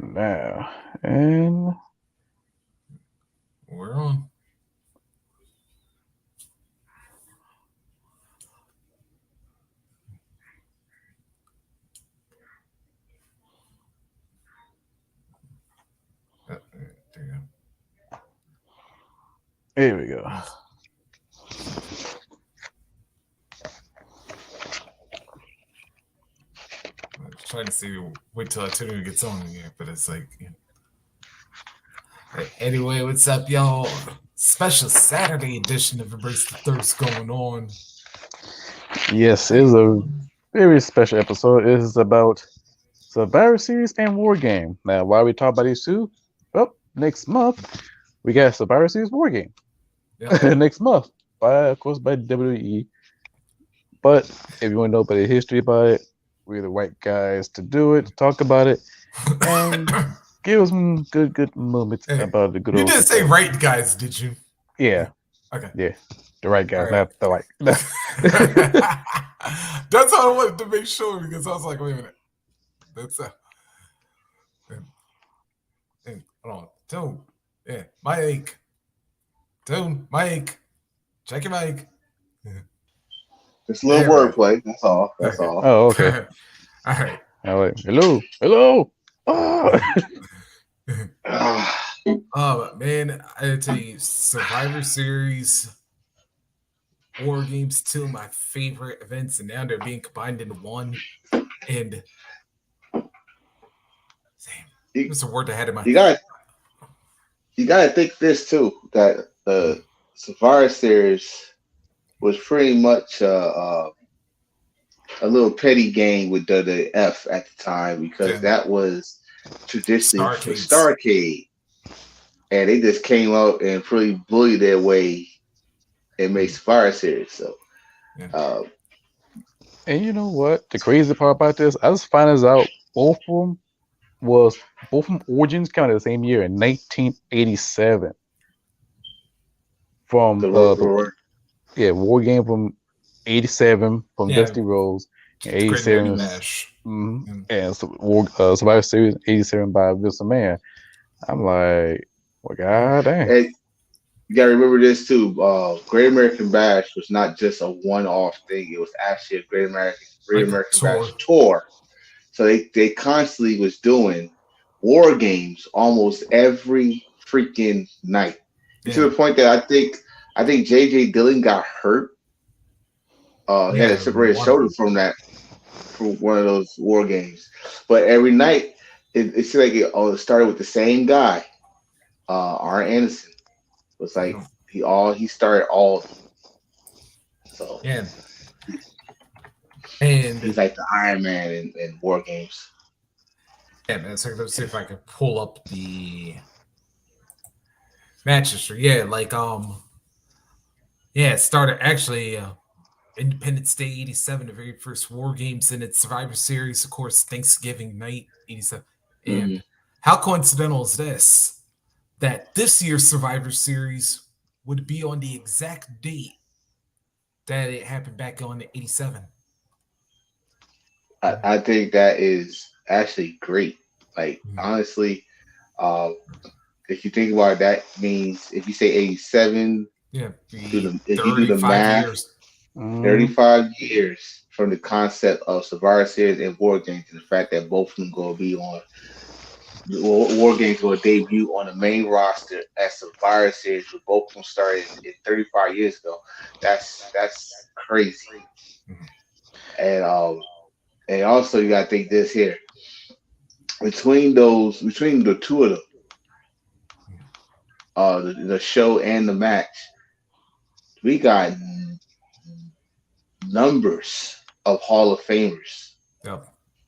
Now, and We're on. There you here we go. go. I'm trying to see, wait till Antonio gets on here, but it's like, Anyway, what's up, y'all? Special Saturday edition of Embrace the Thirst going on. Yes, it is a very special episode. It is about Survivor Series and War Game. Now, why we talk about these two? Well, next month we got Survivor Series War Game. Yep. Next month, of course, by WWE. But if you want to know about the history about it, we're the right guys to do it, to talk about it, and give us some good moments Hey, about the good you old. didn't say right, guys, did you? Yeah. Okay. Yeah. The right guys, All right. not the right. That's how I wanted to make sure because I was like, wait a minute. That's hold on. Tone. Yeah. Mike. Tone. Mike. Check your mic. It's a little wordplay. That's all. That's all. Oh, okay. All right. All right. Hello. Hello. Oh. Man, I tell you, Survivor Series, War Games, two of my favorite events, and now they're being combined into one. And what's the word I had in my? You gotta think this too, that the Survivor Series was pretty much a little petty game with WWF at the time because that was traditionally for Starrcade, and they just came out and pretty bullied their way and made Survivor Series. So, and you know what? The crazy part about this, I just found this out. Both of them origins came out the same year in 1987. From War Game from 87 from Dusty Rhodes, and 87 and Survivor Series 87 by Vince McMahon. I'm like, well, god dang. And you gotta remember this too. Great American Bash was not just a one-off thing; it was actually a Great American Bash tour. So they constantly was doing war games almost every freaking night. To the point that I think JJ Dillon got hurt. He had a separated shoulder from one of those war games. But every night it seemed like it started with the same guy, Arn Anderson. It was like he started all. So yeah. And he's like the Iron Man in war games. Yeah, man. So let's see if I can pull up the match history. Yeah, like it started actually Independence Day '87, the very first War Games in its Survivor Series, of course, Thanksgiving night '87. And how coincidental is this? That this year's Survivor Series would be on the exact date that it happened back on '87. I think that is actually great. Like honestly, if you think about it, that means if you say 87, if you do the math, years. 35 years from the concept of Survivor Series and War Games, and the fact that both of them going to be on War Games will debut on the main roster as Survivor Series, with both of them started in 35 years ago. That's crazy. And also you got to think this here. Between the two of them, the show and the match, we got numbers of Hall of Famers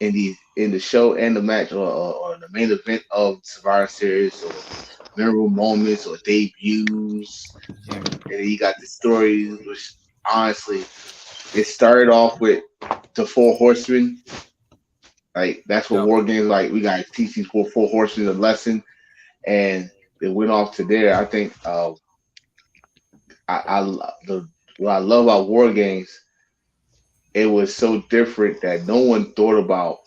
in the show and the match, or the main event of Survivor Series, or memorable moments or debuts. And then you got the stories, which honestly, it started off with the Four Horsemen. Like that's what War Games like. We got to teach these four horsemen a lesson, and it went off to there. I think what I love about War Games, it was so different that no one thought about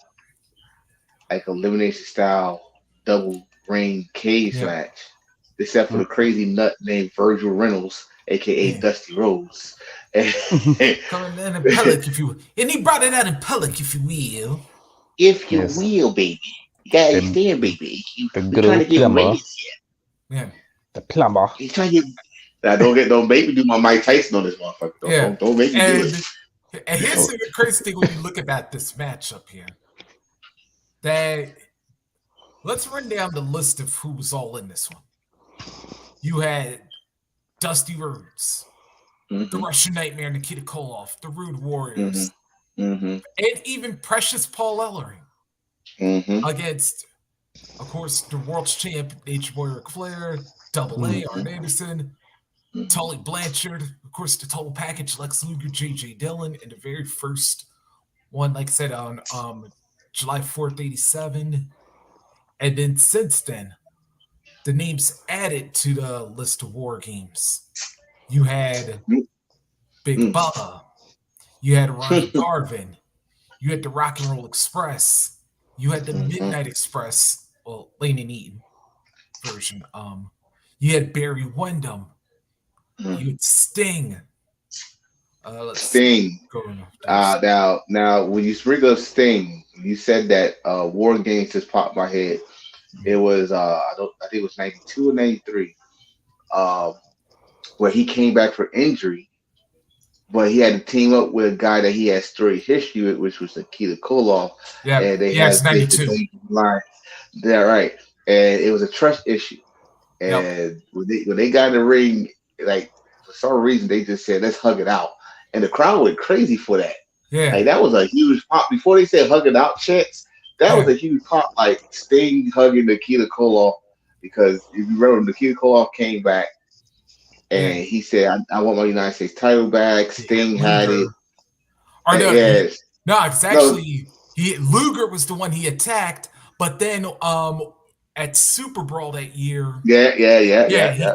like elimination style double ring cage match, except for the crazy nut named Virgil Reynolds, aka Dusty Rhodes. Coming in public, if you and he brought it out in public, if you will. If you will, baby. You gotta understand, baby. We're trying to get ratings here. Yeah. The plumber. He's trying to get. Now, don't make me do my Mike Tyson on this motherfucker. Don't make me do it. And here's the crazy thing when you look at this matchup here. That let's run down the list of who was all in this one. You had Dusty Rhodes, the Russian Nightmare, Nikita Koloff, the Rude Warriors, and even Precious Paul Ellering against, of course, the world's champ, Nature Boy Ric Flair, Double A, Arn Anderson, Tully Blanchard, of course, the total package, Lex Luger, J.J. Dillon, and the very first one, like I said, on July 4th, 87. And then since then, the names added to the list of War Games. You had Big Bubba. You had Ronnie Garvin. You had the Rock and Roll Express. You had the Midnight Express, well, Lane and Eaton version. You had Barry Windham. You had Sting. Sting. Now, when you bring up Sting, you said that War Games just popped my head. It was I think it was 92 or 93, where he came back for injury, but he had to team up with a guy that he had story history with, which was Nikita Koloff. Yeah, and they had 92. Line. Yeah, right. And it was a trust issue. And when they got in the ring, like for some reason they just said, "Let's hug it out," and the crowd went crazy for that. Yeah, like that was a huge pop. Before they said "hug it out" chants, that was a huge pop. Like Sting hugging Nikita Koloff, because if you remember, Nikita Koloff came back and he said, "I want my United States title back." Sting had it. No, it's actually Luger was the one he attacked, but then at Super Brawl that year, he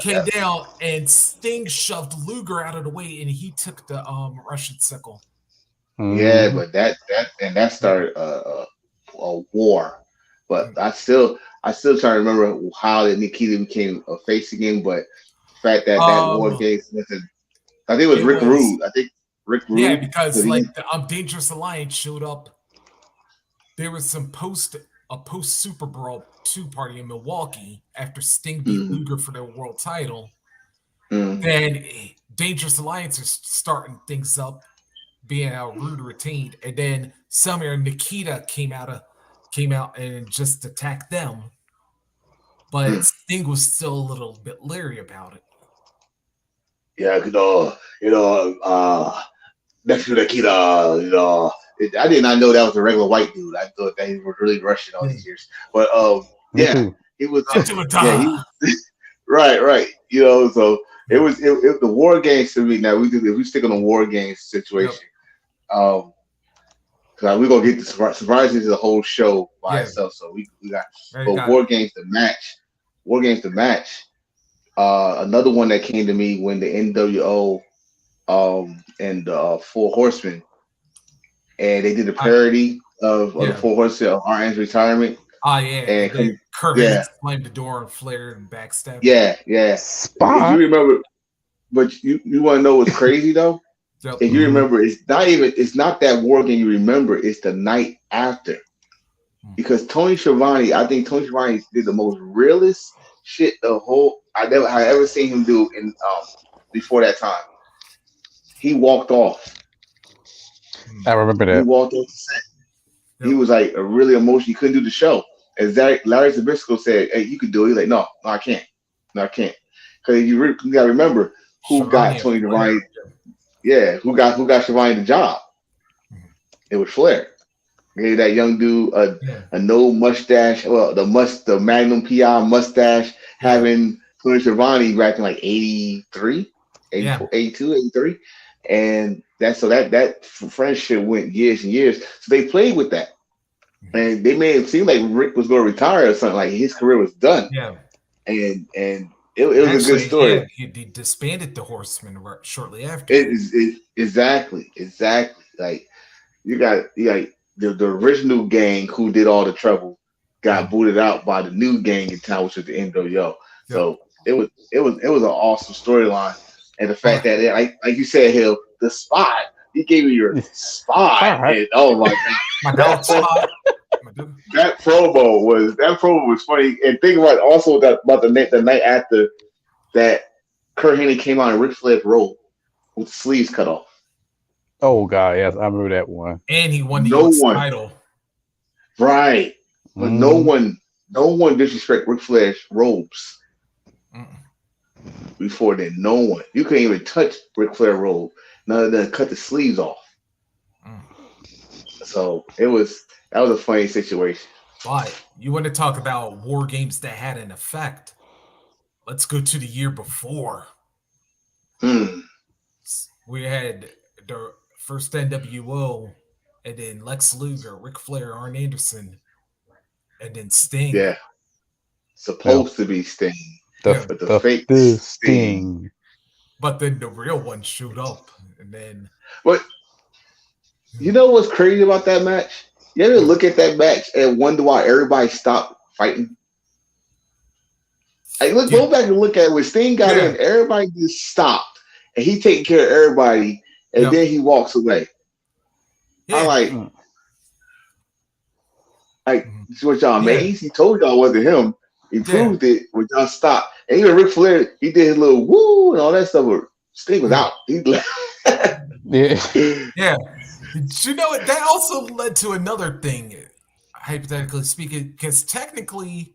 came down and Sting shoved Luger out of the way, and he took the Russian sickle. Yeah, but that started a war. But I still try to remember how Nikita became a face again. But the fact that war games, I think it was Rick Rude. I think Rick Rude. Yeah, because like the Dangerous Alliance showed up. There was some post Super Brawl 2 party in Milwaukee after Sting beat Luger for their world title. Then Dangerous Alliance is starting things up, being how Rude retained, and then somewhere Nikita came out and just attacked them. But Sting was still a little bit leery about it. Yeah, next to Nikita, I did not know that was a regular white dude. I thought that he was really Russian all these years. But he was. Right. So it was the War Games to me. Now if we stick on the War Games situation, because we're gonna get the surprises is the whole show by itself. So we got War Games the match. Another one that came to me when the NWO and the Four Horsemen, and they did a parody of the Four Horsemen of Arn's retirement. And Kurt slammed the door and Flair and backstabbed. Yeah. Spot. If you remember, but you want to know what's crazy though? If you remember, it's not that War Game you remember, it's the night after. Because Tony Schiavone, I think Tony Schiavone did the most realist shit I ever seen him do in before that time. He walked off. I remember that. He walked off the set. He was like a really emotional. He couldn't do the show. And Larry Zbyszko said, "Hey, you could do it." He's like, "No, I can't. Because you got to remember who got Tony Schiavone. Yeah, who got Schiavone the job? It was Flair. Gave that young dude a no mustache. Well, the Magnum PI mustache, having Tony Schiavone back in like 83, 82, 83. And that friendship went years and years. So they played with that. And they made it seem like Rick was going to retire or something, like his career was done. Yeah. And it was a good story. He disbanded the Horsemen shortly after. Exactly. Like you got the original gang who did all the trouble. got booted out by the new gang in town, which was the NWO. So it was an awesome storyline, and the fact that like you said, Hill, the spot he gave me your spot, and oh my god, that spot. That promo was funny, and think about also about the night after that, Kurt Hennig came out in Ric Flair's robe with the sleeves cut off. Oh god, yes, I remember that one. And he won the US title. Right. But no one disrespect Ric Flair's robes. Before then, no one. You couldn't even touch Ric Flair's robe. None than cut the sleeves off. So that was a funny situation. But you want to talk about war games that had an effect? Let's go to the year before. We had the first NWO, and then Lex Luger, Ric Flair, Arn Anderson, and then Sting. Yeah. Supposed to be Sting. But the fake Sting. But then the real one showed up, and then. But you know what's crazy about that match? You ever look at that match and wonder why everybody stopped fighting? Like, go back and look at it. When Sting got in, everybody just stopped, and he taking care of everybody, and then he walks away. I'm like, what y'all amazed? He told y'all it wasn't him. He proved it when y'all stopped. And even Ric Flair, he did his little woo and all that stuff. But Sting was out. He left. Yeah. You know what? That also led to another thing, hypothetically speaking, because technically,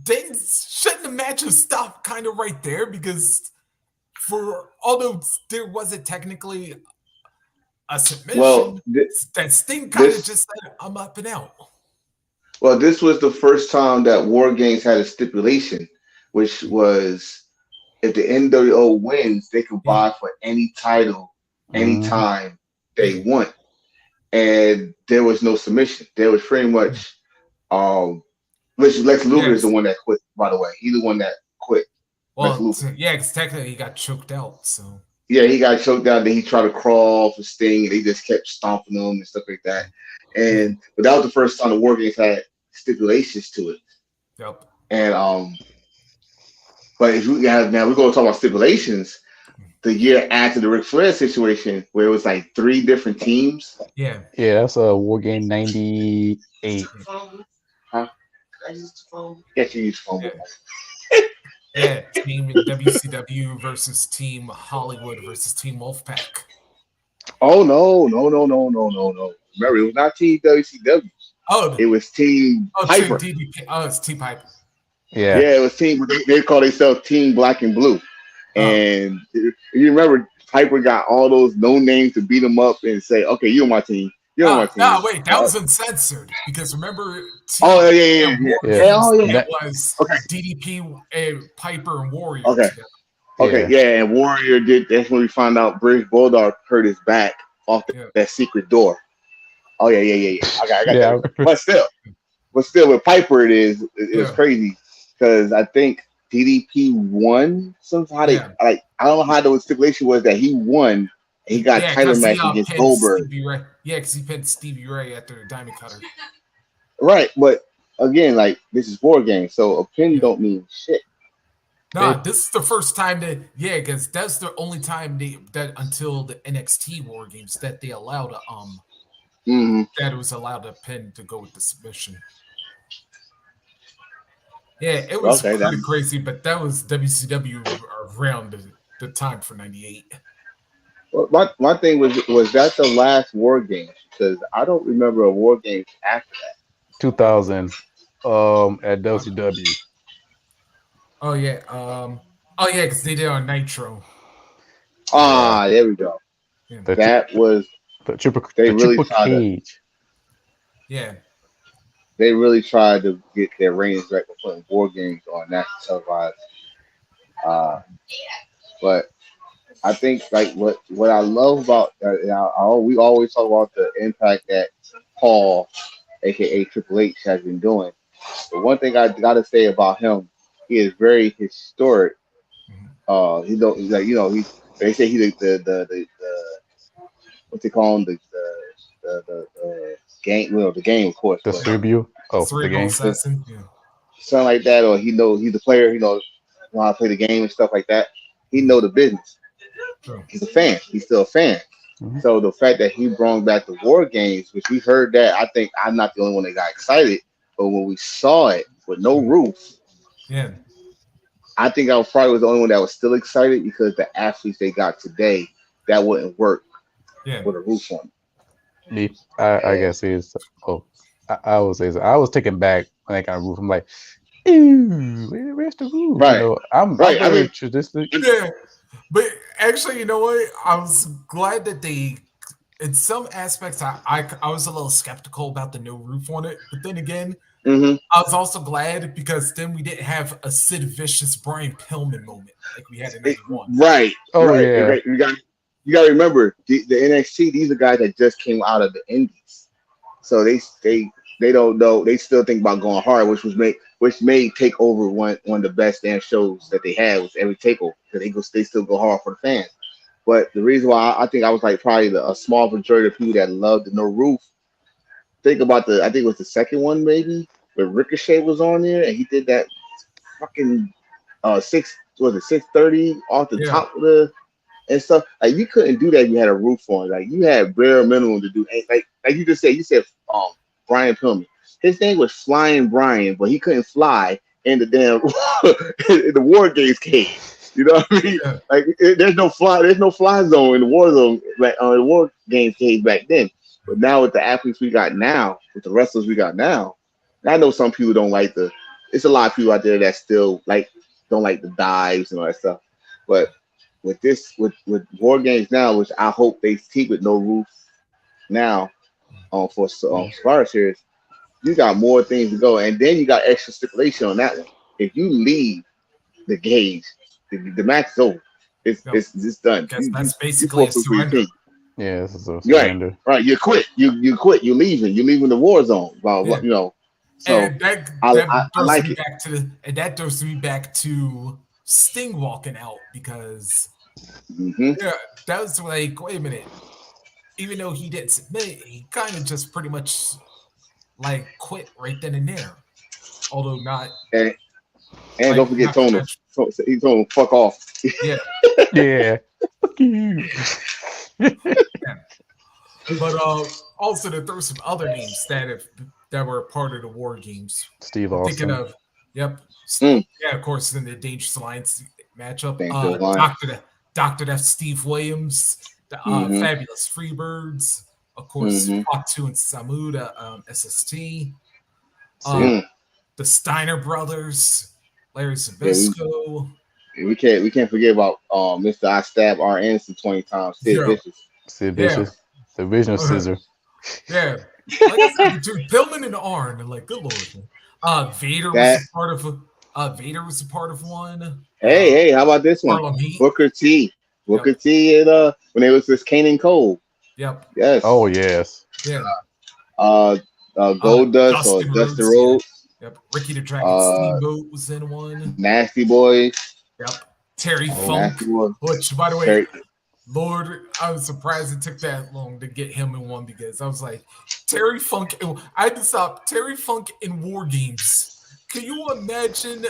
shouldn't the match have stopped kind of right there? Because although there wasn't technically a submission, that Sting kind of just said, I'm up and out. Well, this was the first time that War Games had a stipulation, which was if the NWO wins, they could buy for any title, anytime they want. And there was no submission. There was pretty much Lex Luger is the one that quit, by the way. He's the one that quit. Well, because technically he got choked out. So yeah, he got choked out. Then he tried to crawl for Sting, and they just kept stomping him and stuff like that. But that was the first time the War Games had stipulations to it. Yep. And but if we have now, we're going to talk about stipulations. The year after the Ric Flair situation, where it was like 3 different teams. Yeah, that's a War Game 98. Huh? Yes, you use phone. Yeah, Team WCW versus Team Hollywood versus Team Wolfpack. Oh no! Remember, it was not Team WCW. Oh, it was Team Piper. It's Team Piper. Yeah, it was Team. They call themselves Team Black and Blue. And you remember, Piper got all those no names to beat him up and say, "Okay, you're my team. You're my team." No, wait, that was uncensored because remember. It was DDP, Piper, and Warrior. Okay, and Warrior did. That's when we found out British Bulldog hurt his back off that secret door. Oh yeah. I got that. But still, with Piper, it was crazy because I think DDP won somehow. I don't know how the stipulation was that he won. And he got title match against Goldberg. Because he pinned Stevie Ray after the Diamond Cutter. Right, but again, like this is War Games, so a pin don't mean shit. No, this is the first time because that's the only time that until the NXT War Games that they allowed that it was allowed a pin to go with the submission. Yeah, it was pretty crazy, but that was WCW around the time for 98. Well, my thing was that the last War Games? Because I don't remember a War Games after that. 2000 at WCW. Oh yeah, because they did on Nitro. There we go. Yeah. That was Triple Cage. Yeah. They really tried to get their reins back by putting War Games on national televised. But I think like what I love about we always talk about the impact that Paul, aka Triple H, has been doing. But one thing I gotta say about him, he is very historic. He don't they say he the what they call him the game, the game of course. The tribute. Cerebral assassin. Yeah. Something like that, or he's a player. Know how to play the game and stuff like that. He know the business. True. He's a fan. He's still a fan. Mm-hmm. So the fact that he brought back the War Games, which we heard that, I think I'm not the only one that got excited. But when we saw it with no roof, I think I was probably the only one that was still excited because the athletes they got today, that wouldn't work with a roof on it. I guess it's. I would say so. I was taken back when I got a roof. I'm like, ew, where's the roof? Right. I'm very traditional. Yeah. But actually, you know what? I was glad that they, in some aspects, I was a little skeptical about the no roof on it. But then again, I was also glad because then we didn't have a Sid Vicious Brian Pillman moment like we had in '91. Right. Oh, right. yeah. You got to remember, the NXT, these are guys that just came out of the Indies. So they don't know. They still think about going hard, which made Takeover one of the best damn shows that they had was every Takeover because they still go hard for the fans. But the reason why I think I was like probably a small majority of people that loved the no roof. Think about I think it was the second one maybe where Ricochet was on there and he did that fucking 630 off the top of the and stuff. Like you couldn't do that if you had a roof on. Like you had bare minimum to do. Like you just said. You said Brian Pillman. His name was Flying Brian, but he couldn't fly in the damn in the War Games cage. You know what I mean? Yeah. Like there's no fly zone in the War Zone, like the War Games cage back then. But now with the athletes we got now, with the wrestlers we got now, I know some people don't like it's a lot of people out there that still don't like the dives and all that stuff. But with War Games now, which I hope they keep with no roof now for Survivor Series, you got more things to go, and then you got extra stipulation on that one. If you leave the cage, the match is over. It's done. That's basically a surrender. Yeah, this is a surrender. Right. You quit. You quit. You're leaving. You're leaving the war zone. You know. So and I like it. That throws me back to Sting walking out because that was like, wait a minute. Even though he didn't submit, he kind of just pretty much like quit right then and there. Although not. And don't forget Tony. He told him fuck off. Yeah. Yeah. Fuck you. But also to throw some other names that were part of the War Games. Steve Austin. Thinking of, yeah, of course, in the Dangerous Alliance matchup. Dr. F. Steve Williams, the Fabulous Freebirds, of course, Fatu and Samu, the SST, the Steiner Brothers, Larry Zbyszko. We can't forget about Mr. I Stab RN 20 times. Sid Vicious. The original Scissor. Yeah. Like I said, dude, Pillman and Arn, like, good lord. Vader was a part of one. Hey, how about this one? Booker T. T and when they was this Kane and Cole. Yep. Yes. Oh yes. Yeah. Goldust or Dusty Rhodes. Yep. Ricky the Dragon Steamboat was in one. Nasty Boys. Yep. Terry Funk. Which, by the way, Lord, I was surprised it took that long to get him in one because I was like, Terry Funk. I had to stop Terry Funk in War Games. Can you imagine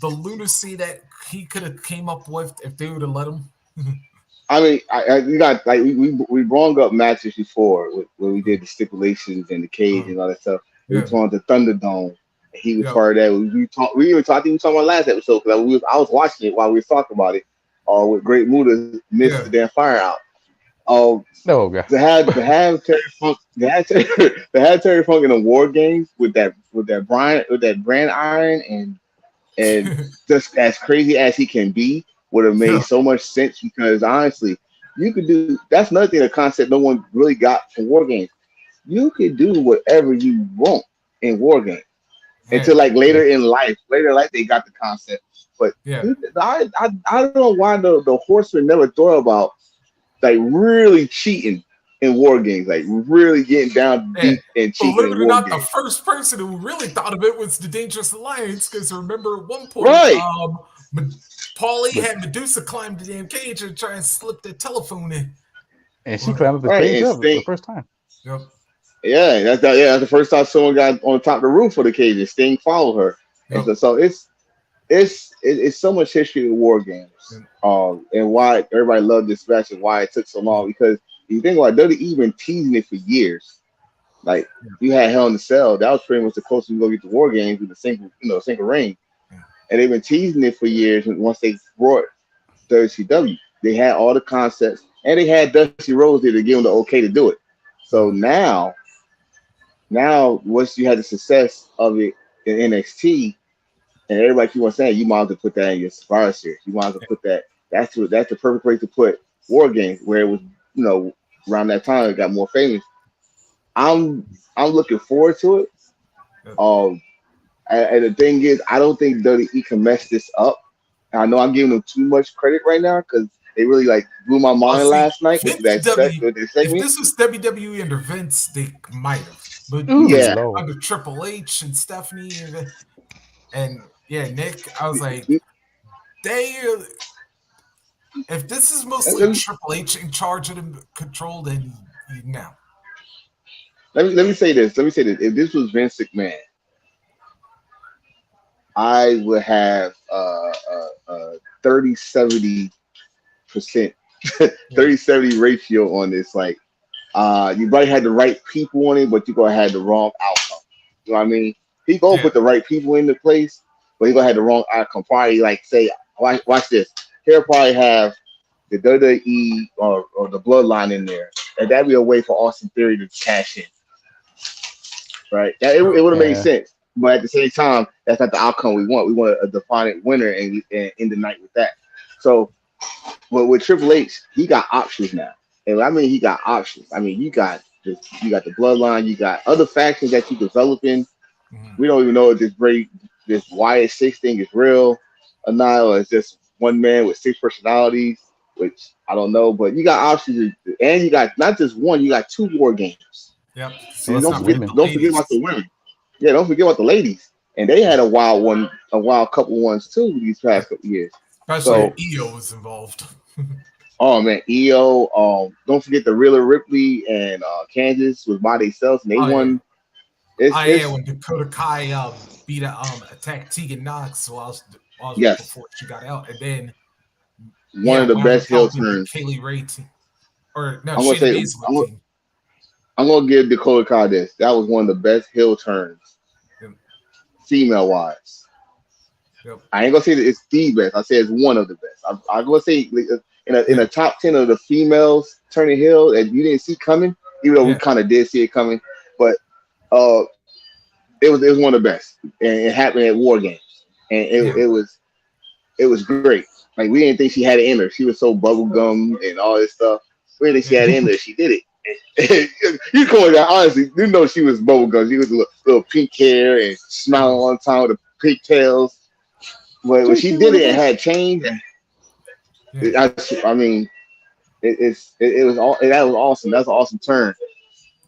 the lunacy that he could have came up with if they would have let him? I mean, you got like we brought up matches before when we did the stipulations and the cage and all that stuff. We were talking the Thunderdome. He was part of that. We even talked about last episode because I was watching it while we were talking about it. With Great Muda missed the damn fire out. God. To have Terry Funk, Terry Funk in the War Games with that brand iron and just as crazy as he can be would have made so much sense because honestly, you could do. That's another thing. The concept no one really got from War Games. You could do whatever you want in War Games until like later in life they got the concept. But I don't know why the Horsemen never thought about like really cheating in War Games, like really getting down deep and cheating. Believe it or not, the first person who really thought of it was the Dangerous Alliance because remember at one point, Paulie had Medusa climb the damn cage and try and slip the telephone in, and she climbed up the cage the first time. Yep. Yeah, that's the first time someone got on top of the roof of the cage and Sting followed her. Yep. And so it's so much history of war games. And why everybody loved this match and why it took so long, because you think about it, WWE been teasing it for years. Like you had Hell in the Cell, that was pretty much the closest you go get to war games with a single ring. And they've been teasing it for years. And once they brought WCW, they had all the concepts and they had Dusty Rhodes there to give them the okay to do it. So now once you had the success of it in NXT, and everybody keep on saying you might as well put that in your Survivor Series. You might as well put that. That's the perfect way to put War Games, where it was, around that time it got more famous. I'm looking forward to it. And the thing is, I don't think WWE can mess this up. I know I'm giving them too much credit right now because they really blew my mind last night with that segment. If this was WWE under Vince, they might have. But under Triple H and Stephanie and Nick, I was like, if this is mostly Triple H in charge of the control, then no. Let me say this. If this was Vince McMahon, I would have 30-70%, 30-70 ratio on this. You probably had the right people on it, but you're gonna have the wrong outcome. You know what I mean? He gonna put the right people into place, but he's gonna have the wrong outcome. Probably say, watch this. He'll probably have the WWE or the Bloodline in there, and that'd be a way for Austin Theory to cash in. Right? It would have made sense. But at the same time, that's not the outcome we want. We want a defiant winner and end the night with that. So, but with Triple H, he got options now. And I mean, he got options. I mean, you got the Bloodline, you got other factions that you developing. We don't even know if this Wyatt 6 thing is real or not, or it's just one man with 6 personalities, which I don't know. But you got options, and you got not just one, you got 2 war games. Yep. So don't forget about the women. Yeah, don't forget about the ladies. And they had a wild couple ones too these past couple years. Especially EO was involved. Oh man, EO. Don't forget the Rhea Ripley and Kansas was by themselves, and they won. When Dakota Kai attacked Tegan Knox before she got out, and then one of the best heel turns. Kaylee Ray I'm gonna give Dakota Kai this. That was one of the best heel turns, female wise. Yep. I ain't gonna say that it's the best. I say it's one of the best. I'm gonna say in a top 10 of the females turning heel that you didn't see coming, even though we kind of did see it coming, but it was one of the best, and it happened at War Games, and it was great. Like we didn't think she had it in her. She was so bubblegum and all this stuff. We didn't think she had it in her. She did it. You call that honestly, you know she was bubblegum. She was a little pink hair and smiling all the time with the pigtails. But when she did it, it had change. I mean, that was awesome. That's an awesome turn.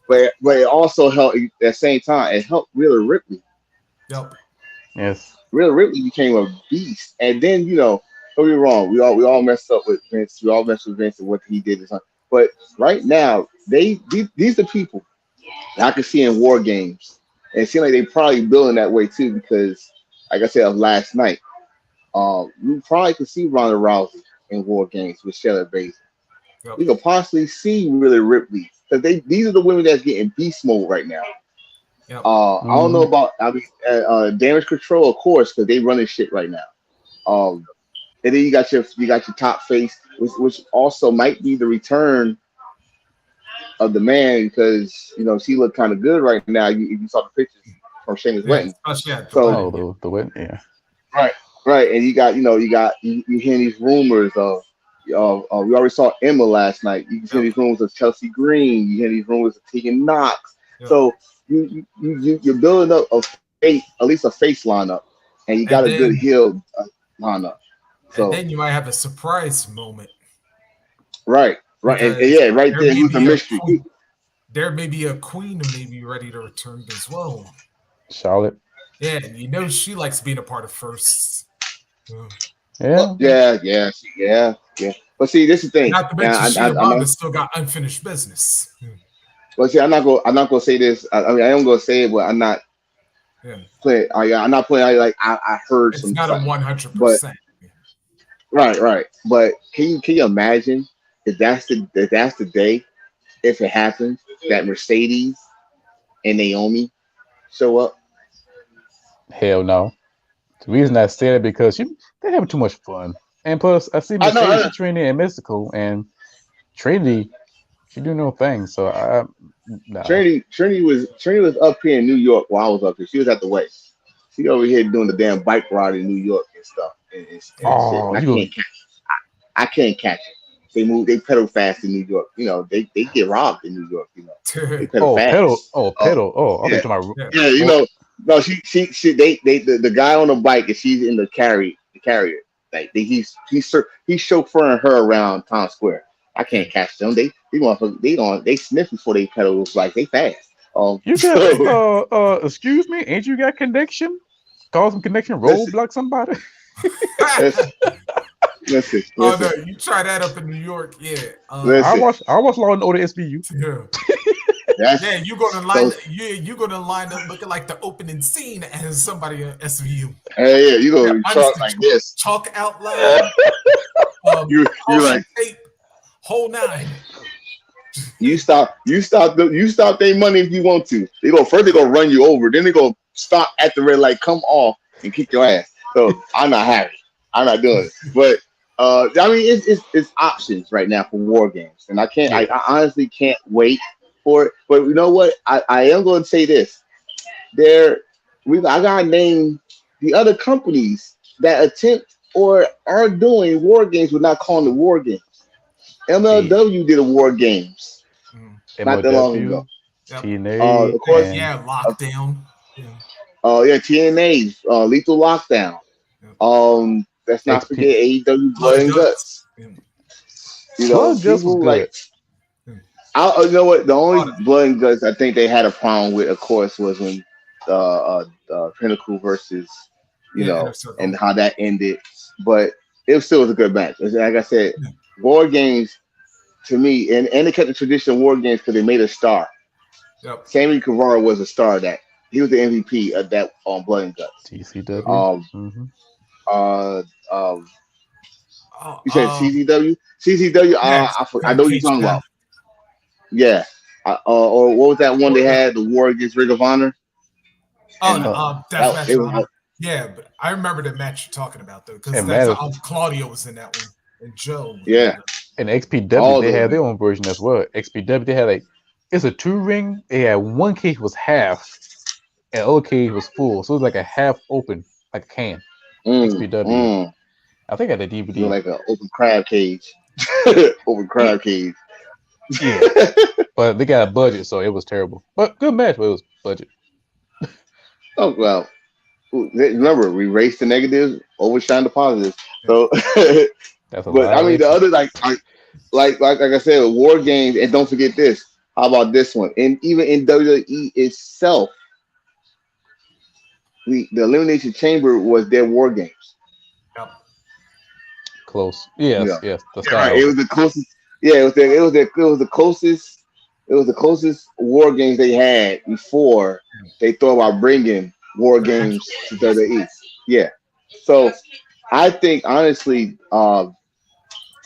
But it also helped at the same time. It helped Rhea Ripley. Yep. Yes. Rhea Ripley became a beast, and then don't get me wrong. We all messed up with Vince. We all messed with Vince and what he did. But right now, these are people that I can see in War Games, and it seems like they probably building that way too. Because, like I said last night, you probably could see Ronda Rousey in War Games with Shayna Baszler. Yep. You could possibly see Rhea Ripley because these are the women that's getting beast mode right now. Yep. I don't know about Damage Control, of course, because they running shit right now. And then you got your top face, which also might be the return of the man because she looked kind of good right now. If you saw the pictures from Shayna's wedding. The wedding, yeah. Right, and you hear these rumors of. We already saw Emma last night. You can hear these rumors of Chelsea Green. You hear these rumors of Tegan Knox. Yep. So you're building up at least a face lineup, and you got a good heel lineup. So and then you might have a surprise moment. Right, right there. Who's the mystery? There may be a queen who may be ready to return as well. Charlotte. Yeah, and she likes being a part of firsts. Yeah. But see, this is the thing. Not to mention, Shida still got unfinished business. Well, see, I'm not gonna say this. I mean, I am gonna say it, but I'm not playing. I'm not playing. I heard it's some. It's not a but 100%. right. But can you imagine if that's the day, if it happens, that Mercedes and Naomi show up? Hell no. The reason I say that because they're having too much fun, and plus I see Mercedes training in Mexico, and Trinity, she doing her thing. So no. Trinity was up here in New York while I was up here. She was at the way. She over here doing the damn bike ride in New York and stuff and shit. And I can't catch it. They move. They pedal fast in New York. You know, they get robbed in New York. You know, they pedal fast. Pedal. I'm yeah. talking about. Yeah, you know. No, she. The guy on the bike and she's in the carrier. He's chauffeuring her around Times Square. I can't catch them. They sniff before they pedal like they fast. You got excuse me, ain't you got connection? Call some connection, roadblock somebody. Listen. Oh no, you try that up in New York, yeah. I watch Law and Order SVU. Yeah. You're gonna line up looking like the opening scene as somebody on SVU. Hey, yeah, you gonna talk like this. Talk out loud. You like tape, whole nine. You stop their money if you want to. They're gonna run you over, then they're gonna stop at the red light, come off, and kick your ass. So I'm not happy. I'm not doing it. But I mean it's options right now for war games. And I honestly can't wait for it. But you know what? I am gonna say this. I gotta name the other companies that attempt or are doing war games but not calling it war games. MLW did a war games not that long ago. TNA, of course, Lockdown. TNA, Lethal Lockdown. Let's not forget AEW Blood and Guts. You know, people like. You know what? The only Blood and Guts I think they had a problem with, of course, was when Pinnacle versus and how that ended. But it still was a good match. Like I said, war games. To me, and they kept the tradition of war games because they made a star. Yep. Sammy Guevara was a star of that. He was the MVP of that on Blood and Guts. TCW. You said CZW? CZW? I know what you're talking about. Yeah. Or what was that one they had? The war against Ring of Honor? Yeah, but I remember the match you're talking about though, because Claudio was in that one and Joe. Yeah. And XPW, they had their own version as well. XPW, they had it's a 2-ring. They had one cage was half, and the other cage was full. So it was like a half open, like a can. XPW. I think I had a DVD. Like an open crab cage. Open crab cage. Yeah. But they got a budget, so it was terrible. But good match, but it was budget. Oh, well. Remember, we raised the negatives, overshine the positives. So, but I mean, the other like I said, war games, and don't forget this. How about this one? And even in WWE itself, the Elimination Chamber was their war games. Yep. Close. Yes. Right. It was the closest. Yeah, it was the closest. It was the closest war games they had before they thought about bringing war games to WWE. Yeah. So I think honestly, for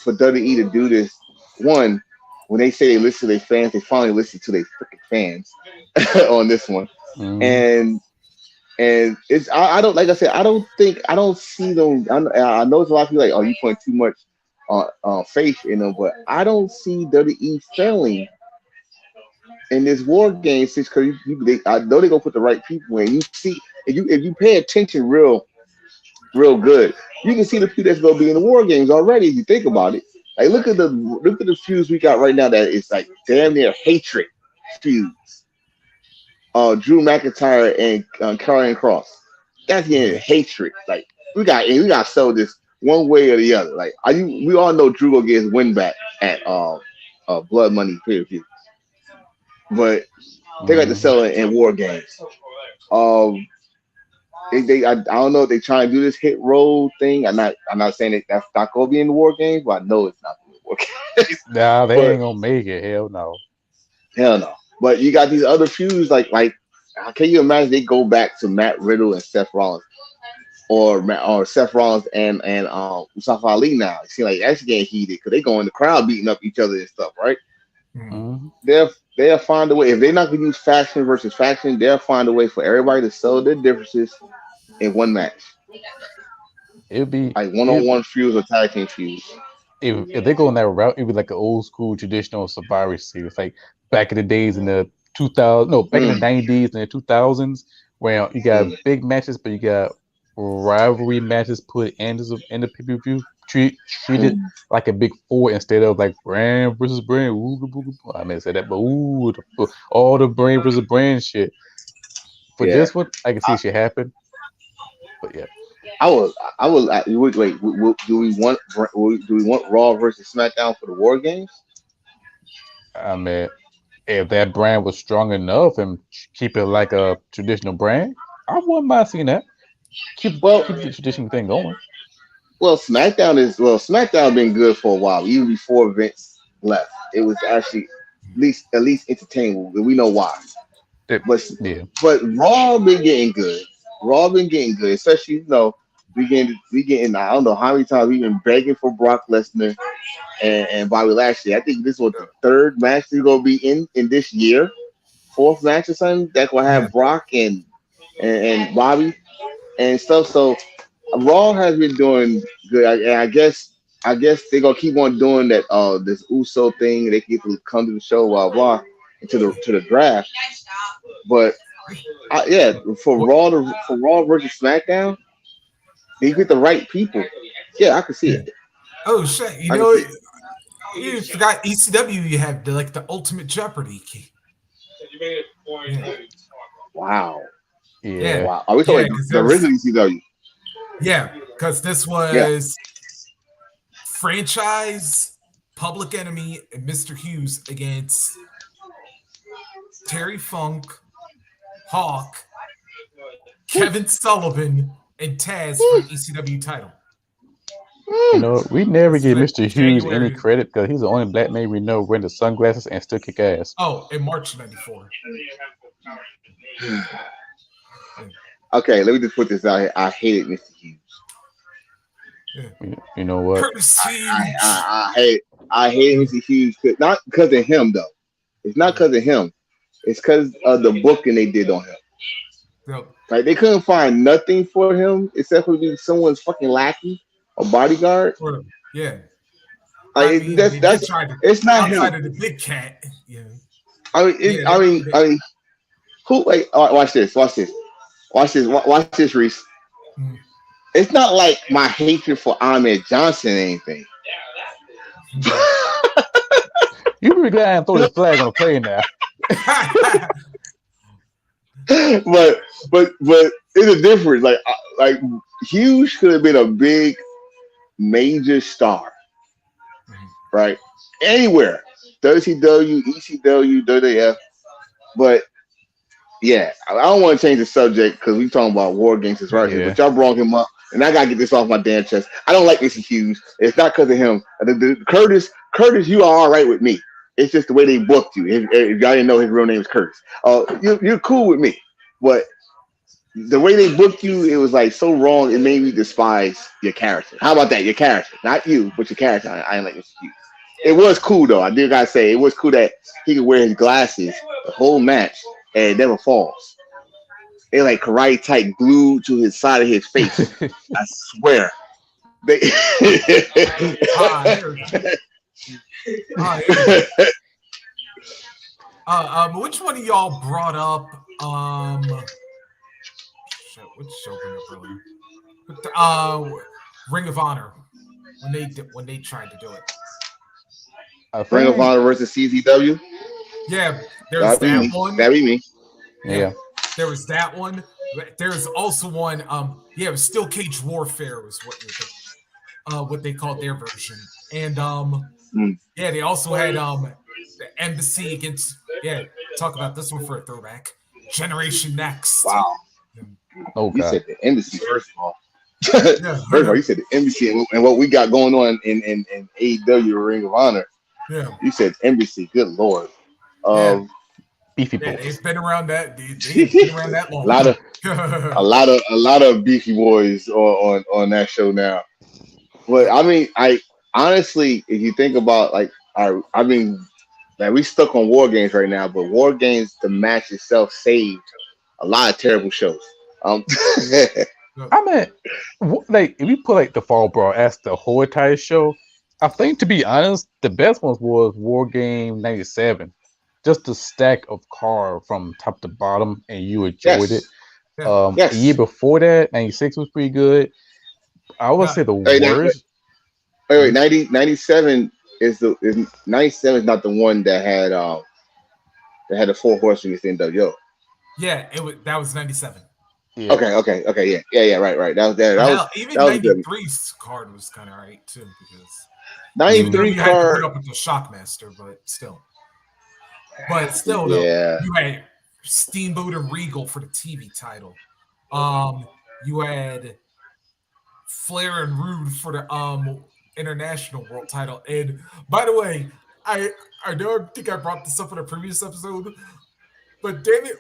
WWE to do this, one, when they say they listen to their fans, they finally listen to their freaking fans on this one. And it's I don't like I said, I don't see them. I know it's a lot of people like, oh, you putting too much faith in them, but I don't see WWE failing in this war game because I know they're gonna put the right people in. You see, if you pay attention real good, you can see the people that's gonna be in the war games already. If you think about it, like look at the feuds we got right now that is like damn near hatred feuds. Drew McIntyre and Karrion Kross. That's hatred. Like we got to sell this one way or the other. Like we all know Drew will get his win back at Blood Money pay-per-view. But they got to sell it in war games. I don't know if they trying to do this hit roll thing. I'm not saying that's not gonna be in the war games, but I know it's not in the war games. Nah, they ain't gonna make it. Hell no. But you got these other feuds like how can you imagine they go back to Matt Riddle and Seth Rollins or Seth Rollins and Mustafa Ali now? It seems like that's getting heated because they go in the crowd beating up each other and stuff, right? Mm-hmm. They'll find a way. If they're not gonna use faction versus faction, they'll find a way for everybody to sell their differences in one match. It'd be like one-on-one feuds or tag team feuds. If they go in that route, it'd be like an old school traditional Survivor Series, like back in the days in the 2000, no, back in the 90s and the 2000s, where you got big matches, but you got rivalry matches put in the pay-per-view, treated like a big four instead of like brand versus brand. I mean, say that, but all the brand versus brand shit. For this one, I can see shit happen. But yeah. I will. Wait. Do we want Raw versus SmackDown for the War Games? I mean, if that brand was strong enough and keep it like a traditional brand, I wouldn't mind seeing that. Keep the traditional thing going. Well, SmackDown been good for a while, even before Vince left. It was actually at least entertaining. We know why. But Raw been getting good. Especially we getting. I don't know how many times we've been begging for Brock Lesnar and Bobby Lashley. I think this was the third match they're gonna be in this year, fourth match or something. That's gonna have Brock and Bobby and stuff. So Raw has been doing good. I guess they're gonna keep on doing that. This USO thing. They get to come to the show, blah to the draft. But for Raw versus SmackDown, you get the right people. Yeah, I can see it. Oh shit! You forgot ECW. You have the Ultimate Jeopardy key. Wow. Yeah. Wow. Are we talking the original ECW? Yeah, because this was franchise, Public Enemy, and Mr. Hughes against Terry Funk, Hawk, Kevin Sullivan, and Taz for the ECW title. We never give Mr. Hughes any credit because he's the only black man we know wearing the sunglasses and still kick ass. Oh, in March '94. Okay, let me just put this out here. I hated Mr. Hughes. Yeah. You know what? I hate Mr. Hughes, not because of him though. It's not because of him. It's because of the booking they did on him. Yep. Like they couldn't find nothing for him except for being someone's fucking lackey, a bodyguard. Yeah. Like it's not him. Outside of the big cat. Yeah. I mean, who? Like, watch this, Reese. It's not like my hatred for Ahmed Johnson or anything. You really glad I didn't throw this flag on the play now. but it's a difference. Like Hughes could have been a big major star, right? Anywhere, WCW, ECW, WWF. But yeah, I don't want to change the subject because we're talking about War Games right here. But y'all brought him up, and I gotta get this off my damn chest. I don't like Mr. Hughes. It's not because of him. Curtis, you are all right with me. It's just the way they booked you. If y'all didn't know his real name is Curtis, you're cool with me. But the way they booked you, it was like so wrong. It made me despise your character. How about that? Your character, not you, but your character. I ain't like Mr. Hughes. It was cool though. I did gotta say it was cool that he could wear his glasses the whole match and it never falls. They like karate type glued to his side of his face. I swear. Which one of y'all brought up? Which show bring up earlier? Ring of Honor when they tried to do it. Ring of Honor versus CZW. Yeah, there's that one. That'd be me. Yeah. There was that one. There's also one. It was Steel Cage Warfare was what they called their version. And they also had the Embassy against talk about this one for a throwback. Generation Next. Wow. Okay. You said the Embassy first of all. First of all, you said the Embassy and what we got going on in AEW Ring of Honor. Yeah. You said Embassy. Good Lord. Beefy boys. They've been around that. They've been around that long. a lot of beefy boys on that show now. But I mean, I honestly, if you think about like we stuck on War Games right now, but War Games, the match itself saved a lot of terrible shows. I mean, like if you put like the Fall Brawl as the whole entire show, I think to be honest, the best ones was War Game '97. Just the stack of cards from top to bottom, and you enjoyed it. The year before that, '96 was pretty good. I would say the worst. Wait, 97 is 97 is not the one that had the 4 horsemen against NWO. Yeah, that was 97. Yeah. Okay, yeah, right. That was even 93's card was kind of right too, because 93 card put up with the Shockmaster, but still, though, you had Steamboat and Regal for the TV title. You had Flair and Rude for the international world title. And by the way, I think I brought this up in a previous episode, but damn it,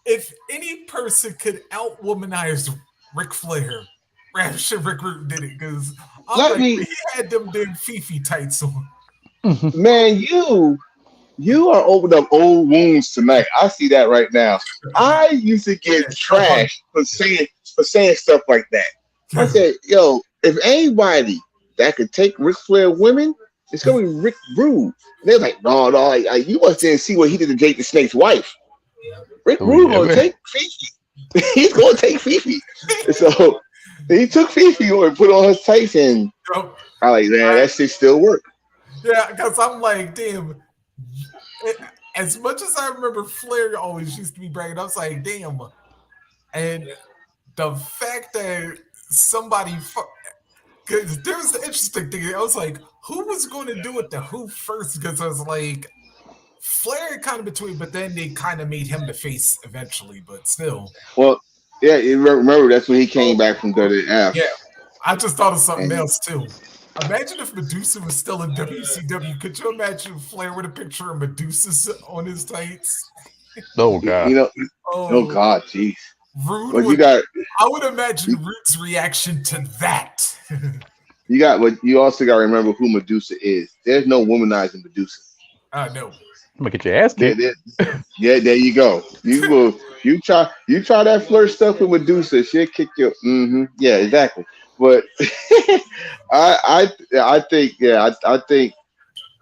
if any person could out-womanize Ric Flair, Ravishing Rick Rude did it, because he had them damn Fifi tights on. Man, you are opening up old wounds tonight. I see that right now. I used to get trashed for saying stuff like that. I said, yo, if anybody that could take Ric Flair women, it's gonna be Rick Rude. They're like, no, you must didn't see what he did to Jake the Snake's wife. Rick Rude gonna take Fifi. He's gonna take Fifi. So he took Fifi and put on his tights, and I like, man, that shit still work. Yeah, because I'm like, damn. As much as I remember, Flair always used to be bragging. I was like, damn. And the fact that somebody, because there was the interesting thing. I was like, who was going to do it to who first? Because I was like, Flair kind of between, but then they kind of made him the face eventually, but still. Well, yeah, you remember that's when he came back from WWF. Yeah, I just thought of something else too. Imagine if Medusa was still in WCW. Could you imagine Flair with a picture of Medusa on his tights? Oh God! Oh God, jeez. Rude. I would imagine Rude's reaction to that. You also got to remember who Medusa is. There's no womanizing Medusa. No. I'm gonna get your ass kicked. Yeah, there you go. You try that flirt stuff with Medusa, she'll kick you. Yeah, exactly. But I think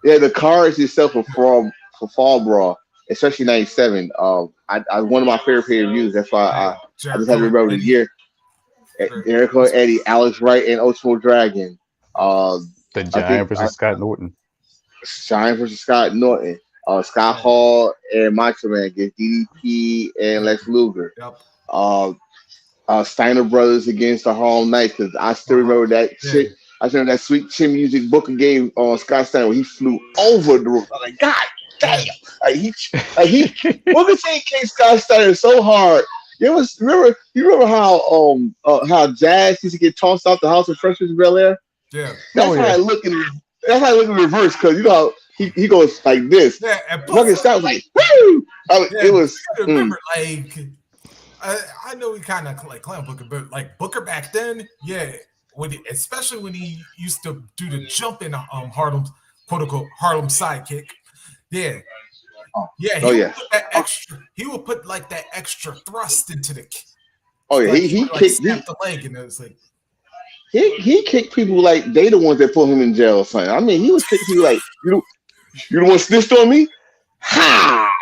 the cards itself for Fall Brawl, especially '97. One of my favorite pay-per-views. That's why I just have to remember the year. Jericho, Eddie, Alex Wright, and Ultimo Dragon. The Giant versus Scott Norton. Giant versus Scott Norton. Scott Hall and Macho Man against DDP and Lex Luger. Yep. Steiner Brothers against the Harlem Knights, because I still remember that shit. I remember that Sweet Chin Music Booker game on Scott Steiner where he flew over the roof. I was like, God damn! Booker T kicked Scott Steiner so hard. You remember how Jazz used to get tossed out the house of Freshers in Bel Air? Yeah. That's how I look in reverse, because you know he goes like this. Yeah, and fucking Scott was like, woo! It was. Remember, like. I know we kind of like clown Booker, but like Booker back then, yeah, especially when he used to do the jump in Harlem, quote unquote Harlem sidekick, yeah, he would put like that extra thrust into the. He kicked the leg, and it was like he kicked people like they the ones that put him in jail or something. I mean, he was kicking people like you the one snitched on me, ha,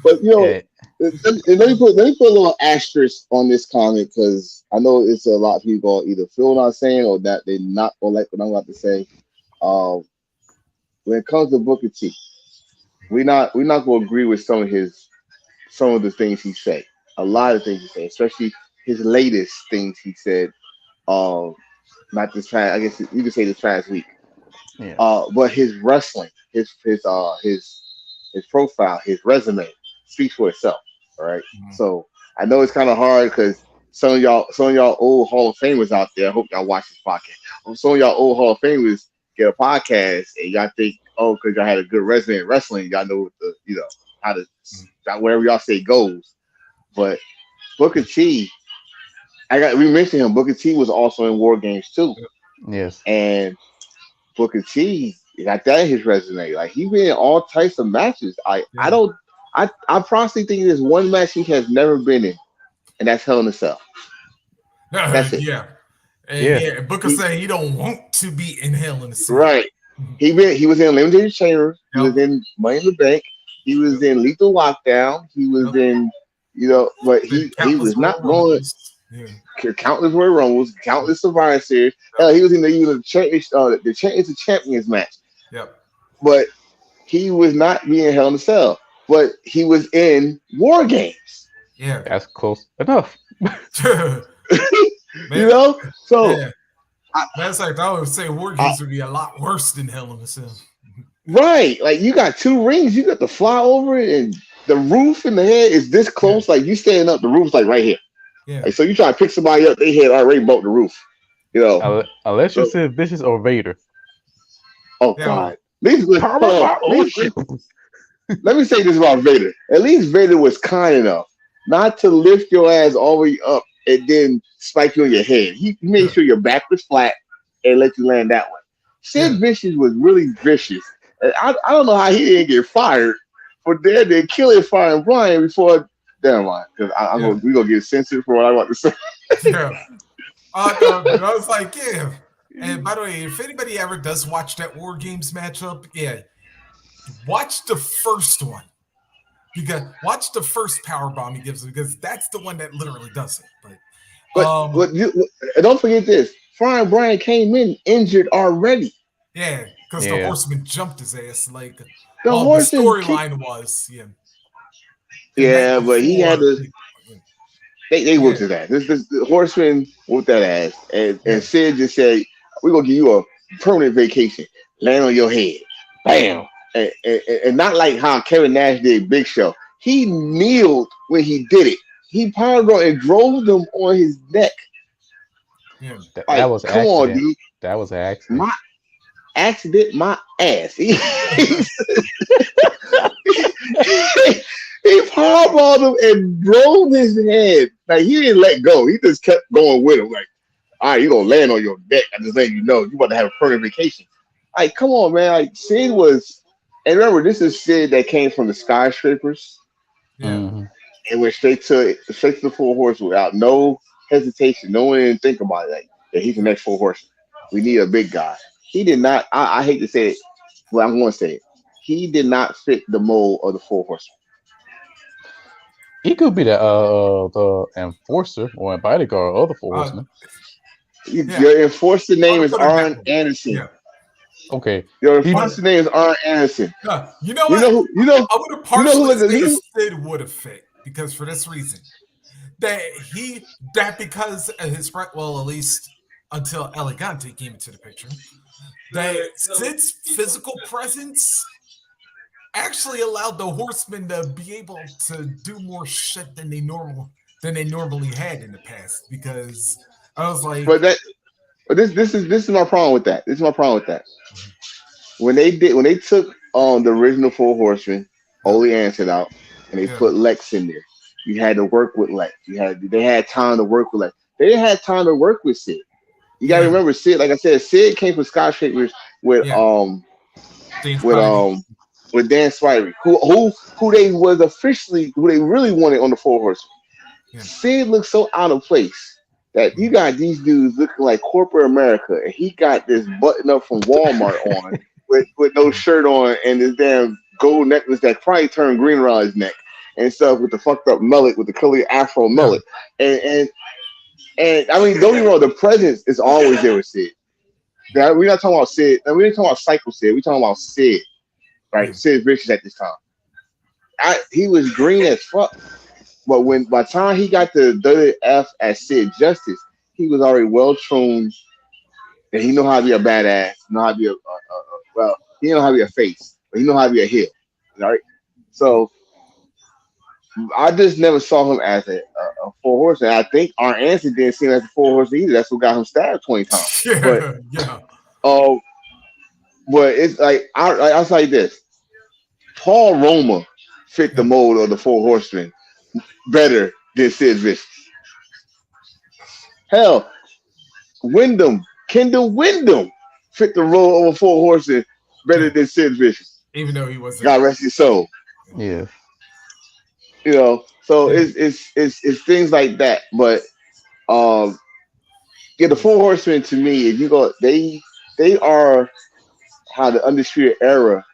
but let me put a little asterisk on this comment, because I know it's a lot of people either feel what I'm saying or that they not gonna like what I'm about to say. When it comes to Booker T, we're not gonna agree with some of the things he said. A lot of things he said, especially his latest things he said. Not this past, I guess you could say this past week. Yeah. But his wrestling, his profile, his resume speaks for itself. All right. Mm-hmm. So I know it's kind of hard because some of y'all old Hall of Famers out there, I hope y'all watch this podcast. Some of y'all old Hall of Famers get a podcast and y'all think, because y'all had a good resume in wrestling, y'all know what how to wherever y'all say goes. But Booker T, we mentioned him. Booker T was also in War Games too. Yes. And Booker T got that in his resume. Like he been in all types of matches. I probably think there's one match he has never been in, and that's Hell in a Cell. That's it. Yeah. And Booker saying he don't want to be in Hell in a Cell. Right. He was in Elimination Chamber. He was in Money in the Bank. He was in Lethal Lockdown. He was in, but he was not going. Countless Royal Rumbles, countless Survivor Series. Hell, he was in the Champions of Champions match. Yep. But he was not being Hell in a Cell. But he was in War Games. Yeah, that's close enough. Man, So that's like I would say War Games would be a lot worse than Hell in a Cell. Right, like you got 2 rings, you got the flyover, and the roof in the head is this close. Like you standing up, the roof's like right here. Yeah. Like, so you try to pick somebody up, they had already broke the roof. Unless you said Vicious or Vader. Oh God. Let me say this about Vader. At least Vader was kind enough not to lift your ass all the way up and then spike you on your head. He made sure your back was flat and let you land that way. Sid Vicious was really vicious. I don't know how he didn't get fired for there to kill Fire Brian before. Never mind, because we're gonna get censored for what I want to say. I was like, And by the way, if anybody ever does watch that War Games matchup, watch the first one. Watch the first powerbomb he gives him, because that's the one that literally does it. But don't forget this: Fire Brian came in injured already. Yeah, because the Horseman jumped his ass. Like the storyline was, Yeah, but he had to. They whooped his ass. The Horseman whooped that ass, and Sid just said, "We're gonna give you a permanent vacation. Land on your head, bam." And not like how Kevin Nash did Big Show. He kneeled when he did it. He powered on and drove them on his neck. Yeah, that was come accident. On, dude. That was an accident. My ass. He powerballed him and drove his head. Like he didn't let go. He just kept going with him. Like, all right, you're gonna land on your neck. I just letting you know you about to have a permanent vacation. Like, come on, man. Like Sid was, and remember, this is Sid that came from the Skyscrapers. Yeah. And went straight to the Four Horsemen without no hesitation. No one didn't think about it. Like, he's the next Four Horseman. We need a big guy. He did not. I hate to say it, but I'm going to say it. He did not fit the mold of the Four Horsemen. He could be the enforcer or a bodyguard of the Four Horsemen. Your enforcer name is Arn Anderson. Yeah. Okay. Your enforcer name is Arn Anderson. You know what? I would have partially said Sid would have fit, because for this reason. Because his at least until Elegante came into the picture, that Sid's physical presence actually allowed the Horsemen to be able to do more shit than they normally had in the past. Because I was like, but this is my problem with that. When they took the original Four Horsemen, Ole Anderson out, and they put Lex in there, you had to work with Lex. They had time to work with Lex. They didn't have time to work with Sid. You gotta remember Sid. Like I said, Sid came from Skyscrapers with Dan Spivey, who they really wanted on the Four Horsemen. Yeah. Sid looked so out of place that you got these dudes looking like corporate America, and he got this button up from Walmart on with no shirt on and this damn gold necklace that probably turned green around his neck and stuff, with the fucked up mullet, with the curly afro mullet. And I mean, don't get me wrong, the presence is always there with Sid. We're not talking about Sid. We ain't talking about Psycho Sid. We're talking about Sid, right? Sid Vicious at this time. He was green as fuck. But by the time he got to WF as Sid Justice, he was already well-tuned, and he know how to be a badass, he know how to be he know how to be a face, but he know how to be a heel, right? So I just never saw him as a Four Horseman. I think Arn Anderson didn't see him as a Four Horseman either. That's what got him stabbed 20 times. But it's like I'll tell you this: Paul Roma fit the mold of the Four Horsemen better than Sid Vicious. Hell, Kendall Windham fit the role of a Four Horseman better than Sid Vicious. Even though he wasn't. God rest his soul. Yeah. You know, so it's things like that. But the Four Horsemen to me, if you go, they are how the Undisputed Era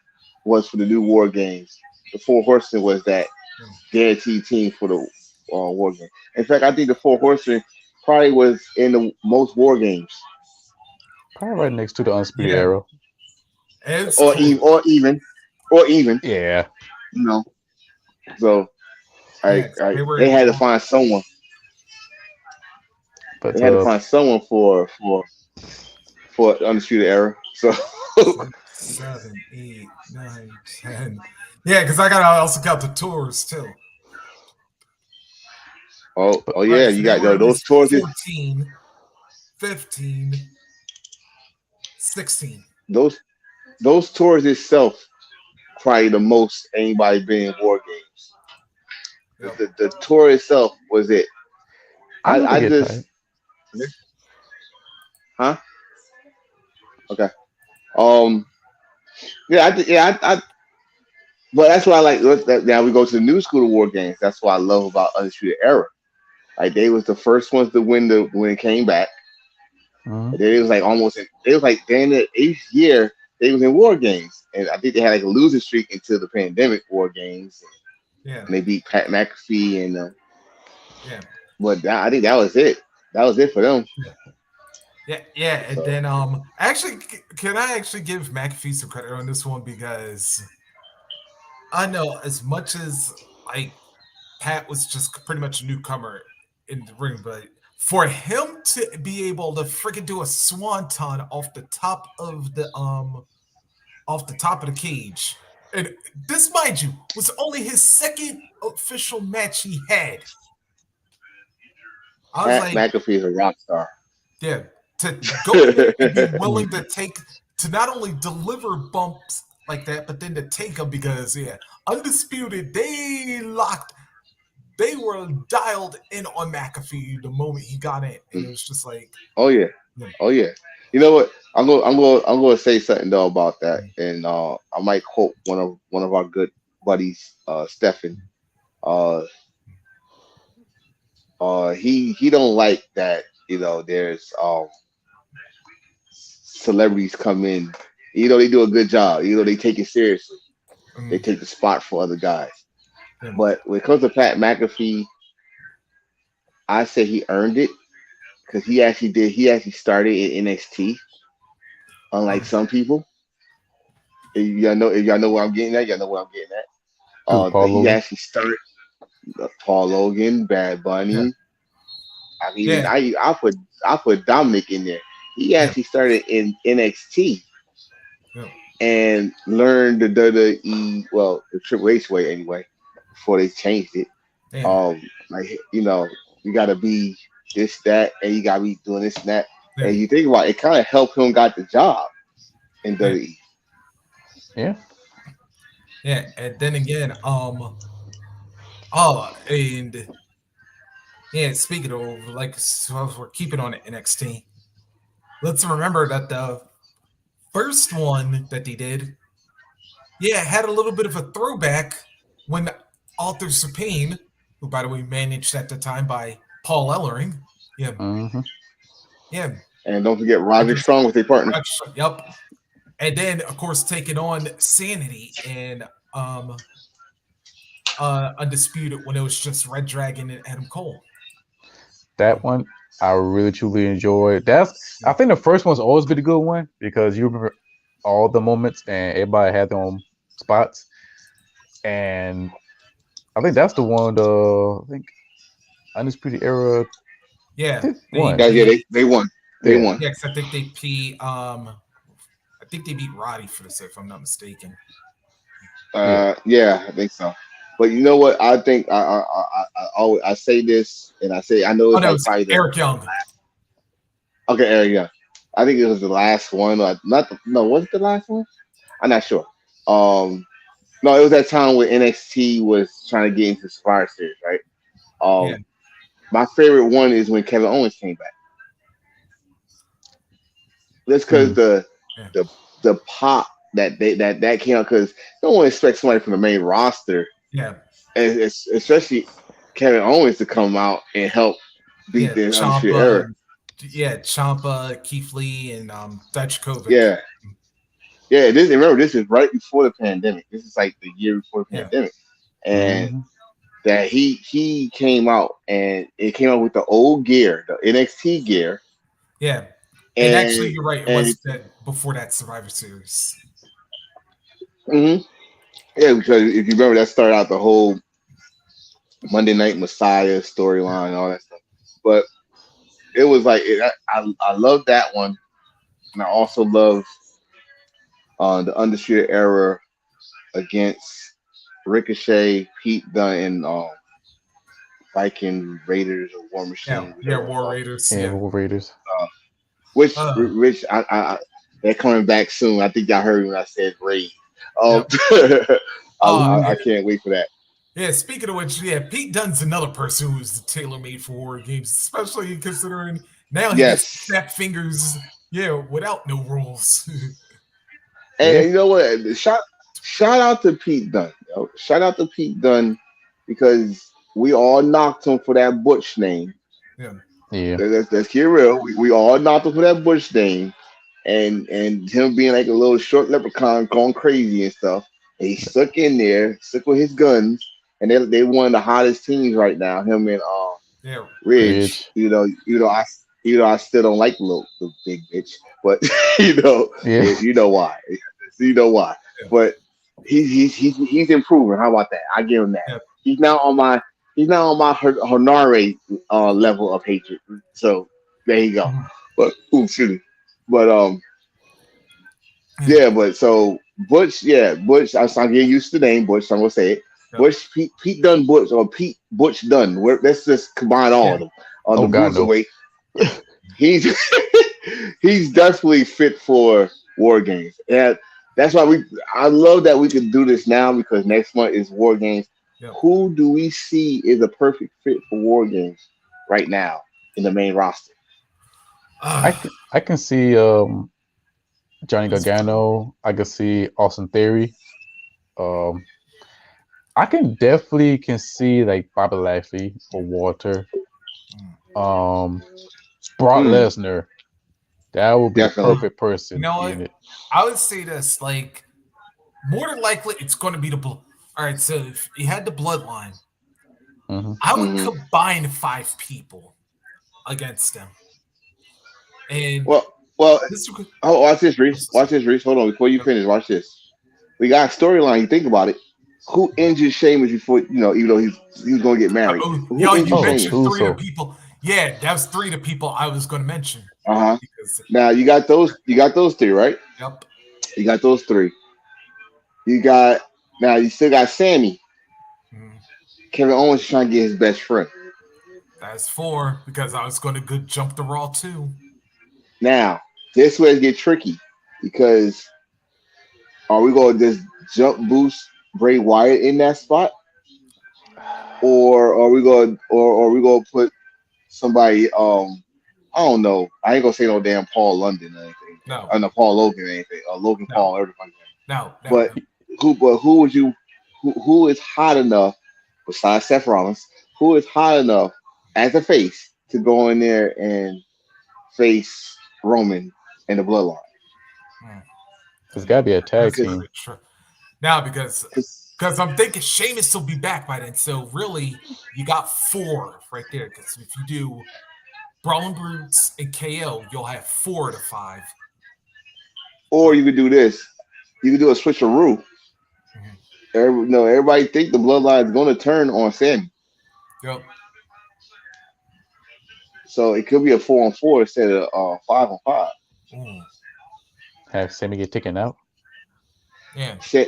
was for the new War Games. The Four Horsemen was that guaranteed team for the War Games. In fact, I think the Four Horsemen probably was in the most War Games. Probably right next to the Undisputed Era. Or even. Yeah. You know. So they had to find someone. But they had to find someone for Undisputed Era. So 7, 8, 9, 10. Yeah, because I gotta also count the tours too. Oh yeah, you got those tours. 14, 15, 16. Those tours itself probably the most anybody been in War Games. Yep. The tour itself was it. I just huh? Okay. I but that's why I like. Now we go to the new school of War Games. That's what I love about Undisputed Era. Like they was the first ones to win when it came back. And then it was like then the 8th year they was in War Games, and I think they had like a losing streak until the pandemic War Games. And they beat Pat McAfee and But I think that was it. That was it for them. Yeah. And then actually, can I actually give McAfee some credit on this one, because I know as much as like Pat was just pretty much a newcomer in the ring, but for him to be able to freaking do a swanton off the top of the cage, and this, mind you, was only his second official match he had. I was Pat McAfee is a rock star. Yeah, to go and be willing to not only deliver bumps like that, but then to take them, because Undisputed, they were dialed in on McAfee the moment he got in, and it was just like, oh yeah. You know what? I'm going to say something though about that, and I might quote one of our good buddies, Stefan. He don't like that. There's celebrities come in. They do a good job. They take it seriously. They take the spot for other guys. But when it comes to Pat McAfee, I say he earned it, because he actually did. He actually started in NXT, unlike some people. If y'all know where I'm getting at, y'all know where I'm getting at. He actually started Paul Logan, Bad Bunny. Yeah. I mean, I put Dominic in there. He actually started in NXT and learned the WWE, well, the Triple H way anyway, before they changed it. You got to be this, that, and you got to be doing this and that. And you think about it, kind of helped him got the job in WWE. Yeah, and then again, speaking of, so we're keeping on NXT. Let's remember that the first one that they did, had a little bit of a throwback when Authors of Pain, who by the way managed at the time by Paul Ellering, and don't forget Roger Strong with their partner. Yep, and then of course taking on Sanity and Undisputed when it was just Red Dragon and Adam Cole. That one I really truly enjoyed. I think the first one's always been a good one, because you remember all the moments and everybody had their own spots. And I think that's the one. I think Undisputed Era. Yeah, they won. They won. Yeah, because I think they beat Roddy for this, if I'm not mistaken. I think so. But you know what? I think I say this, and I know it's probably Eric Young. Okay, Eric Young. I think it was the last one. Was it the last one? I'm not sure. No, it was that time when NXT was trying to get into Survivor Series, right? Yeah. My favorite one is when Kevin Owens came back. That's because Yeah. the pop that came out, because no one expects somebody from the main roster, Yeah. and especially Kevin Owens, to come out and help beat the Undisputed Era. Ciampa, Keith Lee, and Takeover. Yeah. Remember, this is right before the pandemic. This is like the year before the pandemic, and that he came out, and it came out with the old gear, the NXT gear. Yeah. And actually, you're right. It was before that Survivor Series. Mm-hmm. Yeah, because if you remember, that started out the whole Monday Night Messiah storyline and all that stuff. But it was like I love that one, and I also love the Undisputed Era against Ricochet, Pete Dunne, and Viking Raiders or War Machine. War Raiders. War Raiders. Which they're coming back soon. I think y'all heard me when I said Raid. I can't wait for that. Yeah, speaking of which, Pete Dunne's another person who's tailor-made for War Games, especially considering now he gets snap fingers, without no rules. And you know what? Shout out to Pete Dunne. Shout out to Pete Dunne, because we all knocked him for that Butch name. Yeah. Let's get real. We all knocked him for that Butch name, and him being like a little short leprechaun going crazy and stuff. And he stuck in there, stuck with his guns, and they one of the hottest teams right now. Him and Ridge. You know, I still don't like the big bitch, but you know why. You know why. Yeah. But he's improving. How about that? I give him that. Yeah. He's now on my Honore level of hatred. So there you go. But excuse me. But but so Butch, I'm getting used to the name Butch, so I'm gonna say it. Yep. Butch, Pete Dunne Butch, or Pete Butch Dunne. Let's just combine all of them on the cruiserweight. He's definitely fit for War Games, and that's why I love that we can do this now, because next month is War Games. Yep. Who do we see is a perfect fit for War Games right now in the main roster? I can see Johnny Gargano. I can see Austin Theory. I can see like Bobby Lashley or Walter. Brock Lesnar. That would be the perfect person. You know what? I would say this, like, more than likely it's going to be all right, so if you had the bloodline, I would combine 5 people against them. And watch this, Reese. Watch this, Reese. Hold on, before you finish, watch this. We got a storyline. You think about it. Who injured Sheamus before? Even though he was going to get married. You mentioned 3 of the people. Yeah, that was 3 of the people I was going to mention. Now you got those 3, right? Yep. You got those 3. You still got Sammy. Kevin Owens trying to get his best friend. That's 4, because I was going to jump the Raw too. Now, this way it get tricky, because are we going to just jump boost Bray Wyatt in that spot, or are we going to put somebody? I don't know. I ain't gonna say no damn Paul London or anything. No. Or no Paul Logan or anything. Or Logan Paul or everything. No. But who would you? Who is hot enough besides Seth Rollins? Who is hot enough as a face to go in there and face Roman and the Bloodline? There's got to be a tag team. Now, because I'm thinking Sheamus will be back by then. So really, you got 4 right there. Because if you do Brawling Brutes and KO, you'll have 4 to 5. Or you could do this. You could do a switcheroo. Everybody think the Bloodline is going to turn on Sammy. Yep. So it could be a 4-on-4 instead of 5-on-5. Have Sammy get taken out. Yeah. They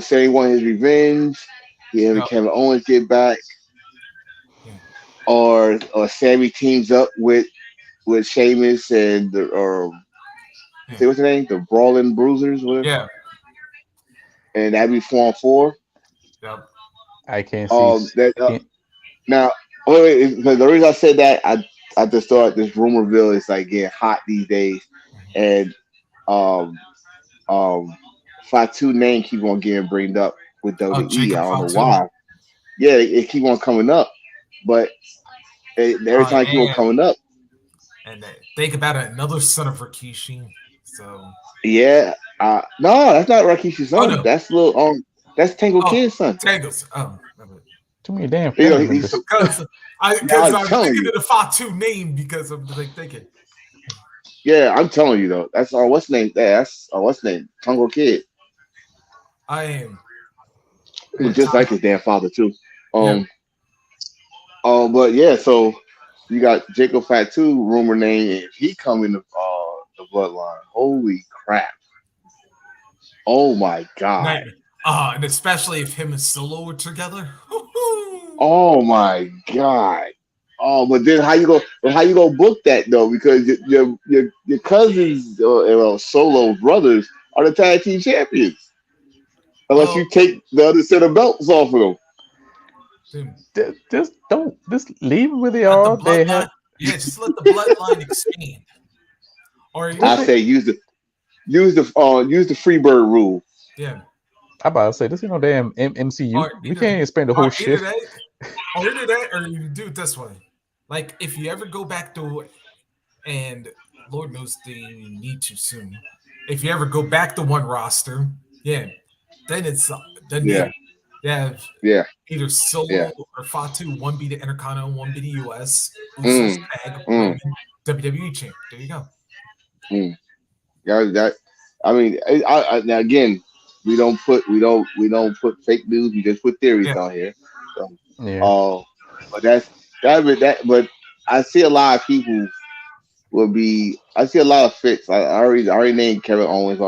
Sammy wanted his revenge. Him and Kevin Owens get back. Yeah. Or Sammy teams up with Sheamus and say what's the name? The Brawling Bruisers, whatever. Yeah. and that'd be 4-on-4. Yep. I can't see. Now, because the reason I said that, I just thought this rumorville is like getting hot these days, and Fatu name keep on getting bringed up with WWE. I don't know why. Yeah, it keep on coming up, but every time it keep on coming up. And think about it, another son of Rikishi. So yeah, no, that's not Rikishi's son. No. That's that's Tango Kid's son. Tango's. Too many damn family members. Because I'm thinking of the Fatu name because I'm like thinking. Yeah, I'm telling you though. That's what's name. That's what's name. Tango Kid. I am. Just like his damn father too. But yeah, so you got Jacob Fatu, rumor name. If he come in the bloodline, holy crap! Oh my god! And especially if him and Solo are together. Oh my god! Oh, but then how you go book that though? Because your cousins, Solo brothers, are the tag team champions. Unless you take the other set of belts off of them. Just leave them where they are. Just let the bloodline expand. Or I say use the Freebird rule. Yeah. I'm about to say this is no damn MCU. We can't expand the whole shit. Either that, or you do it this way. Like if you ever go back to, and Lord knows they need to soon. If you ever go back to one roster, then it's you have either Solo or Fatu, one be the Intercontinental, one be the US, WWE champ. There you go. Yeah, I mean, now again, we don't put fake news. We just put theories on here. So, but but I see a lot of people I see a lot of fits. I already named Kevin Owens.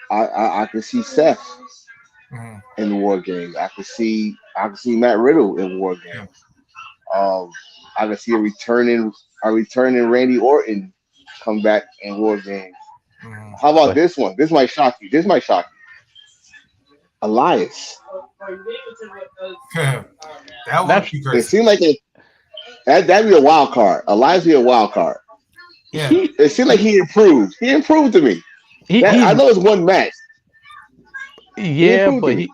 I can see Seth in the War Games. I can see Matt Riddle in War Games. I can see a returning Randy Orton come back in War Games. How about this one? This might shock you. Elias. That would be crazy. It seemed like that'd be a wild card. Elias be a wild card. Yeah. It seemed like he improved. He improved to me. I know it's one match. Yeah, but he's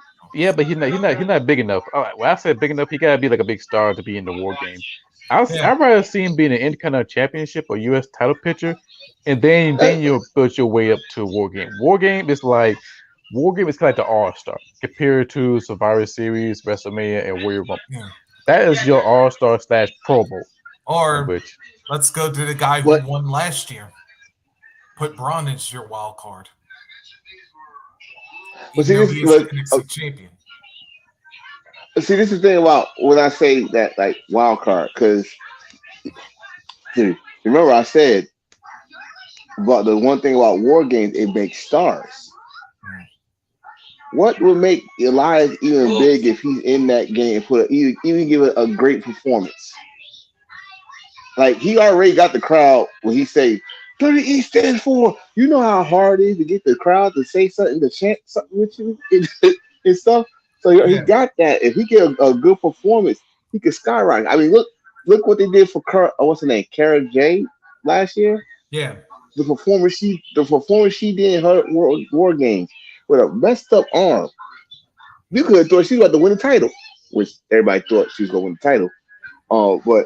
not big enough. All right, when I said big enough, he gotta be like a big star to be in the War Game. I'd rather see him be in an Intercontinental Championship or US title picture, and then you'll build your way up to War Game. War Game is kind of like the All-Star compared to Survivor Series, WrestleMania, and Warrior Rumble. Yeah. That is your All-Star / Pro Bowl. Or let's go to the guy who won last year. Put Braun as your wild card. But see, champion. See, this is the thing about when I say that, like, wild card, because remember I said about the one thing about War Games, it makes stars. What would make Elias even big if he's in that game and even give it a great performance? Like, he already got the crowd when he say WWE stands for. You know how hard it is to get the crowd to say something, to chant something with you and stuff. So he got that. If he get a good performance, he could skyrocket. I mean, look what they did for what's her name, Cara Jade last year. Yeah, the performance she did in her War Games with a messed up arm. You could have thought she was about to win the title, which everybody thought she was going to win the title. But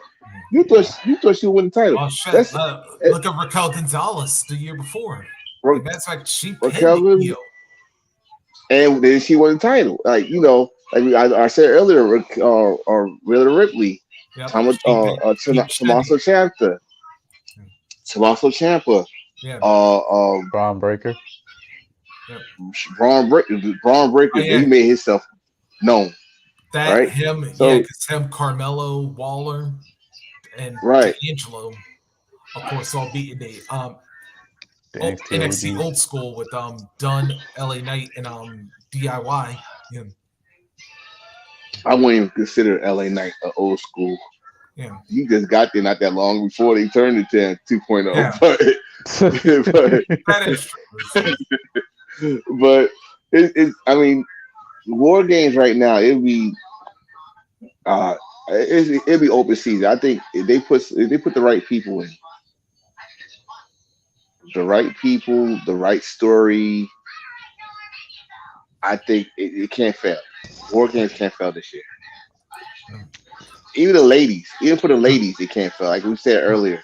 you thought she would win the title. Oh, shit. Look at Raquel Gonzalez the year before. That's like she Raquel, and then she won the title. Like, you know, like I said earlier, or Rhea Ripley, Tommaso Ciampa, Braun Breaker. Braun Breaker, he made himself known. That him, because him, Carmelo, Waller, and D'Angelo, of course, all beating the NXT old school with Dunn, LA Knight, and DIY. Yeah. I wouldn't even consider LA Knight an old school. Yeah, he just got there not that long before they turned it to 2.0. Yeah. But that is true. But I mean, War Games right now, uh, it'd be open season. I think if they put the right people in, the right story, I think it can't fail. War Games can't fail this year. Even for the ladies, it can't fail. Like we said earlier,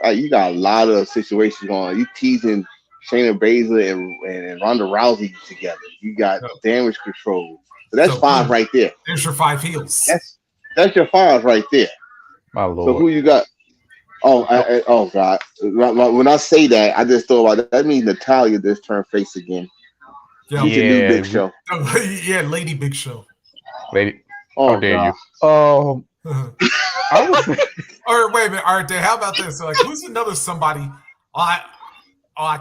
you got a lot of situations going on. You teasing Shayna Baszler and Ronda Rousey together. You got damage control. So that's 5 right there. There's your 5 heels. That's your 5 right there. My lord. So who you got? Oh God! When I say that, I just thought about that means Natalia just turned face again. Yeah, new Big Show. Yeah, Lady Big Show. Lady. Oh, how dare God. you? I was. Or wait a minute. All right, how about this? Like, who's another somebody? I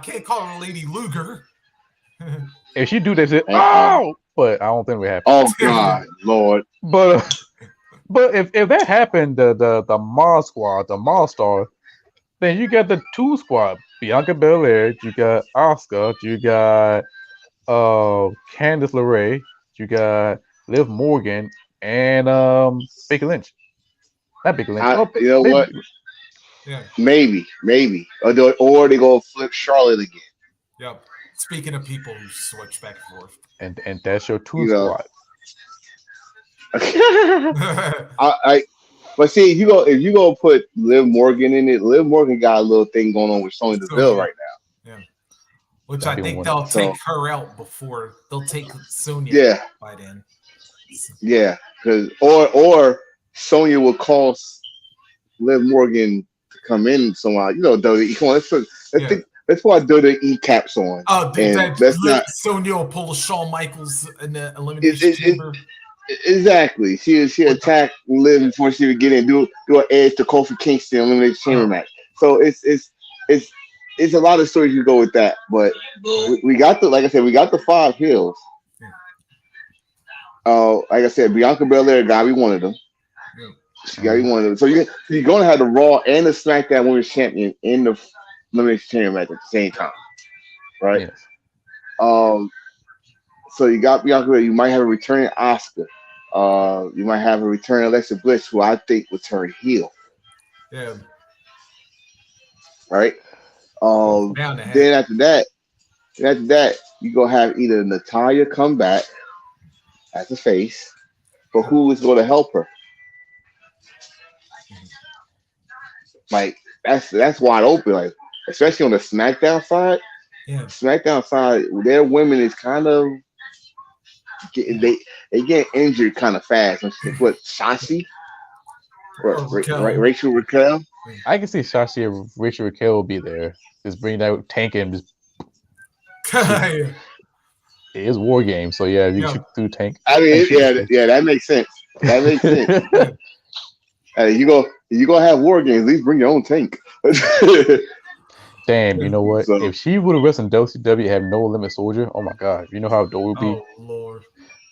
can't call her Lady Luger. If she do this, but I don't think we happen. Oh God, Lord. But if that happened, the Mars squad, the Mars star, then you got the 2 squad: Bianca Belair, you got Asuka, you got Candice LeRae, you got Liv Morgan, and Becky Lynch. Not Becky Lynch. You know what? Yeah. Maybe, or they go flip Charlotte again. Yep. Speaking of people who switch back and forth, and that's your 2 squad. But see, if you go put Liv Morgan in it, Liv Morgan got a little thing going on with Sonya Deville right now. Yeah. Which I think they'll take her out before they'll take Sonya. Yeah. By then. Yeah, because or Sonya will cause Liv Morgan to come in somehow. You know, let's put our WWE caps on. Oh, Sonya will pull a Shawn Michaels in the Elimination Chamber. Exactly. She attacked Liv before she would get in. Do an edge to Kofi Kingston Elimination Chamber match. So it's a lot of stories you go with that. But we got like I said, we got the 5 heels. Like I said, Bianca Belair got to be one of them. She got to be one of them. So you're going to have the Raw and the SmackDown Women's Champion in the Elimination Chamber match at the same time, right? Yes. So you got Bianca. You might have a returning Asuka. You might have a returning Alexa Bliss, who I think would turn heel. Yeah. Right. Then after that, you gonna have either Natalya come back as a face, but who is going to help her? Like that's wide open. Like especially on the SmackDown side. Yeah. SmackDown side, their women is kind of they get injured kind of fast. What Shotzi? Rachel Raquel? I can see Shotzi and Rachel Raquel will be there. Just bring that tank and just. It is War Game, so yeah, you shoot through tank. I mean, yeah, that makes sense. That makes sense. You gonna have War Games, at least bring your own tank. Damn, you know what? So, if she would have wrestled in WCW, have No Limit Soldier, oh my god, you know how dope it would be. Oh Lord.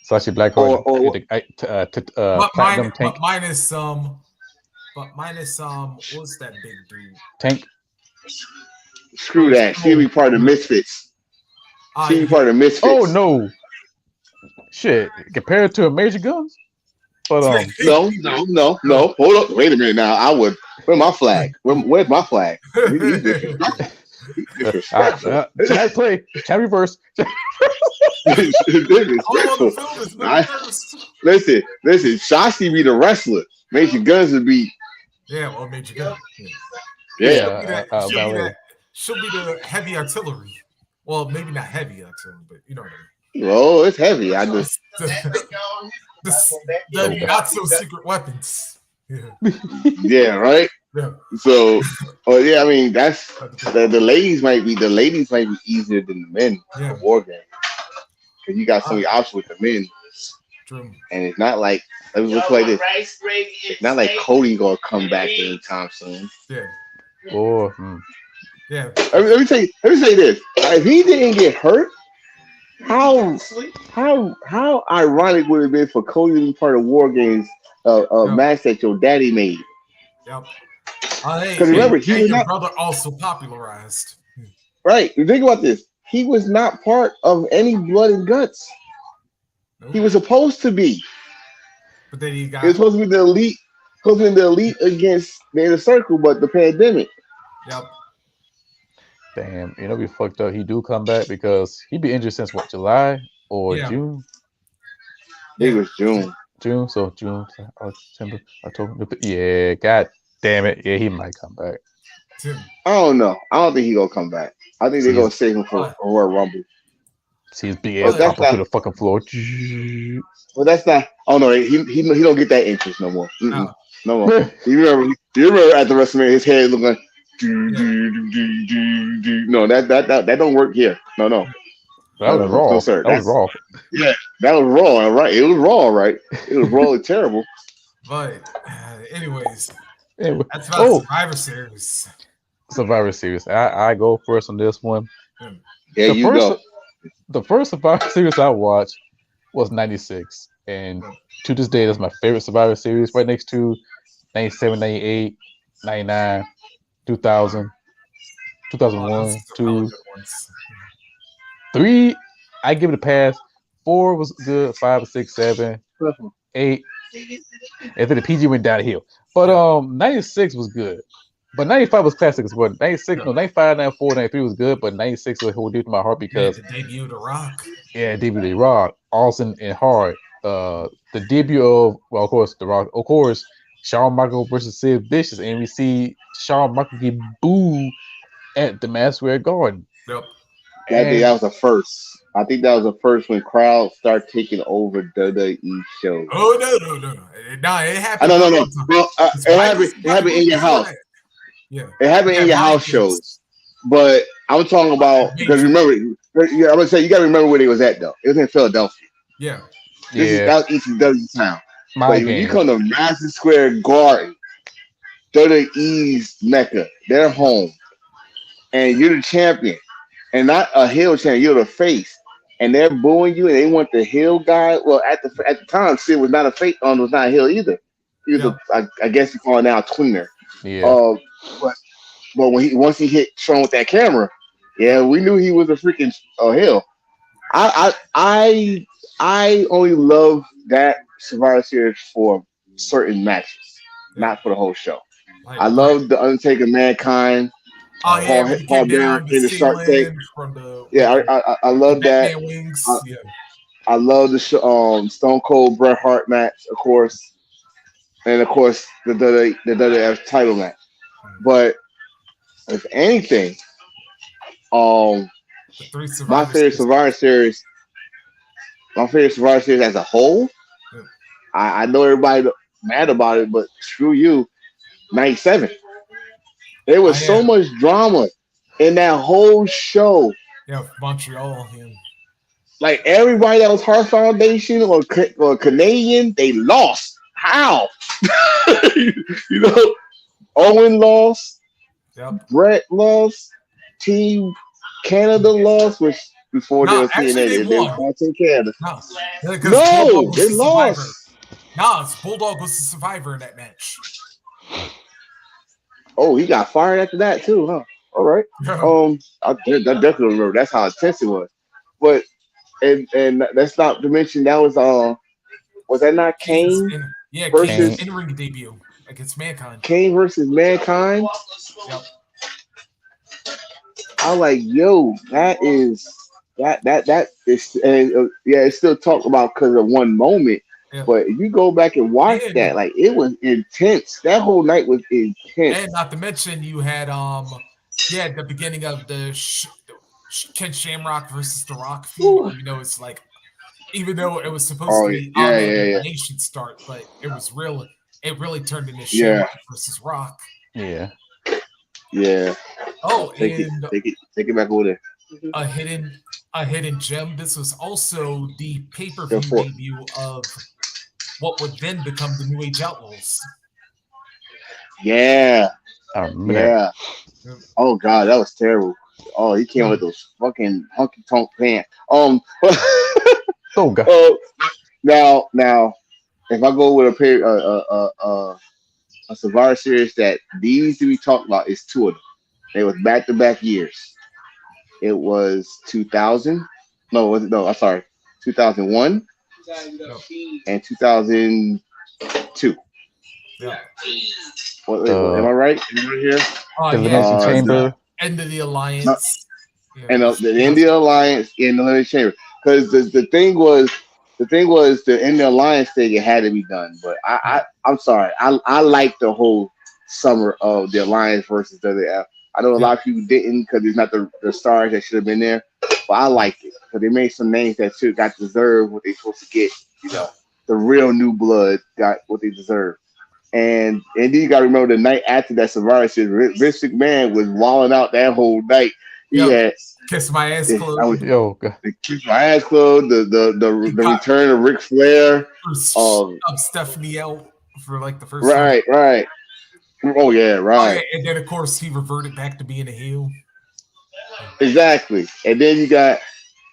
Sacha Blackheart, platinum tank. Minus what's that big dude? Tank. Screw that. She'll be part of the Misfits. She'll be part of the Misfits. Oh no. Shit. Compared to a Major Guns? But No. Hold up. Wait a minute now. I would. Where's my flag? Where's my flag? Can play? Can reverse? Listen. Shotzi be the wrestler. Major Guns would be. Yeah, well, Major Guns. Yeah. She'll be the heavy artillery. Well, maybe not heavy artillery, but you know what I mean. Oh, it's heavy. I just the not so secret weapons. Yeah, right. Yeah. So, I mean, that's the ladies might be easier than the men for War Game because you got so many options with the men. True. And it's not like let me look like this. It's not like Cody gonna come back anytime soon. Yeah. Or yeah. Let me say this. If he didn't get hurt, how ironic would it have been for Cody to be part of War Games, match that your daddy made? Yep. Because remember, your brother also popularized. Right. Think about this. he was not part of any blood and guts. Nope. He was supposed to be. But then he got. He was supposed to be the elite. Supposed to be the elite against the inner circle, but the pandemic. Yep. Damn, we fucked up. He do come back because he be injured since what, July or June? It was June. June, September, October. Yeah, god damn it. Yeah, he might come back. I don't know. I don't think he gonna come back. I think they're gonna save him for Royal Rumble. See his big ass pop up to the fucking floor. Well, that's not. Oh no, he don't get that interest no more. No more. you remember at the WrestleMania, his head looked like. No, that don't work here. No. That was Raw. No, sir. That was Raw. Yeah, that was Raw. Right? It was Raw. Right? It was Raw. Terrible. But anyways, that's about Survivor Series. Survivor Series. I go first on this one. Yeah, go. The first Survivor Series I watched was 96. And to this day, that's my favorite Survivor Series, right next to 97, 98, 99, 2000, 2001, 2, 3. I give it a pass. 4 was good. 5, 6, 7, 8. And then the PG went downhill. But 96 was good. But 95 was classic as well. 96, 95, 94, 93 was good, but 96 was hold deep to my heart because the debut of The Rock. Yeah, debut of The Rock, awesome and hard. The debut of, well, of course, The Rock, of course, Shawn Michaels versus Sid Vicious, and we see Shawn Michaels get booed at the Madison Square Garden. Yep. That was the first. I think that was the first when crowds start taking over WWE shows. Oh no! No, it happened. No. Well, it happened in your house. Yeah, it happened in your house shows. But I'm talking about because remember, I'm gonna say you gotta remember where they was at though. It was in Philadelphia. Yeah, that was ECW town. But when you come to Madison Square Garden, WWE's Mecca, their home, and you're the champion, and not a heel champion, you're the face, and they're booing you, and they want the heel guy. Well, at the time, Sid was not a face, was not a heel either. He was I guess you call it now a tweener. Yeah. But once he hit Shawn with that camera, we knew he was a freaking heel. I only love that Survivor Series for certain matches, not for the whole show. I love the Undertaker, Mankind. Paul Bearer in the Shark Tank. I love that. I love the Stone Cold Bret Hart match, of course, and of course the WWF title match. But if anything, my favorite Survivor Series as a whole. I know everybody mad about it, but screw you. 97. There was so much drama in that whole show. Yeah, Montreal. Like everybody that was Heart Foundation or Canadian, they lost. How? Owen lost. Yep. Brett lost. Team Canada lost, which before they were TNA, they lost in Canada. No, they lost. No, Bulldog was the survivor in that match. Oh, he got fired after that too, huh? All right. I definitely remember. That's how intense it was. But and that's not to mention that was that not Kane? Kane's in-ring debut against Mankind. Kane versus Mankind. Yep. I was like, yo, that is, and it's still talked about because of one moment. Yeah. But if you go back and watch that, like it was intense. That whole night was intense. And not to mention, you had the beginning of the Ken Shamrock versus The Rock feud. It's like, even though it was supposed to be nation start, but it was real. It really turned into Shamrock versus Rock. Yeah. Yeah. Oh, take it back over there. A hidden gem. This was also the pay-per-view debut of what would then become the New Age Outlaws. Yeah. Yeah. Oh God, that was terrible. Oh, he came with those fucking honky tonk pants. Oh God. Now, if I go with a Survivor Series that needs to be talked about, is two of them. They was back-to-back years. It was 2000. No, was it? No, I'm sorry, 2001 and 2002. Yeah. Wait, am I right? Am I right here? Oh, Elimination Chamber. End of the Alliance. And the India Alliance in the Elimination Chamber. Because the thing was the India Alliance thing, it had to be done. But I'm sorry. I like the whole summer of the Alliance versus WF. I know a lot of people didn't because it's not the stars that should have been there. But I liked it because they made some names that should got deserved what they supposed to get. You know, the real new blood got what they deserved. And then you got to remember the night after that Survivor Series, Vince McMahon was walling out that whole night. He had Kiss My Ass Club. Kiss My Ass Club. The return of Ric Flair. Stephanie out for like the first time. Right. Oh yeah, right. Oh, yeah. And then of course he reverted back to being a heel. Exactly. And then you got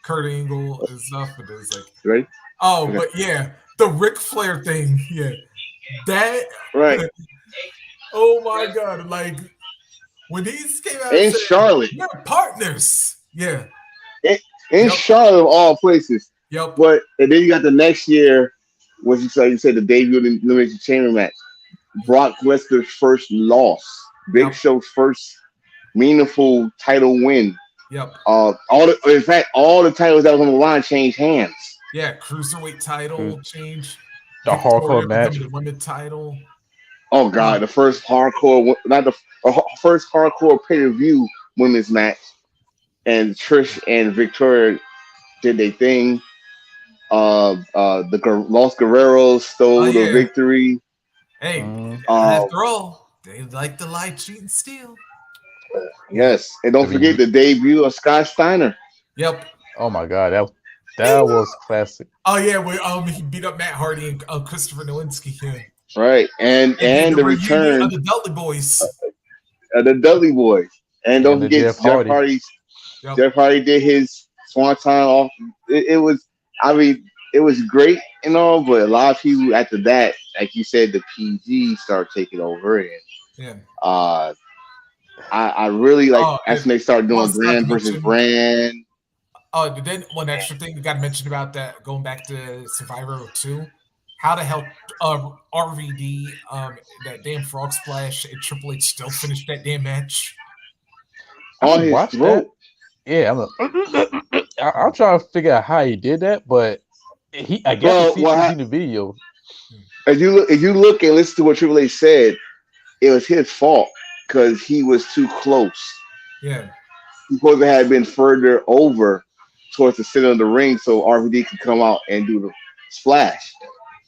Kurt Angle and stuff. But it's like ready. Oh, okay. But yeah, the Ric Flair thing. Yeah, that right. Oh my God! Like when these came out in Charlotte, we're partners. Yeah, in Charlotte of all places. Yep. But and then you got the next year, what you said the debut of the Elimination Chamber match. Brock Lesnar's first loss. Big Show's first meaningful title win. Yep. All the titles that was on the line changed hands. Yeah, cruiserweight title change. The hardcore match. Won the title. Oh God, the first hardcore, first hardcore pay-per-view women's match, and Trish and Victoria did their thing. The Los Guerreros stole the victory. Hey, after all, they like to lie, cheat, and steal. Yes, and don't forget the debut of Scott Steiner. Yep. Oh my God, that was classic. Oh yeah, where he beat up Matt Hardy and Christopher Nowinski. Yeah. Right, and the return of the Dudley Boys. The Dudley Boys, and don't forget Jeff Hardy. Yep. Jeff Hardy did his swanton off. It was great and all, but a lot of people after that, like you said, the PG started taking over, and I really like as they started doing brand versus brand. Oh, then one extra thing we got to mention about that, going back to Survivor 2, how to help RVD, that damn frog splash, and Triple H still finished that damn match. On his throat. Yeah, I'll try to figure out how he did that, but I guess he's seen the video. If you look and listen to what Triple H said, it was his fault because he was too close. Yeah, he supposed to have been further over towards the center of the ring so RVD could come out and do the splash,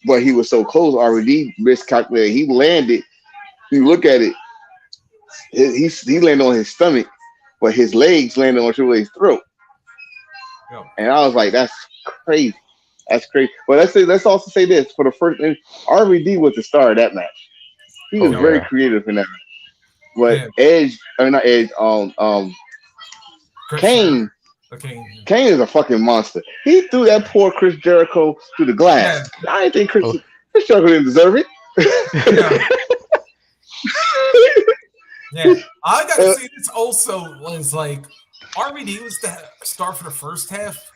but he was so close. RVD miscalculated. He landed. You look at it. He landed on his stomach, but his legs landed on Triple H's throat. Yep. And I was like, "That's crazy. That's crazy." But let's also say this: for the first, RVD was the star of that match. He was very creative in that match. But Kane. Kane is a fucking monster. He threw that poor Chris Jericho through the glass. Yeah. I didn't think Chris Jericho didn't deserve it. Yeah, I gotta say this also was like RVD was the star for the first half,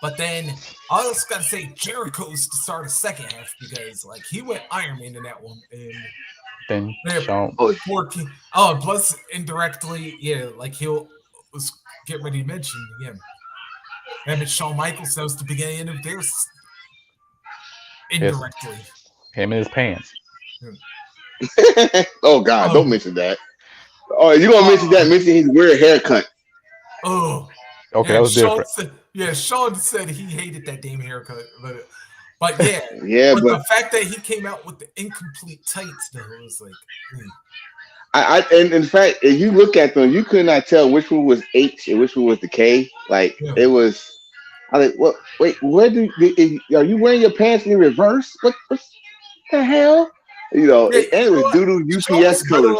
but then I also gotta say Jericho's the star of the second half because like he went Iron Man in that one, and then plus indirectly, like he'll was getting ready to mention and Shawn Michaels, that was the beginning of theirs indirectly. Him in his pants. Oh God, don't mention that. Oh, you gonna mention that? Mention his weird haircut. Oh, okay, that was different. Sean said he hated that damn haircut, but yeah, but the fact that he came out with the incomplete tights, though, it was like. And in fact, if you look at them, you could not tell which one was H and which one was the K. Like it was. I like, what? Wait, are you wearing your pants in reverse? What the hell? You know, and it was doodle UPS colors.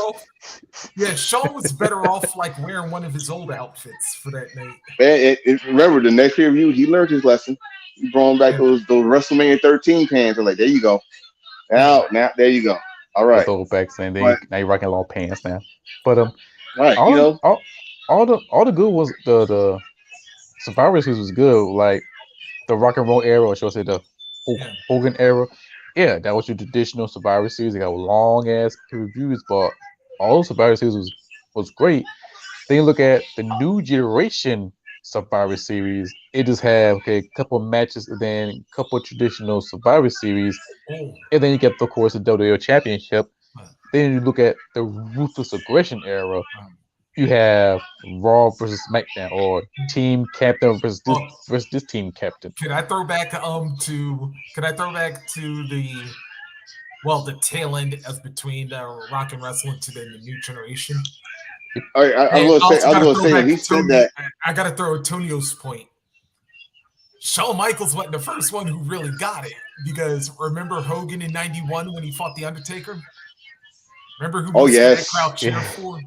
Yeah, Sean was better off like wearing one of his old outfits for that night. And remember, the next review, he learned his lesson. He brought back those WrestleMania 13 pants. I'm like, there you go. Now, there you go. All right. Old back saying now you're rocking long pants now. But right, all the good was the Survivor Series was good. Like the Rock and Roll era, or should I say the Hogan era. Yeah, that was your traditional Survivor Series. They got long ass reviews, but all Survivor Series was great. Then you look at the new generation Survivor Series. It just have a couple matches and then a couple traditional Survivor Series, and then you get of course the WWE Championship. Then you look at the Ruthless Aggression era. You have Raw versus SmackDown, or Team Captain versus this Team Captain. Can I throw back to the tail end of between Rock and Wrestling to the new generation? I was going to say when he said that, I got to throw Antonio's point. Shawn Michaels wasn't the first one who really got it, because remember Hogan in '91 when he fought the Undertaker? Remember who that crowd cheered for?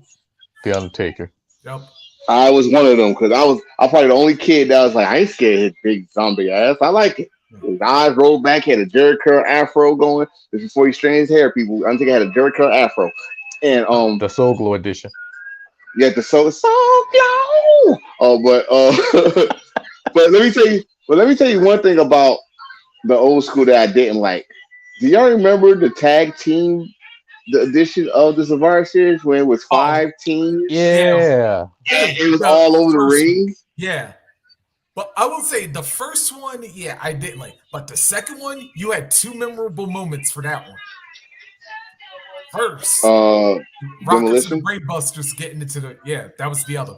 The Undertaker. Yep. I was one of them because I was probably the only kid that was like, I ain't scared of his big zombie ass. I like it. His eyes rolled back, he had a Jerry curl afro going. This is before he strained his hair, people. Undertaker had a Jerry curl afro. And the Soul Glow edition. Yeah, the Soul Glow. But let me tell you one thing about the old school that I didn't like. Do y'all remember the tag team, the edition of the Survivor Series when it was 5 teams? Yeah. It was all over the ring. Yeah. But I will say the first one, I didn't like. But the second one, you had 2 memorable moments for that one. First, Rockets and the Brainbusters getting into that was the other.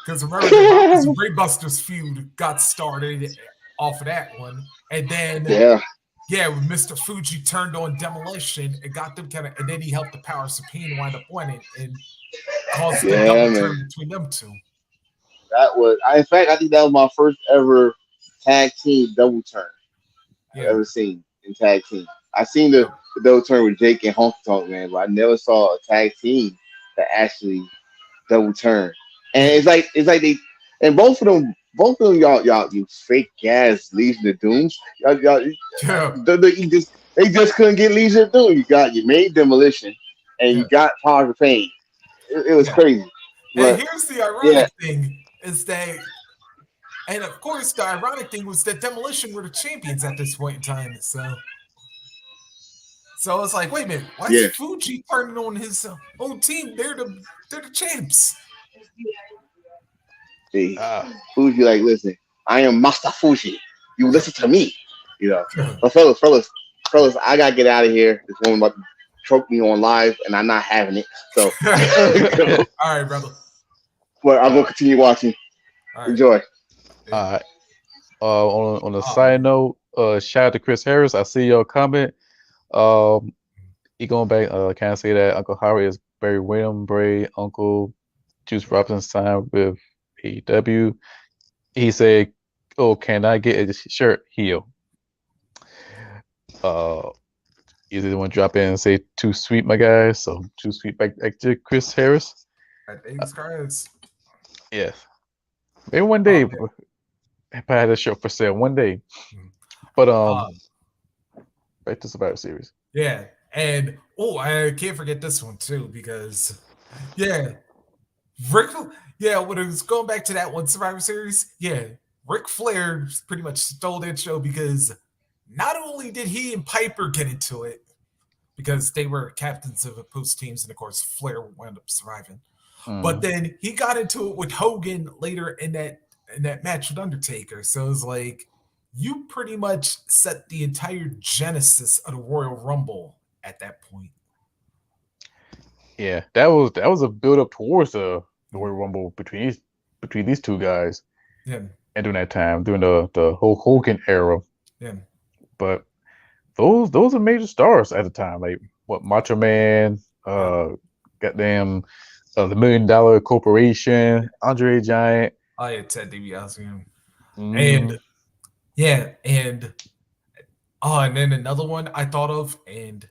Because remember, the Rockets and Brainbusters feud got started off of that one. And then, when Mr. Fuji turned on Demolition, it got them and then he helped the Powers of Pain wind up winning and caused the double turn between them two. That was, in fact, I think that was my first ever tag team double turn I've ever seen in tag team. I seen the double turn with Jake and Honky Tonk Man, but I never saw a tag team that actually double turn. And it's like they, and both of them, y'all, you fake ass Legion of Dooms. They just couldn't get Legion of Doom. You made Demolition, and you got Powers of Pain. It was crazy. And here's the ironic thing is that, and of course the ironic thing was that Demolition were the champions at this point in time. So it's like, wait a minute, why is Fuji turning on his own team? They're the champs. See, Fuji, like, listen, I am Master Fuji. You listen to me, But fellas, I gotta get out of here. This woman about to choke me on live, and I'm not having it. So, all right, brother. But I'm gonna continue watching. Right. Enjoy. All right. On a side note, shout out to Chris Harris. I see your comment. He going back. Can I say that Uncle Harry is Barry William Bray, Uncle Juice Robinson's time with AEW. He said, "Oh, can I get a shirt heel?" Either one drop in and say "Too sweet, my guy." So Too sweet back to Chris Harris. Thanks, guys. Yes. Maybe one day if I had a shirt for sale one day. But back to Survivor Series. Yeah. And I can't forget this one too, because when it was going back to that one Survivor Series, Ric Flair pretty much stole that show, because not only did he and Piper get into it, because they were captains of opposed teams, and of course Flair wound up surviving. But then he got into it with Hogan later in that match with Undertaker. So it was like, you pretty much set the entire genesis of the Royal Rumble at that point. Yeah, that was a build up towards the Royal Rumble between these two guys. Yeah. And during that time, during the whole Hogan era. Yeah. But those are major stars at the time. Like Macho Man, goddamn. The $1 Million Corporation, Andre the Giant. Oh yeah, Ted DiBiase. And then another one I thought of, and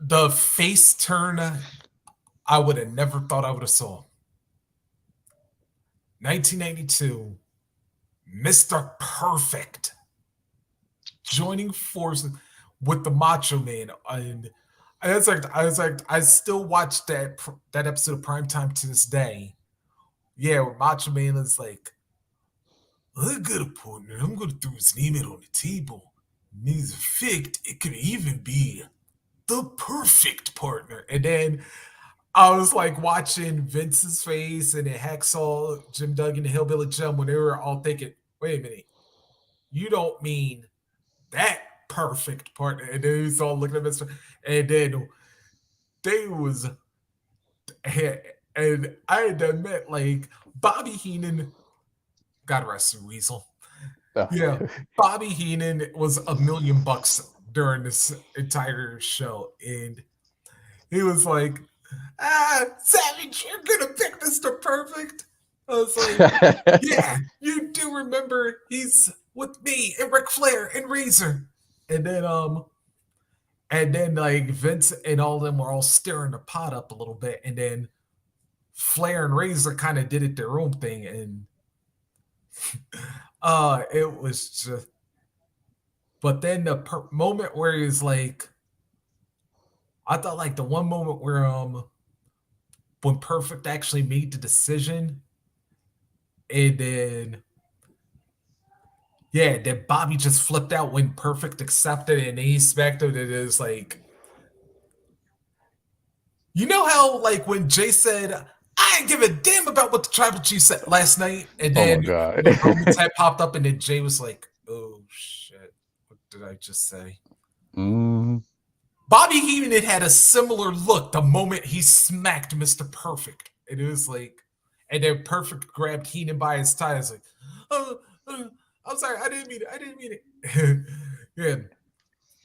the face turn I would have never thought I would have saw. 1992, Mr. Perfect joining forces with the Macho Man, and I still watch that episode of Primetime to this day. Yeah, where Macho Man is like, I got a partner. I'm going to throw his name out on the table. And he's a fact. It could even be the perfect partner. And then I was like watching Vince's face and then Hacksaw, Jim Duggan, and Hillbilly Jim when they were all thinking, wait a minute, you don't mean that perfect partner. And then he's all looking at Mr. And then they was, and I had to admit, like, Bobby Heenan, God rest the weasel. Yeah, Bobby Heenan was $1 million during this entire show. And he was like, Savage, you're gonna pick Mr. Perfect. I was like, yeah, you do remember he's with me and Ric Flair and Razor. And then like Vince and all of them were all stirring the pot up a little bit, and then Flair and Razor kind of did it their own thing, and it was just. But then the moment where he's like, I thought like the one moment where when Perfect actually made the decision, and then Bobby just flipped out when Perfect accepted it, and he smacked him. It is like, you know how like when Jay said, I ain't give a damn about what the Tribal Chief said last night, and then when Roman's head popped up, and then Jay was like, oh shit, what did I just say? Bobby Heenan had a similar look the moment he smacked Mr. Perfect. And it was like, and then Perfect grabbed Heenan by his tie. I was like, I'm sorry, I didn't mean it. Yeah,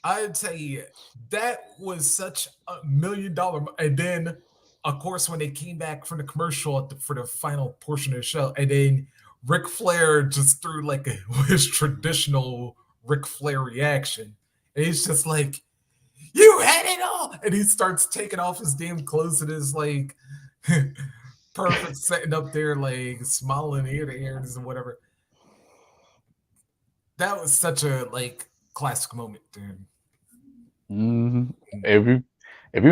I'd tell you, that was such $1 million. And then, of course, when they came back from the commercial for the final portion of the show, and then Ric Flair just threw like his traditional Ric Flair reaction. And he's just like, you had it all, and he starts taking off his damn clothes and is like Perfect sitting up there like smiling ear to ear and whatever. That was such a like classic moment, dude. If you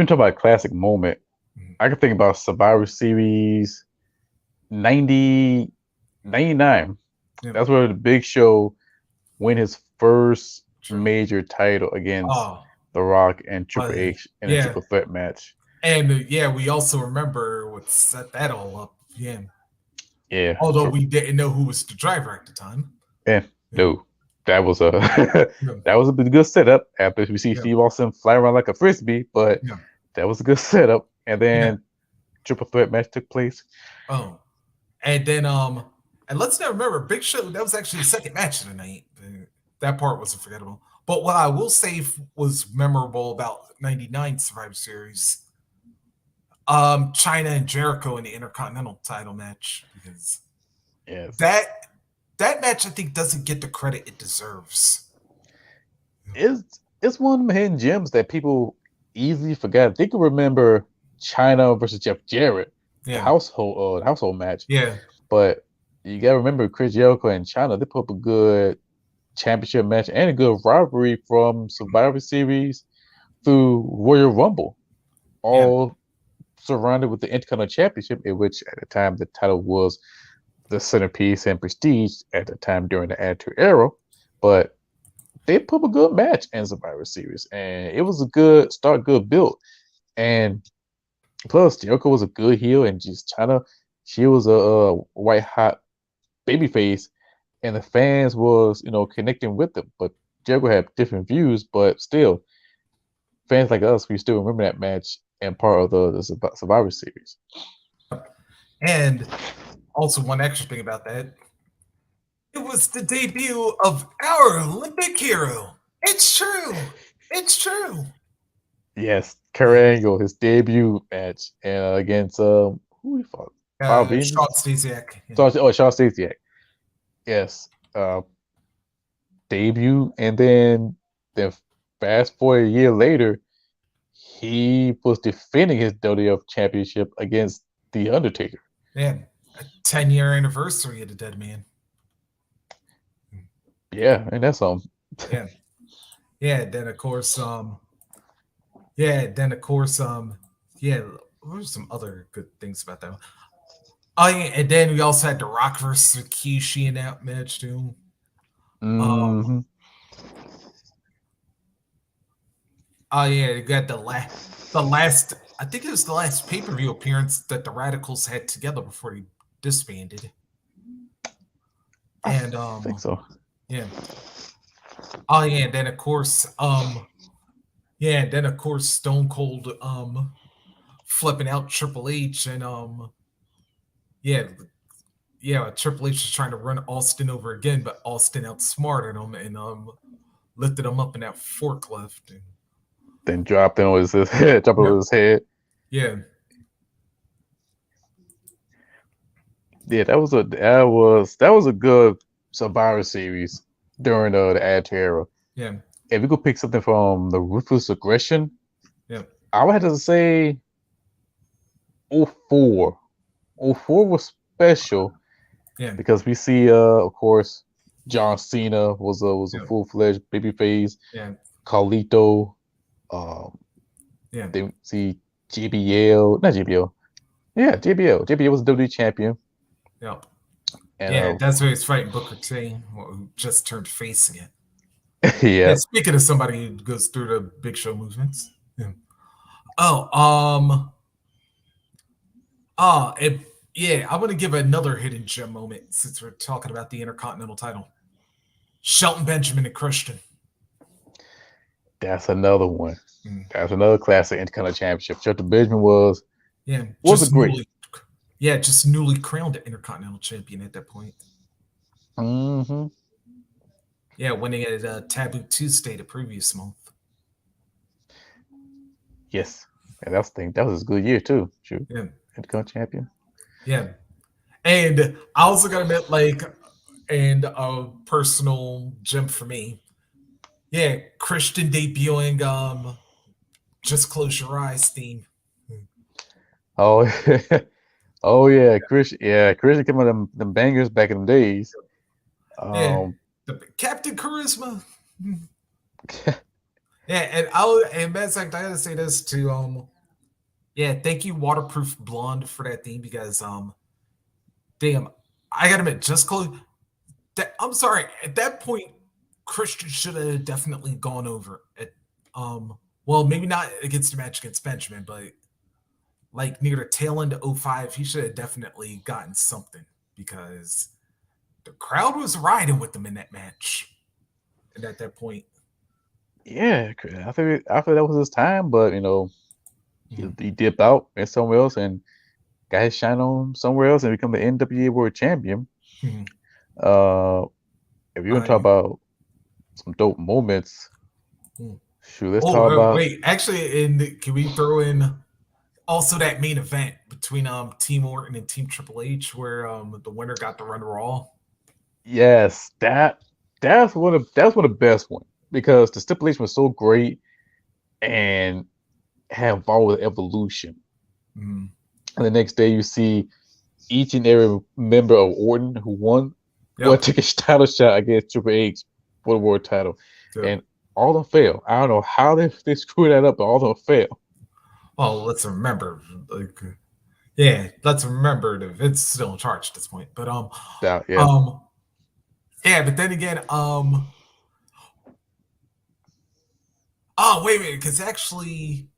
talk about a classic moment, I can think about Survivor Series 99. That's where the Big Show win his first major title against The Rock and Triple H in a triple threat match. And we also remember what set that all up. Yeah. Although we didn't know who was the driver at the time. No. That was a good setup after we see Steve Austin fly around like a frisbee, but that was a good setup. And then triple threat match took place. Oh. And then and let's not remember, Big Show, that was actually the second match of the night. That part wasn't forgettable. But what I will say was memorable about 99 Survivor Series, China and Jericho in the Intercontinental title match, because that match I think doesn't get the credit it deserves. It's one of the hidden gems that people easily forget. They can remember China versus Jeff Jarrett, the household match. Yeah. But you gotta remember Chris Jericho and China, they put up a good championship match and a good rivalry from Survivor Series through Royal Rumble, all surrounded with the Intercontinental Championship, in which at the time the title was the centerpiece and prestige at the time during the Attitude Era. But they put up a good match in Survivor Series, and it was a good start, good build. And plus, Jericho was a good heel, and just China, she was a white hot babyface, and the fans was, connecting with them. But Jericho had different views, but still, fans like us, we still remember that match and part of the Survivor Series. And also, one extra thing about that, it was the debut of our Olympic hero. It's true. It's true. Yes, Kurt Angle, his debut match, and against who he fought? Sean Stasiak. Sean Stasiak. Yes. Debut, and then fast forward a year later, he was defending his WWF championship against The Undertaker. Yeah, a 10-year anniversary of the Dead Man. Yeah, and that's Yeah. Then of course, Yeah, then of course, yeah, what were some other good things about that one? Oh yeah, and then we also had The Rock versus Rikishi in that match too. Mm-hmm. Oh yeah, you got the last. I think it was the last pay-per-view appearance that the Radicals had together before they disbanded. And I think so. yeah. Oh yeah, and then of course, yeah, and then of course Stone Cold flipping out Triple H and yeah, yeah, Triple H was trying to run Austin over again, but Austin outsmarted him and lifted him up in that forklift. And, Then dropped it on his head, dropped it on his head. Yeah. Yeah, that was a good Survivor Series during the Attitude Era. Yeah. If we could pick something from the Ruthless Aggression, Yeah, I would have to say 04. 04 was special. Yeah. Because we see, of course, John Cena was a full-fledged babyface. Yeah. Carlito. Yeah. Then we see JBL, not JBL. Yeah, JBL. JBL was WWE champion. Yeah. And, yeah, that's why he's fighting Booker T, who just turned face again. Yeah. Speaking of somebody who goes through the Big Show movements. Yeah. Yeah, I'm going to give another hidden gem moment since we're talking about the Intercontinental title. Shelton Benjamin and Christian. That's another one. That's another classic Intercontinental Championship. Shelton Benjamin was great. Just newly crowned Intercontinental Champion at that point. Mm-hmm. Yeah, winning at Taboo Tuesday the previous month. Yes. And that was a good year too. Sure. Yeah. Intercontinental Champion. Yeah. And I also got to admit, and a personal gem for me. Yeah, Christian debuting Just Close Your Eyes theme. Oh, oh yeah, Christian came on them bangers back in the days. Yeah, the Captain Charisma. Yeah, and Matt, I gotta say this to yeah, thank you, Waterproof Blonde, for that theme because damn, I gotta admit, Just Close. I'm sorry, at that point, Christian should have definitely gone over at well, maybe not against the match against Benjamin, but like near the tail end of 05, he should have definitely gotten something because the crowd was riding with him in that match. And at that point. Yeah, I think that was his time, but he dipped out and somewhere else and got his shine on somewhere else and become the NWA World Champion. Mm-hmm. If you want to talk about some dope moments, shoot, let's talk about. Wait, actually, can we throw in also that main event between Team Orton and Team Triple H where the winner got to run Raw? Yes, that's one of the best ones because the stipulation was so great and had Bawl with Evolution. Mm-hmm. And the next day you see each and every member of Orton who won took a title shot against Triple H for the world title. Yep. And all of them failed. I don't know how they screwed that up, but all of them failed. Well, let's remember, let's remember that Vince is still in charge at this point. But but then again, oh wait, because actually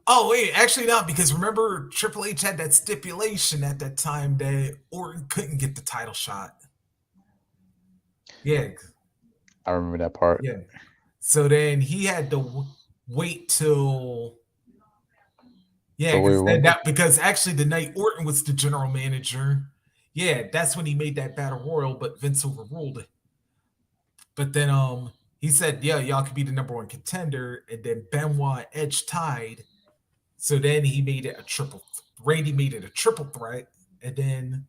not, because remember Triple H had that stipulation at that time that Orton couldn't get the title shot. Yeah. I remember that part. Yeah. So then he had to wait till because actually the night Orton was the general manager, that's when he made that battle royal, but Vince overruled it. But then he said, y'all could be the number one contender, and then Benoit Edge tied. So then he made it a triple. Randy made it a triple threat, and then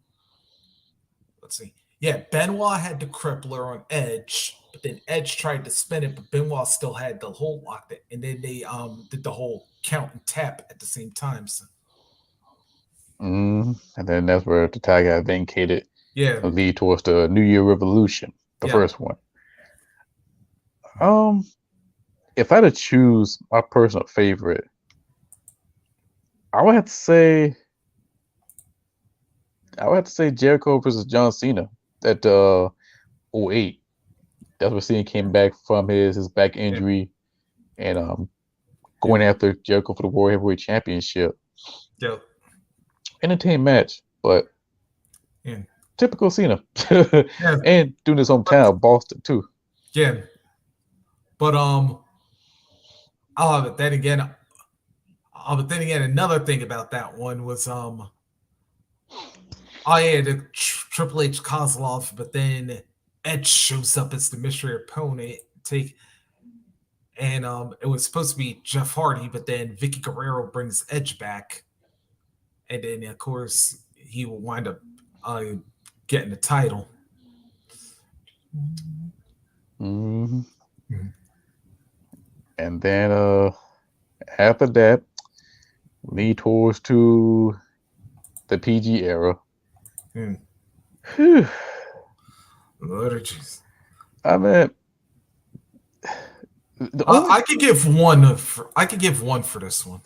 let's see. Yeah, Benoit had the crippler on Edge, but then Edge tried to spin it, but Benoit still had the hold locked it, and then they did the whole count and tap at the same time. So. And then that's where the tie got vacated. Yeah, to lead towards the New Year Revolution, the first one. if I had to choose my personal favorite, I would have to say Jericho versus John Cena at '08. That's when Cena came back from his back injury and going after Jericho for the World Heavyweight Championship. Yep. Entertaining match, but typical Cena. And doing his hometown, Boston too. Yeah. But but then again, another thing about that one was the Triple H Kozlov, but then Edge shows up as the mystery opponent. And it was supposed to be Jeff Hardy, but then Vicky Guerrero brings Edge back, and then of course he will wind up getting the title. Mm-hmm. Mm-hmm. And then after that, lead towards to the PG era. Lord of Jesus. I mean, I could give one for this one.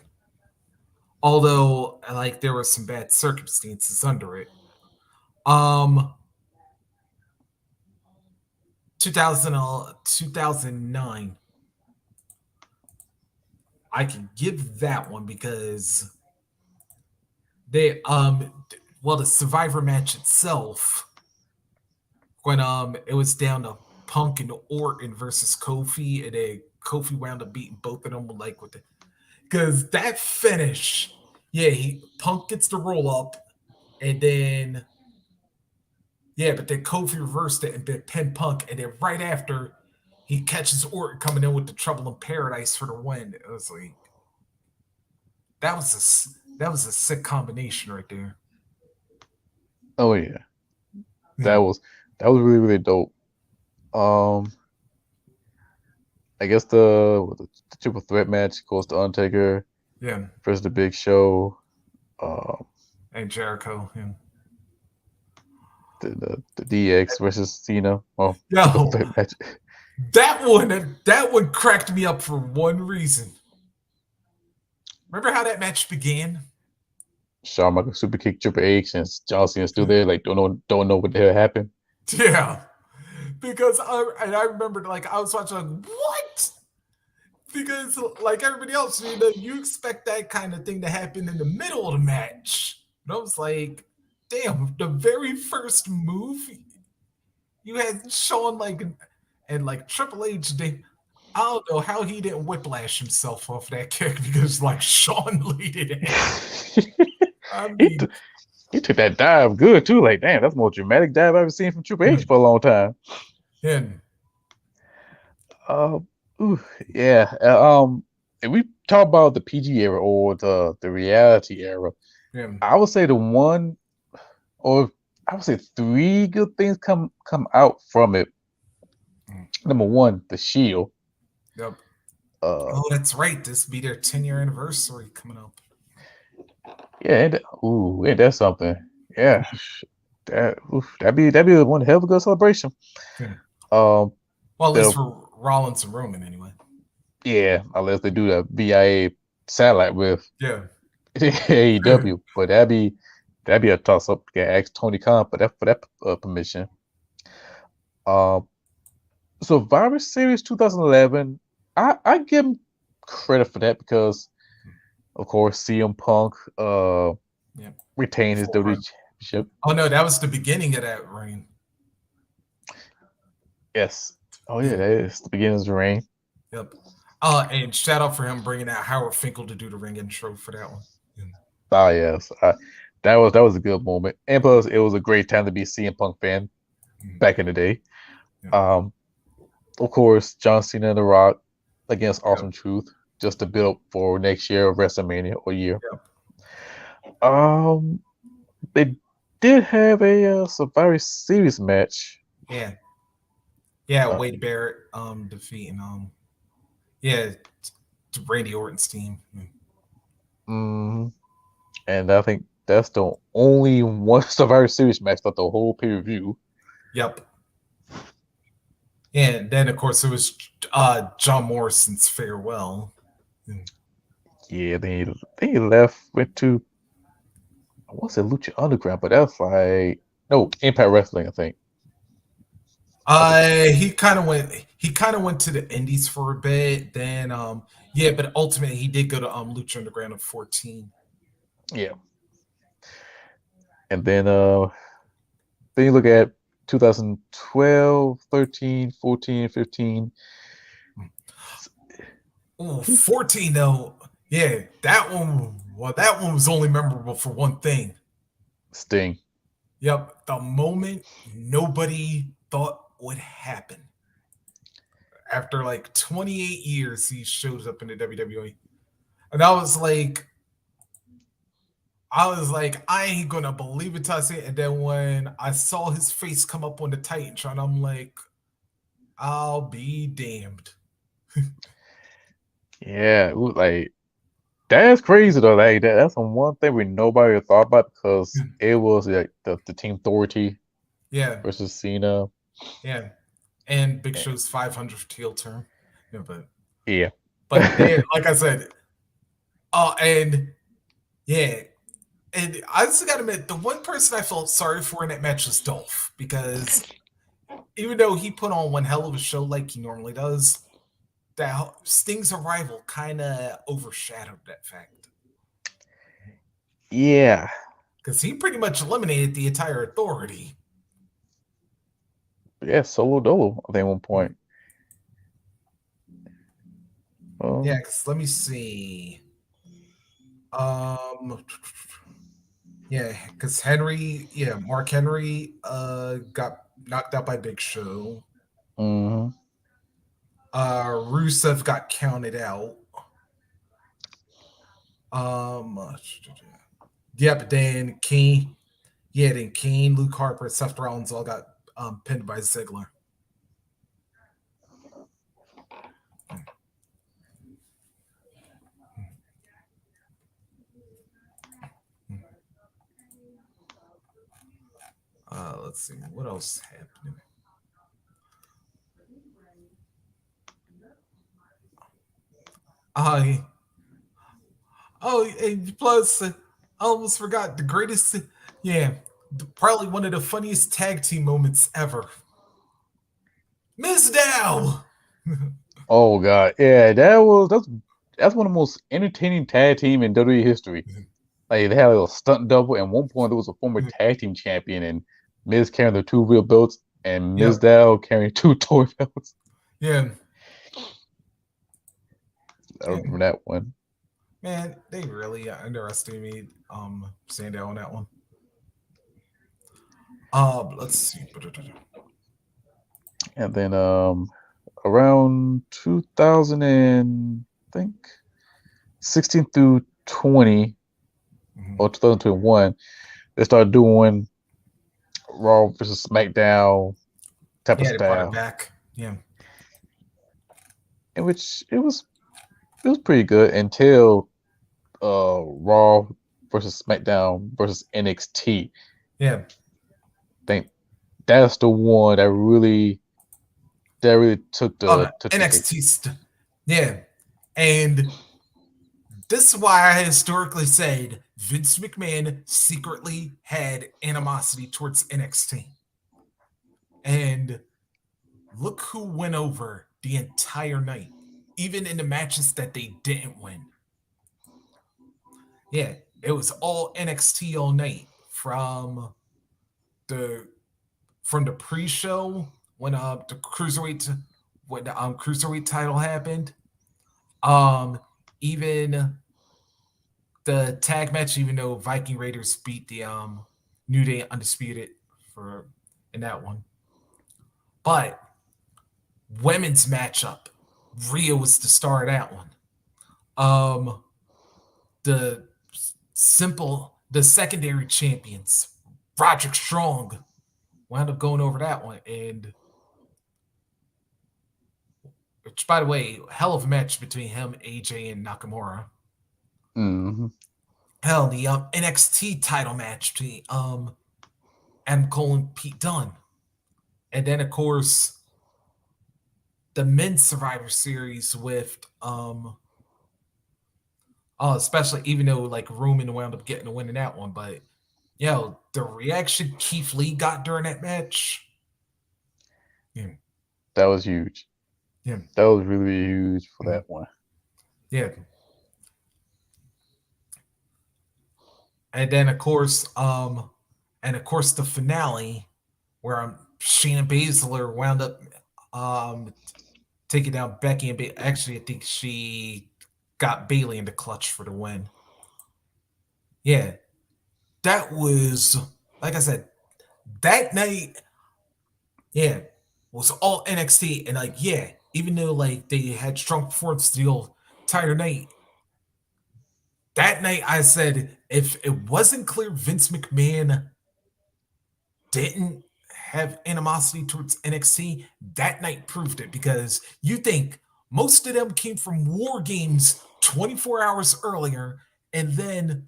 Although, like, there were some bad circumstances under it. 2009. I can give that one because they the Survivor match itself, when it was down to Punk and Orton versus Kofi, and then Kofi wound up beating both of them because that finish, Punk gets the roll up, and then but then Kofi reversed it and pinned Punk, and then right after he catches Orton coming in with the Trouble in Paradise for the win. It was like that was a sick combination right there. Oh yeah, that was really, really dope. I guess the triple threat match, of course, the Undertaker versus the Big Show, and Jericho, the DX versus Cena. Match. That one cracked me up for one reason. Remember how that match began? Shawn Michaels super kick Triple H, and John Cena's still there, like don't know what the hell happened. Yeah, because I remember I was watching what? Because like everybody else, you expect that kind of thing to happen in the middle of the match. And I was like, damn, the very first move you had Shawn and Triple H. I don't know how he didn't whiplash himself off that kick because Shawn laid it in. I mean, he took that dive good too. Like, damn, that's the most dramatic dive I've ever seen from Triple H for a long time. If we talk about the PG era or the reality era, I would say three good things come out from it. Number one, the Shield. Yep. That's right. This will be their 10-year anniversary coming up. Yeah, that's something. Yeah, that'd be one hell of a good celebration. Well, at least for Rollins and Roman, anyway. Yeah, unless they do the VIA satellite with AEW, but that'd be a toss up. Ask Tony Khan for that permission. Survivor Series 2011, I give him credit for that because, of course, CM Punk retained his WWE championship. Oh no, that was the beginning of that reign. Yes. Oh yeah, that is the beginning of the reign. Yep. And shout out for him bringing out Howard Finkel to do the ring intro for that one. Oh yes, that was a good moment, and plus it was a great time to be a CM Punk fan back in the day. Of course, John Cena and The Rock against Awesome Truth, just to build up for next year of WrestleMania or year. They did have a Survivor Series match. Wade Barrett defeating Randy Orton's team. And I think that's the only one Survivor Series match throughout the whole pay-per-view. Yep. And then, of course, it was John Morrison's farewell. Yeah, they left, went to, I want to say Lucha Underground, but that's like, no, Impact Wrestling, I think. He kind of went to the Indies for a bit. Then, yeah, but ultimately he did go to Lucha Underground in 14. Yeah. And then you look at 2012, 13, 14, 15. Ooh, 14 though. Yeah, that one was only memorable for one thing. Sting. Yep, the moment nobody thought would happen. After like 28 years, he shows up in the WWE. And I was like, I ain't gonna believe it till I see it. And then when I saw his face come up on the Titantron, I'm like, I'll be damned. Yeah, like that's crazy though. Like that's one thing nobody thought about because it was like the Team Authority, versus Cena. Yeah, and Big Show's 500th heel turn. Yeah, yeah, they, like I said, and yeah, and I just gotta admit, the one person I felt sorry for in that match was Dolph, because even though he put on one hell of a show like he normally does, that Sting's arrival kind of overshadowed that fact. Yeah, because he pretty much eliminated the entire Authority. Yeah, solo dolo at one point. Yeah, because let me see. Yeah, because Mark Henry got knocked out by Big Show. Mm-hmm. Rusev got counted out. Yep, then Kane, Luke Harper, Seth Rollins all got pinned by Ziggler. Let's see what else happened. And plus, I almost forgot the greatest. Yeah, probably one of the funniest tag team moments ever. Miss Dow. Oh god, yeah, that's one of the most entertaining tag team in WWE history. Like they had a stunt double, and at one point there was a former tag team champion, and Miz carrying the 2 real belts, and Miz Dow carrying 2 toy belts. Yeah. I remember that one. Man, they really underestimated Sandow on that one. Let's see. And then around 2000 and I think 16 through 20 or 2021, they started doing Raw versus SmackDown type of style. Brought it back. Yeah. In which it was pretty good until Raw versus SmackDown versus NXT. Yeah. I think that's the one that really took the NXT. Yeah. And this is why I historically said Vince McMahon secretly had animosity towards NXT. And look who went over the entire night, even in the matches that they didn't win. Yeah, it was all NXT all night from the pre-show when the cruiserweight title happened. Even the tag match, even though Viking Raiders beat the New Day Undisputed in that one. But women's matchup, Rhea was the star of that one. The secondary champions, Roderick Strong, wound up going over that one. And which, by the way, hell of a match between him, AJ, and Nakamura. Mm-hmm. Hell, the NXT title match between Adam Cole and Pete Dunne. And then, of course, the men's Survivor Series with especially even though like Roman wound up getting a win in that one, but the reaction Keith Lee got during that match. Yeah. That was huge. Yeah. That was really huge for that one. Yeah. And then of course, the finale where Shayna Baszler wound up taking down Becky and actually I think she got Bayley in the clutch for the win. Yeah. That was, like I said, that night, was all NXT. And like, even though like they had strong performance the entire night, that night I said, if it wasn't clear Vince McMahon didn't have animosity towards NXT, that night proved it, because you think most of them came from War Games 24 hours earlier and then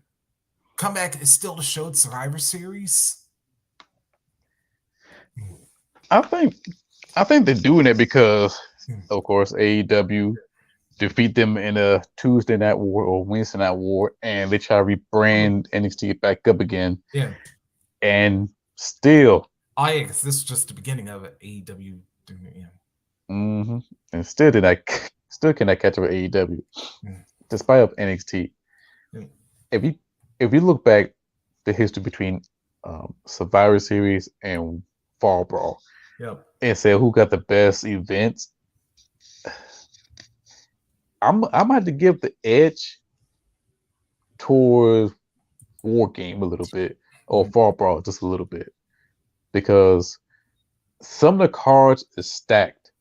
come back and still to show Survivor Series. I think they're doing it because, of course, AEW defeat them in a Tuesday Night War or Wednesday Night War, and they try to rebrand NXT back up again. Yeah, and still, because this is just the beginning of it. AEW, and still cannot catch up with AEW, despite of NXT. If you look back the history between Survivor Series and Fall Brawl, and say who got the best events, I'm about to give the edge towards War Game a little bit, or Fall Brawl just a little bit, because some of the cards is stacked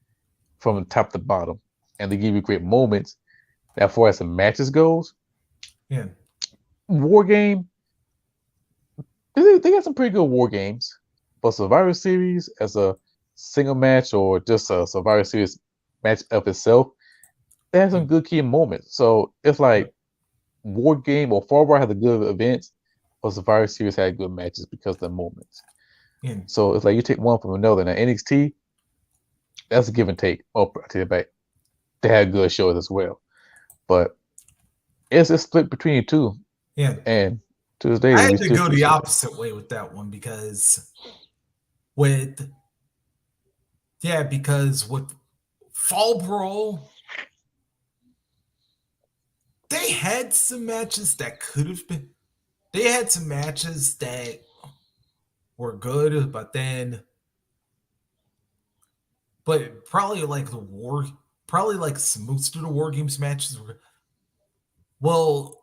from top to bottom, and they give you great moments. As far as the matches goes, War Game, they got some pretty good War Games, but Survivor Series as a single match or just a Survivor Series match of itself, it has some good key moments. So it's like War Game or Fall Brawl had the good events, but Survivor Series had good matches because of the moments. So it's like you take one from another. Now NXT, that's a give and take. Oh, I take it back. They had good shows as well, but it's a split between the two. And to this day, I had to go the opposite way with that one, because with Fall Brawl, they had some matches that could have been. They had some matches that were good, but probably like most of the War Games matches were. Well,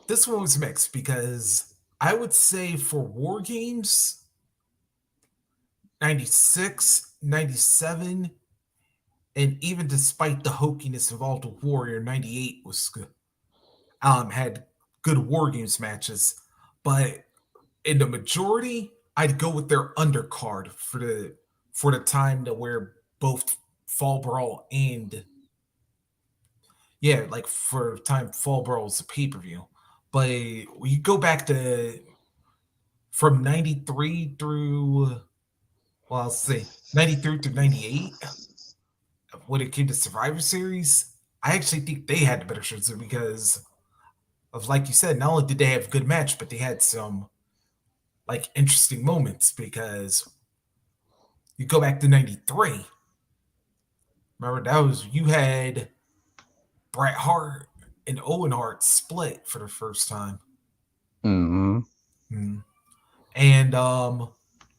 this one was mixed, because I would say for War Games, 96, 97, and even despite the hokiness of Ultimate Warrior, 98 was good. Had good War Games matches, but in the majority, I'd go with their undercard for the time to where both Fall Brawl and for time Fall Brawl was a pay-per-view. But you go back to from 93 through, well, I'll say 93 through 98, when it came to Survivor Series, I actually think they had the better shows, because of, like you said, not only did they have a good match, but they had some like interesting moments, because you go back to 93. Remember, you had Bret Hart and Owen Hart split for the first time. And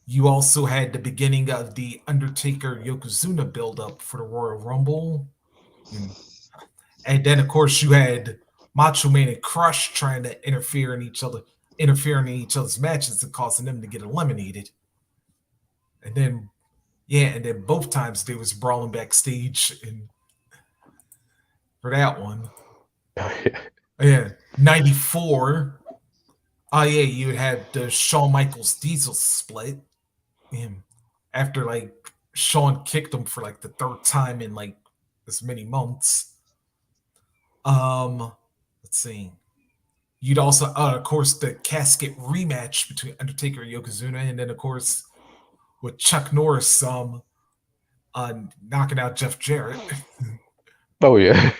you also had the beginning of the Undertaker Yokozuna build-up for the Royal Rumble. And then, of course, you had Macho Man and Crush trying to interfere in each other's matches and causing them to get eliminated. And then both times they was brawling backstage for that one. 94. You had the Shawn Michaels Diesel split. After like Shawn kicked him for like the third time in like this many months. Let's see. You'd also, of course, the casket rematch between Undertaker and Yokozuna, and then of course with Chuck Norris knocking out Jeff Jarrett. Oh yeah.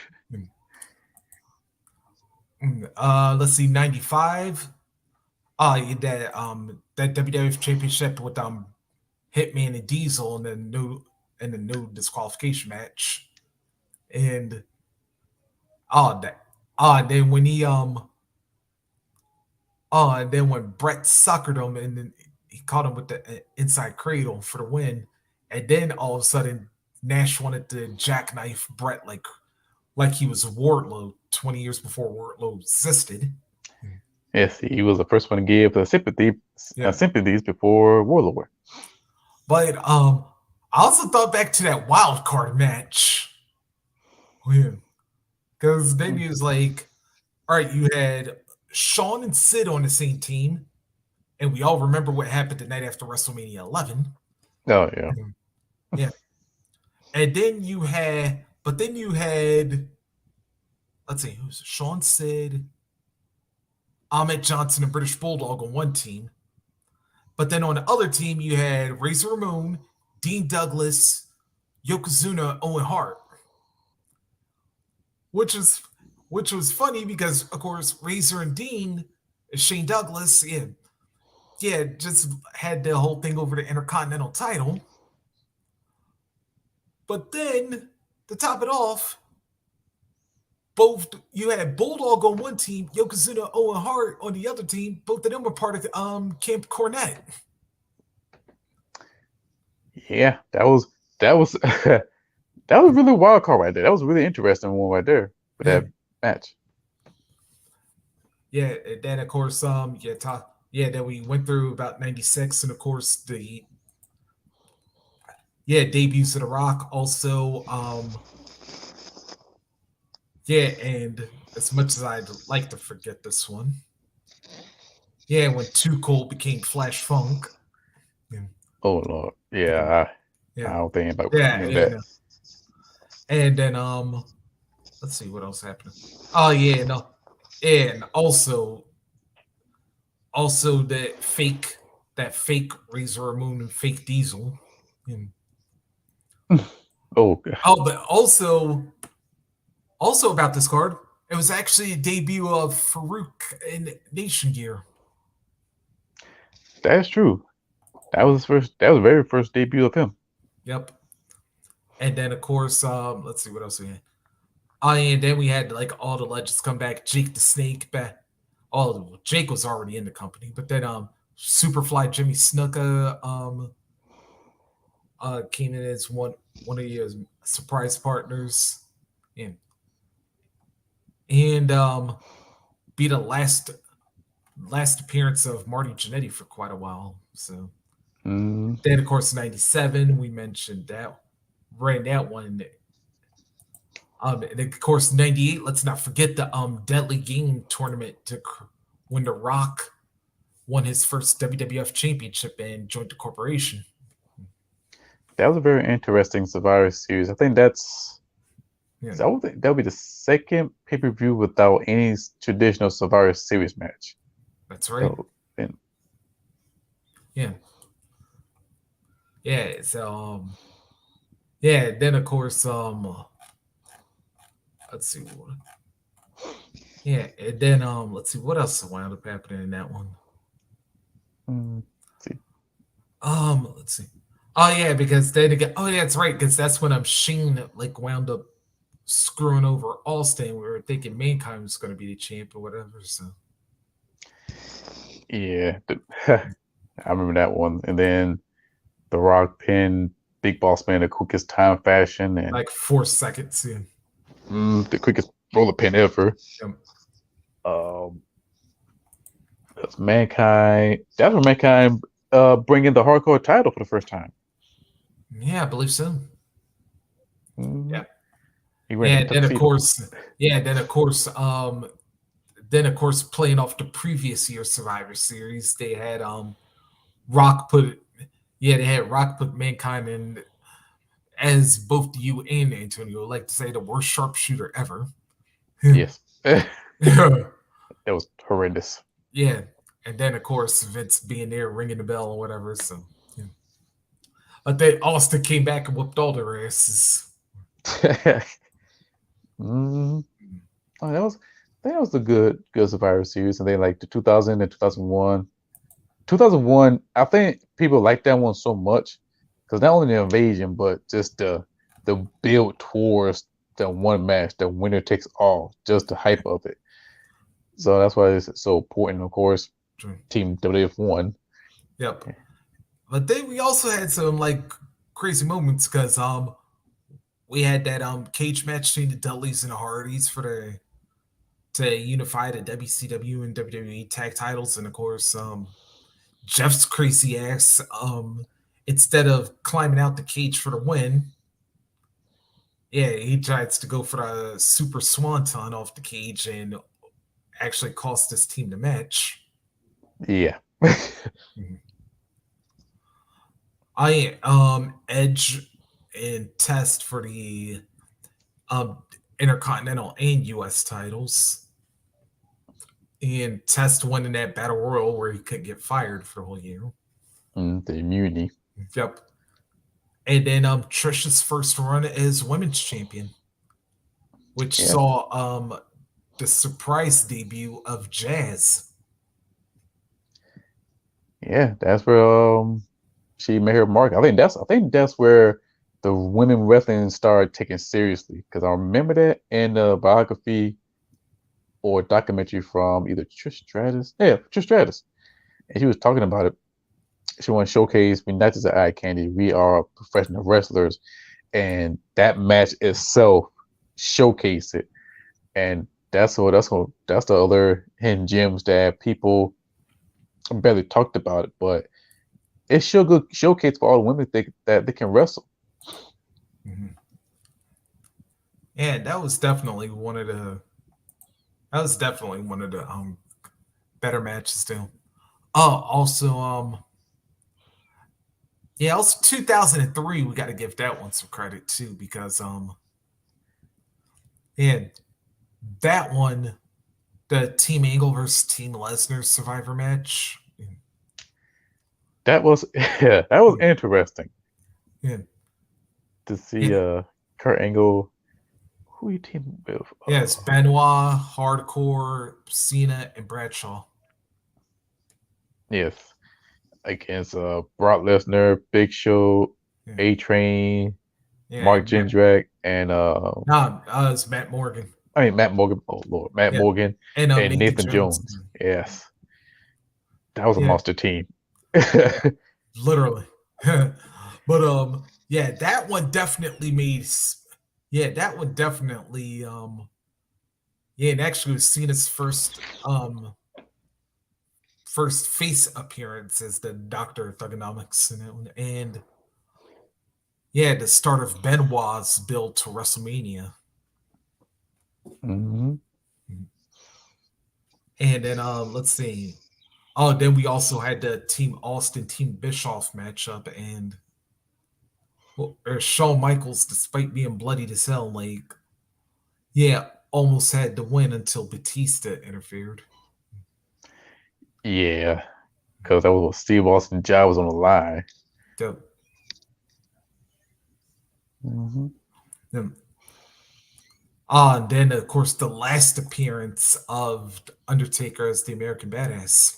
Let's see, 95. That WWF Championship with Hitman and Diesel in the no disqualification match, and then when he and then when Brett suckered him and then he caught him with the inside cradle for the win, and then all of a sudden Nash wanted to jackknife Brett like he was Wardlow 20 years before Wardlow existed. Yes, he was the first one to give the sympathies before Warlord. But I also thought back to that wild card match. Yeah. Because then he was like, all right, you had Shawn and Sid on the same team, and we all remember what happened the night after WrestleMania 11. Oh yeah. Yeah. And then you had, let's see, who's Shawn, Sid, Ahmed Johnson, and British Bulldog on one team. But then on the other team, you had Razor Ramon, Dean Douglas, Yokozuna, Owen Hart. Which was funny because, of course, Razor and Dean, Shane Douglas, just had the whole thing over the Intercontinental title. But then, to top it off, you had Bulldog on one team, Yokozuna, Owen Hart on the other team. Both of them were part of Camp Cornette. Yeah, that was that was really a wild card right there. That was a really interesting one right there for that match. Yeah, and then of course, then we went through about 96, and of course the debuts of The Rock also. And as much as I'd like to forget this one, when Too Cold became Flash Funk. Oh Lord, I don't think about that. No. And then let's see what else happened. Oh yeah, no, and also that fake Razor Ramon and fake Diesel. But also about this card, it was actually a debut of Farouk in Nation Gear. That's true. That was the very first debut of him. Yep. And then of course, let's see what else we had. And then we had like all the legends come back. Jake the Snake back. Jake was already in the company, but then Superfly Jimmy Snuka came in as one of your surprise partners. And be the last appearance of Marty Jannetty for quite a while. So then, of course, 97, we mentioned that. Ran that one. And of course, 98, let's not forget the Deadly Game tournament when The Rock won his first WWF championship and joined the corporation. That was a very interesting Survivor Series. I think that'll be the second pay-per-view without any traditional Survivor Series match. That's right. So then of course let's see and then let's see what else wound up happening in that one. Let's see. Because then again, that's right, because that's when Shane wound up screwing over Austin. We were thinking Mankind was going to be the champ or whatever. So I remember that one. And then The Rock pinned Big Boss Man the quickest time fashion, and 4 seconds in. The quickest roller pin ever. Yep. That's Mankind. That's when Mankind bringing the hardcore title for the first time. Yeah, I believe so. Yeah. Then of course, playing off the previous year's Survivor Series, they had Rock put Mankind in, as both you and Antonio like to say, the worst sharpshooter ever. Yes. That was horrendous. Yeah. And then of course Vince being there ringing the bell or whatever. So But then Austin came back and whooped all their asses. Oh, that was the good Survivor Series, and then like the 2000 and 2001. 2001, I think people like that one so much because not only the invasion, but just the build towards the one match, the winner takes all, just the hype of it. So that's why it's so important. Of course, Team WWF won. Yep. But then we also had some like crazy moments because we had that cage match between the Dudleys and the Hardys to unify the WCW and WWE tag titles, and of course Jeff's crazy ass instead of climbing out the cage for the win, he tries to go for the super swanton off the cage and actually cost his team the match. Yeah. Edge and Test for the Intercontinental and US titles. And Test won in that battle royal where he couldn't get fired for the whole year. The immunity. Yep. And then Trish's first run as women's champion, which saw the surprise debut of Jazz. Yeah, that's where she made her mark. I think that's where the women wrestling started taken seriously, because I remember that in the biography or documentary from either Trish Stratus. Yeah, Trish Stratus. And she was talking about it. She wanted to showcase we're not just an eye candy, we are professional wrestlers. And that match itself showcased it. And that's the other hidden gems that people barely talked about it, but it's still good showcase for all the women that they can wrestle. Mm-hmm. And that was definitely one of the better matches too. Also 2003, we got to give that one some credit too, because that one, the Team Angle versus Team Lesnar Survivor match. That was interesting. Yeah. To see Kurt Angle, who he teamed with. Yes, Benoit, Hardcore, Cena, and Bradshaw. Yes. Against Brock Lesnar, Big Show, A-Train, Mark Jindrak, and it's Matt Morgan. I mean Matt Morgan. Oh Lord, Matt Morgan and Nathan Jones. Yes, that was a monster team. Literally, but that one definitely made. Yeah, that one definitely. And actually was Cena's first face appearance as the Doctor of Thugonomics in that one, and the start of Benoit's build to WrestleMania. Mm-hmm. And then let's see. Oh, then we also had the Team Austin, Team Bischoff matchup, and Shawn Michaels, despite being bloodied as hell, almost had to win until Batista interfered. Yeah, because that was what Steve Austin's job was on the line. Yep. Mm-hmm. And then, of course, the last appearance of Undertaker as the American Badass.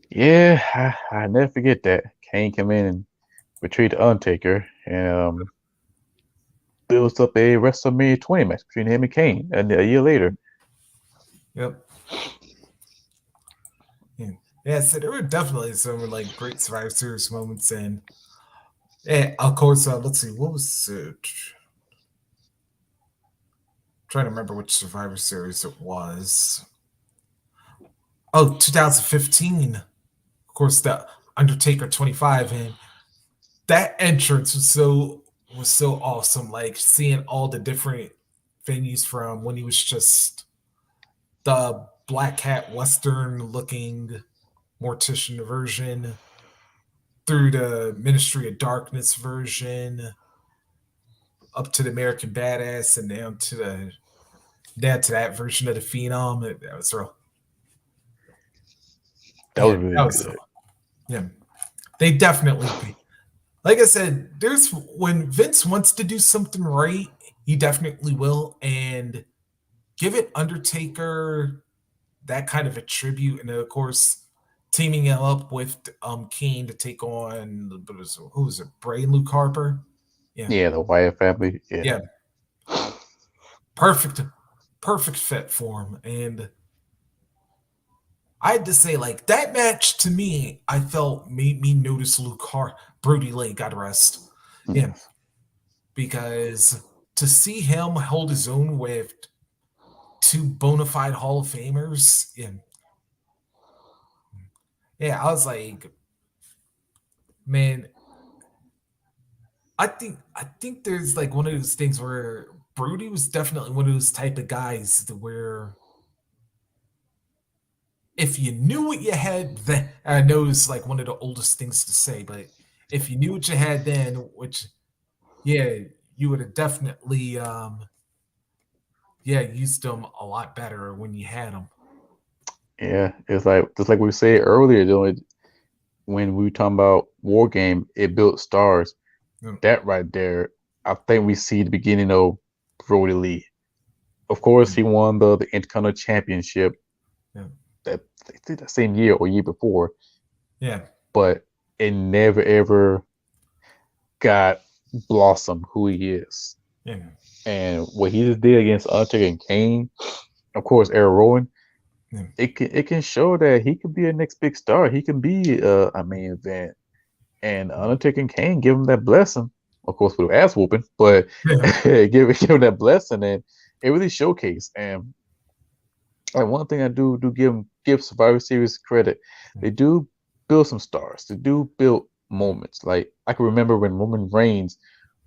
Yeah, I never forget that. Kane came in and betrayed the Undertaker and builds up a WrestleMania 20 match between him and Kane a year later. Yep. Yeah, so there were definitely some great Survivor Series moments, and of course, let's see, what was it? Trying to remember which Survivor Series it was. Oh, 2015. Of course, the Undertaker 25, and that entrance was so awesome. Seeing all the different venues from when he was just the black hat Western looking Mortician version, through the Ministry of Darkness version, up to the American Badass, and down to that version of the Phenom. That was real. That was really good. Yeah, they definitely like I said, there's when Vince wants to do something right, he definitely will, and give it Undertaker that kind of a tribute, and of course, teaming him up with Kane to take on who was it, Bray and Luke Harper? Yeah, the Wyatt family. Yeah. Perfect fit for him. And I had to say, like, that match to me, I felt made me notice Brody Lee got rest. Yeah. Because to see him hold his own with two bona fide Hall of Famers, yeah, I was like, man, I think there's like one of those things where Brody was definitely one of those type of guys where if you knew what you had then, I know it's like one of the oldest things to say, but if you knew what you had then, which you would have definitely used them a lot better when you had them. Yeah, it's like just like we said earlier, when we were talking about War Game, it built stars. That right there, I think we see the beginning of Brody Lee. Of course, he won the Intercontinental Championship that same year or year before. Yeah. But it never ever got blossom who he is. Yeah. And what he just did against Undertaker and Kane, of course, Eric Rowan, it can show that he could be a next big star. He can be a main event. And Undertaker and Kane give him that blessing, of course, with ass whooping, but give him that blessing, and it really showcased. And one thing I do give Survivor Series credit, they do build some stars. They do build moments. Like I can remember when Roman Reigns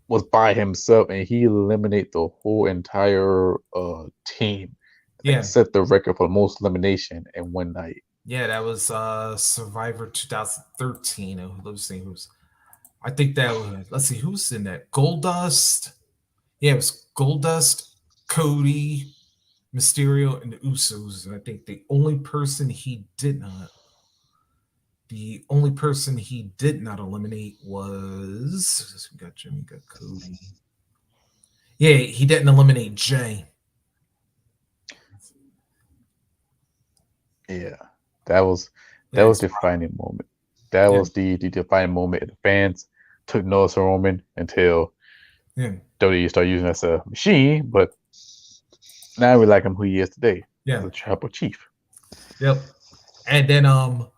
was by himself and he eliminated the whole entire team. Set the record for the most elimination in one night. Yeah, that was Survivor 2013. I think that was, let's see, who's in that? Goldust. Yeah, it was Goldust, Cody, Mysterio, and the Usos. And I think the only person he did not eliminate was, we got Jimmy, got Cody. Yeah, he didn't eliminate Jay. Yeah, that was the defining moment. That was the defining moment. The fans took notice of Roman until WWE started using as a machine, but now we like him who he is today. Yeah, the Tribal Chief. Yep. And then of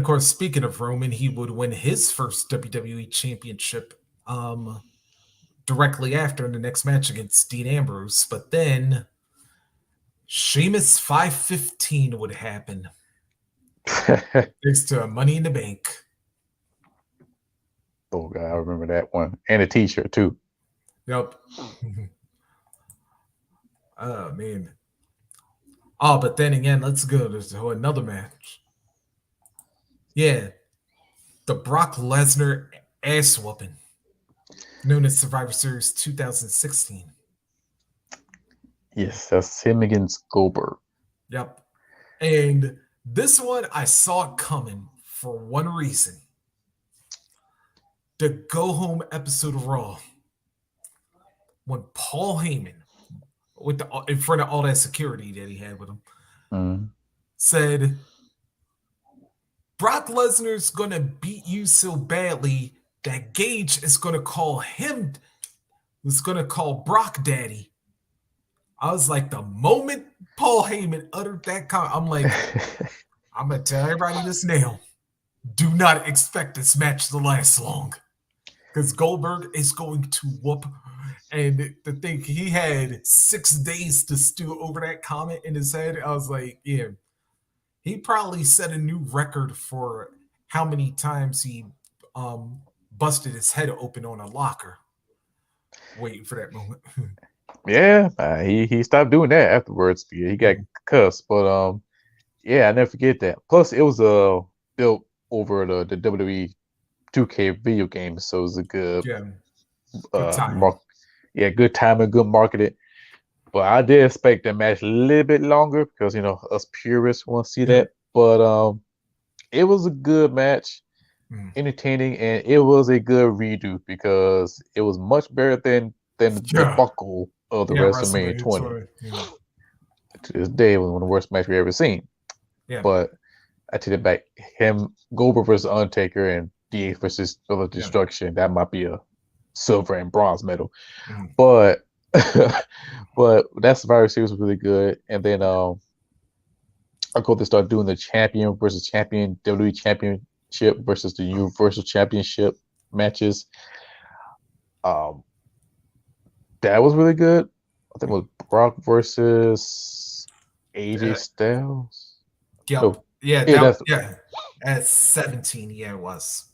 course, speaking of Roman, he would win his first WWE championship directly after in the next match against Dean Ambrose. But then Sheamus 515 would happen. Thanks to Money in the Bank. Oh God, I remember that one. And a t-shirt too. Yep. Oh man. Oh, but then again, let's go to another match. Yeah. The Brock Lesnar ass whooping. Known as Survivor Series 2016. Yes, that's him against Goldberg. Yep. And this one, I saw it coming for one reason. The Go Home episode of Raw. When Paul Heyman, in front of all that security that he had with him, said, Brock Lesnar's going to beat you so badly that Gage is going to call Brock Daddy. I was like, the moment Paul Heyman uttered that comment, I'm like, I'm going to tell everybody this now. Do not expect this match to last long. Because Goldberg is going to whoop. And the thing, he had 6 days to stew over that comment in his head. I was like, yeah. He probably set a new record for how many times he busted his head open on a locker. Waiting for that moment. Yeah, he stopped doing that afterwards. He got cussed, but yeah, I never forget that. Plus, it was built over the WWE 2K video game, so it was a good time. Good timing, good marketing. But I did expect that match a little bit longer because us purists want to see that. But it was a good match. entertaining, and it was a good redo because it was much better than the debacle of the WrestleMania 20. To this day, it was one of the worst matches we ever seen. Yeah. But I take it back. Him, Goldberg versus Undertaker, and DX versus Bill of Destruction. That might be a silver and bronze medal. But but that Survivor Series was really good. And then I go to start doing the champion versus champion, WWE Championship versus the Universal Championship matches. That was really good. I think it was Brock versus AJ Styles. Yep. No. Yeah. At 17, it was.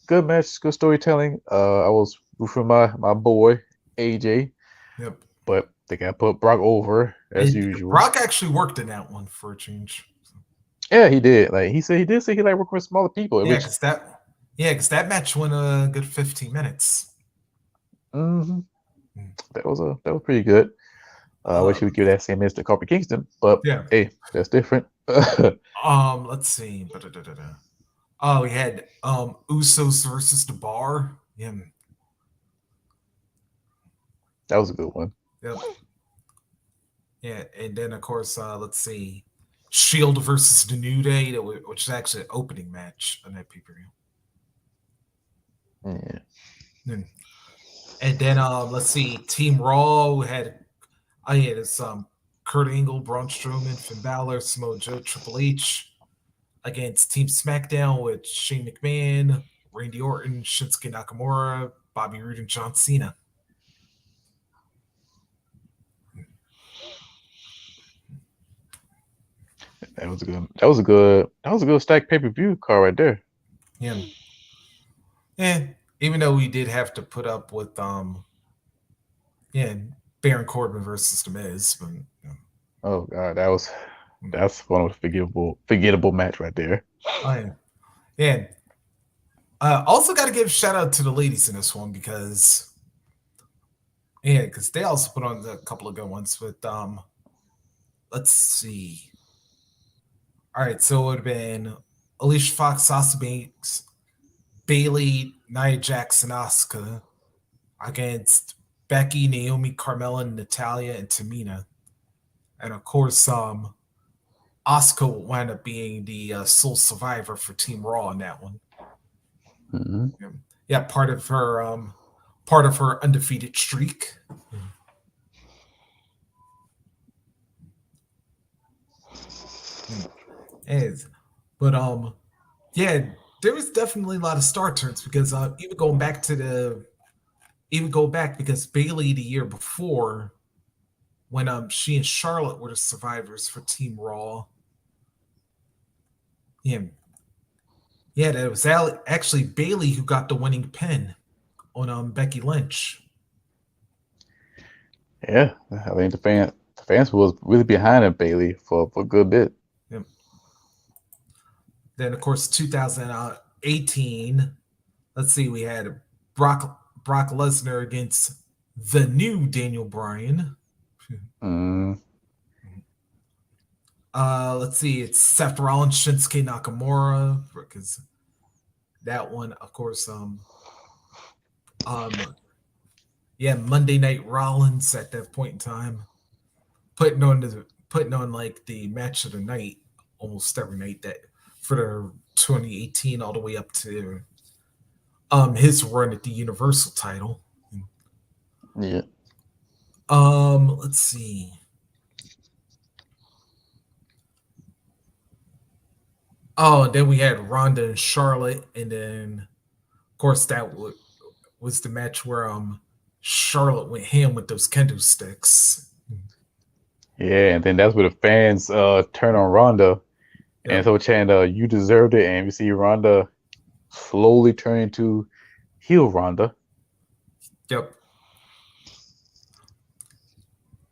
Good match, good storytelling. I was rooting for my boy AJ. Yep. But they got put Brock over as usual. Brock actually worked in that one for a change. Yeah, he did. Like he did say he liked working with smaller people. Because that match went a good 15 minutes. Mm-hmm. That was pretty good. I wish he would give that same minutes to Kofi Kingston, but hey, that's different. Let's see. Oh, we had Usos versus the Bar. Yeah. That was a good one. Yep. Yeah, and then of course, let's see, Shield versus the New Day, which is actually an opening match on that pay-per-view. Yeah. And then let's see, Team Raw. We had this Kurt Angle, Braun Strowman, Finn Balor, Samoa Joe, Triple H against Team SmackDown with Shane McMahon, Randy Orton, Shinsuke Nakamura, Bobby Roode, and John Cena. That was a good stacked pay-per-view card right there. Yeah. Even though we did have to put up with Baron Corbin versus The Miz, but oh god, that's one of the forgettable match right there. Also got to give a shout out to the ladies in this one because they also put on a couple of good ones with let's see. All right, so it would have been Alicia Fox, Sasha Banks, Bayley, Nia Jax, and Asuka against Becky, Naomi, Carmella, Natalia, and Tamina. And of course, Asuka will wind up being the sole survivor for Team Raw in that one. Mm-hmm. Yeah, part of her undefeated streak. But there was definitely a lot of star turns because even go back because Bayley the year before, when she and Charlotte were the survivors for Team Raw. That was actually Bayley who got the winning pin on Becky Lynch. Yeah, I think the fans was really behind Bayley for a good bit. Yep. Then of course 2018, let's see, we had Brock Lesnar against the new Daniel Bryan. Let's see, it's Seth Rollins, Shinsuke Nakamura, because that one, of course, Monday Night Rollins at that point in time, putting on like the match of the night almost every night that for the 2018 all the way up to his run at the Universal title. Yeah. Let's see. Oh, then we had Ronda and Charlotte, and then of course that was the match where Charlotte went ham with those kendo sticks. Yeah, and then that's where the fans turn on Ronda, and so chanting, "You deserved it," and we see Ronda slowly turn into heel Ronda. Yep.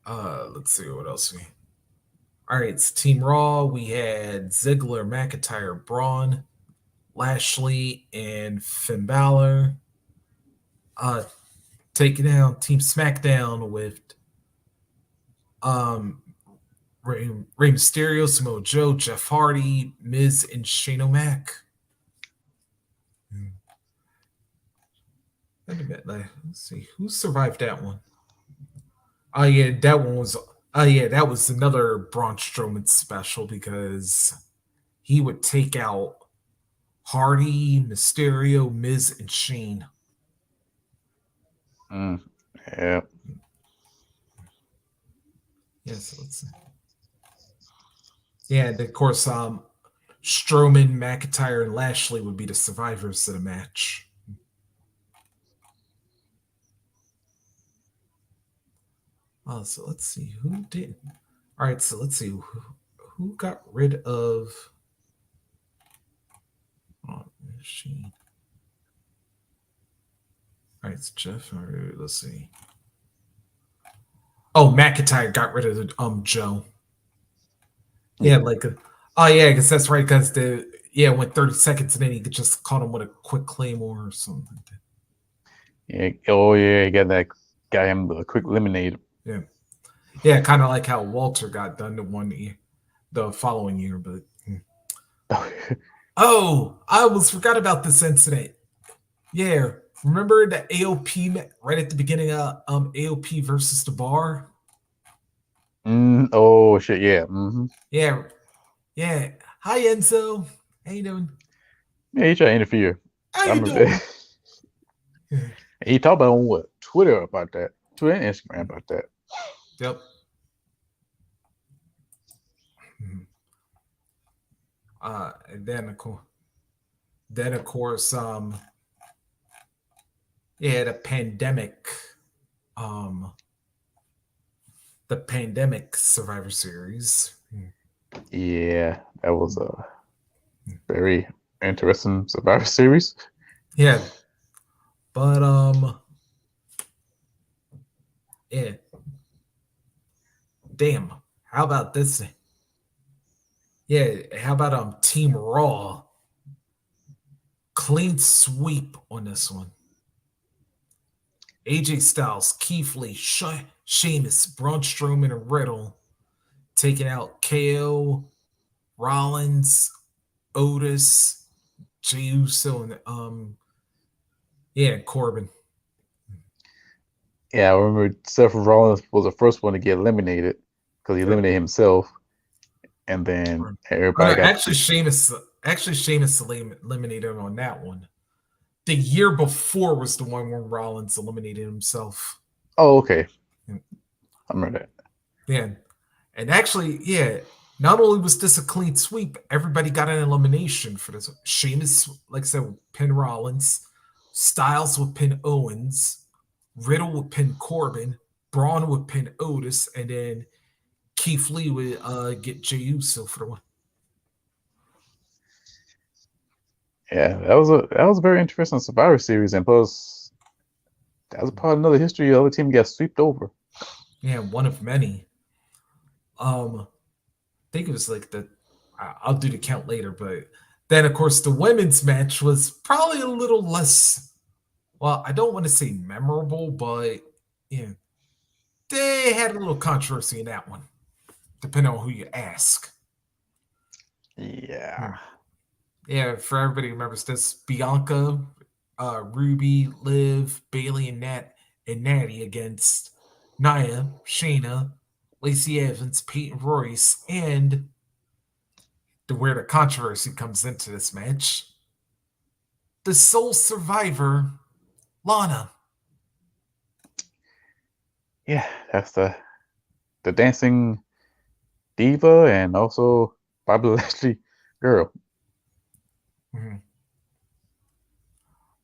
Let's see what else we. All right, it's Team Raw. We had Ziggler, McIntyre, Braun, Lashley, and Finn Balor. Taking down Team SmackDown with Rey Mysterio, Samoa Joe, Jeff Hardy, Miz, and Shane O'Mac. Let's see who survived that one. Oh yeah, that one was. Oh yeah, that was another Braun Strowman special because he would take out Hardy, Mysterio, Miz, and Shane. Yeah. Yes, let's see. Yeah, and of course, Strowman, McIntyre, and Lashley would be the survivors of the match. Oh, so let's see who did. All right, so let's see who got rid of. Oh, Shane. All right, it's Jeff. All right, let's see. Oh, McIntyre got rid of Joe. Yeah, like, oh yeah, I guess that's right. Because went 30 seconds and then he just caught him with a quick claymore or something like that. Yeah. Oh yeah, he got him a quick lemonade. Yeah, yeah, kind of like how Walter got done the following year. But oh, I almost forgot about this incident. Yeah, remember the AOP right at the beginning of AOP versus the Bar? Oh shit, yeah. Mm-hmm. Yeah. Hi Enzo, how you doing? Yeah, he tried to interfere. How you doing? He talked about on what? Twitter about that. Twitter and Instagram about that. Yep. And then of course, the pandemic, Survivor Series. Yeah, that was a very interesting Survivor Series. Yeah, but yeah. Damn, how about this? Yeah, how about Team Raw? Clean sweep on this one. AJ Styles, Keith Lee, Sheamus, Braun Strowman, and Riddle taking out KO, Rollins, Otis, Jey Uso, and Corbin. Yeah, I remember Seth Rollins was the first one to get eliminated because he eliminated himself, and then everybody got. Actually, Sheamus eliminated him on that one. The year before was the one where Rollins eliminated himself. Oh, okay. I remember that. Yeah, and actually, not only was this a clean sweep, everybody got an elimination for this. Sheamus, like I said, would pin Rollins. Styles would pin Owens. Riddle would pin Corbin. Braun would pin Otis, and then Keith Lee would get Jey Uso for the one. Yeah, that was a very interesting Survivor Series, and plus that was part of another history. The other team got swept over. Yeah, one of many. I think it was like I'll do the count later, but then of course the women's match was probably a little less. Well, I don't want to say memorable, but they had a little controversy in that one, depending on who you ask. Yeah. Yeah, for everybody who remembers this, Bianca, Ruby, Liv, Bailey, and Natty against Nia, Shayna, Lacey Evans, Peyton Royce, and where the controversy comes into this match, the sole survivor, Lana. Yeah, that's the dancing diva and also Bobby Lashley girl. Mm-hmm.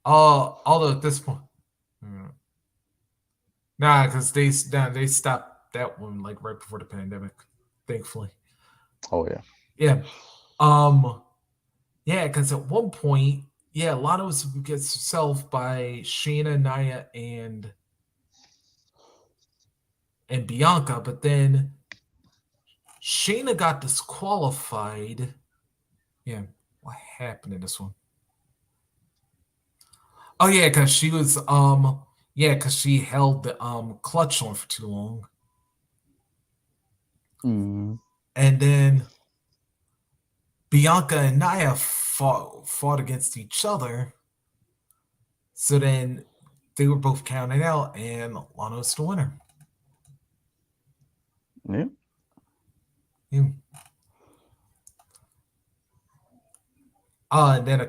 Although at this point, because they stopped that one like right before the pandemic, thankfully. Oh yeah. Yeah. Because at one point, Lana gets herself by Shayna, Nia, and Bianca, but then Shayna got disqualified. Yeah, what happened in this one? Oh yeah, because she was because she held the clutch on for too long. And then Bianca and Nia fought against each other. So then they were both counted out, and Lana's the winner. Yeah. Yeah. And then of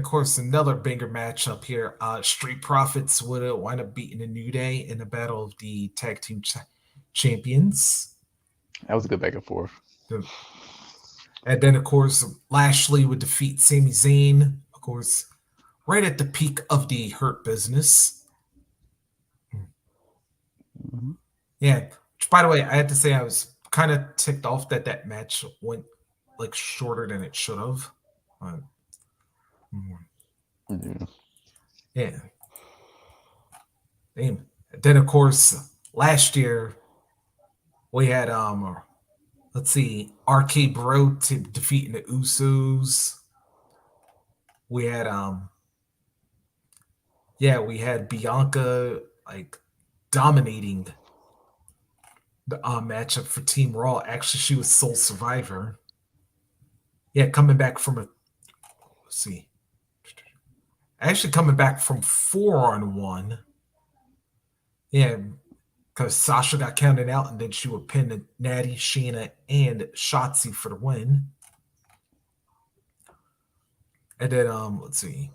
course, another banger matchup here. Street Profits would wind up beating the New Day in the battle of the tag team champions. That was a good back and forth. And then, of course, Lashley would defeat Sami Zayn, of course, right at the peak of the Hurt Business. Mm-hmm. Yeah. By the way, I had to say I was kind of ticked off that match went like shorter than it should have. Yeah. Damn. Then, of course, last year we had let's see, RK Bro defeating the Usos. We had we had Bianca like dominating the matchup for Team Raw. Actually, she was sole survivor. Yeah, coming back from coming back from 4-on-1. Yeah, because Sasha got counted out, and then she would pin Natty, Shayna, and Shotzi for the win. And then let's see.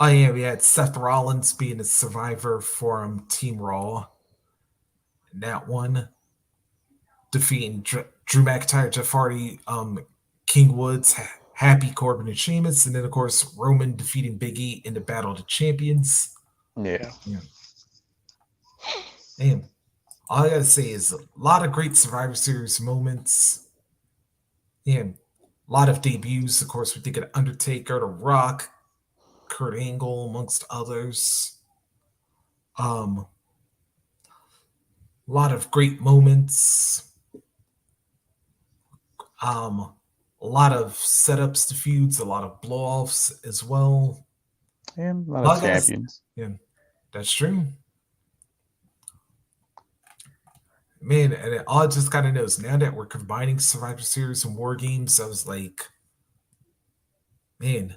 Oh yeah, we had Seth Rollins being a survivor for Team Raw. And that one, defeating Drew McIntyre, Jeff Hardy, King Woods, Happy, Corbin, and Sheamus, and then of course Roman defeating Big E in the Battle of the Champions. Yeah. And all I gotta say is a lot of great Survivor Series moments. Yeah, a lot of debuts. Of course, we think of Undertaker, The Rock, Kurt Angle, amongst others. A lot of great moments. A lot of setups to feuds, a lot of blow-offs as well. And a lot of champions. Yeah, that's true. Man, and all I just kind of knows now that we're combining Survivor Series and War Games, I was like, man,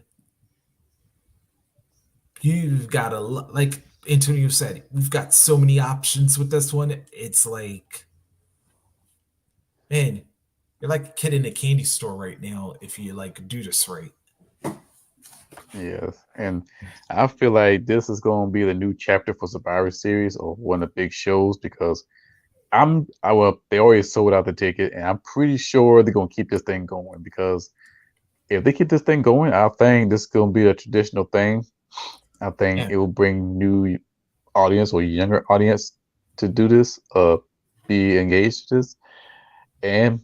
you've got like Antonio said, we've got so many options with this one. It's like, man, you're like a kid in a candy store right now if you like do this right. Yes, and I feel like this is going to be the new chapter for Survivor Series or one of the big shows because they already sold out the ticket, and I'm pretty sure they're going to keep this thing going because if they keep this thing going, I think this is going to be a traditional thing. I think it will bring new audience or younger audience to do this, be engaged with this, and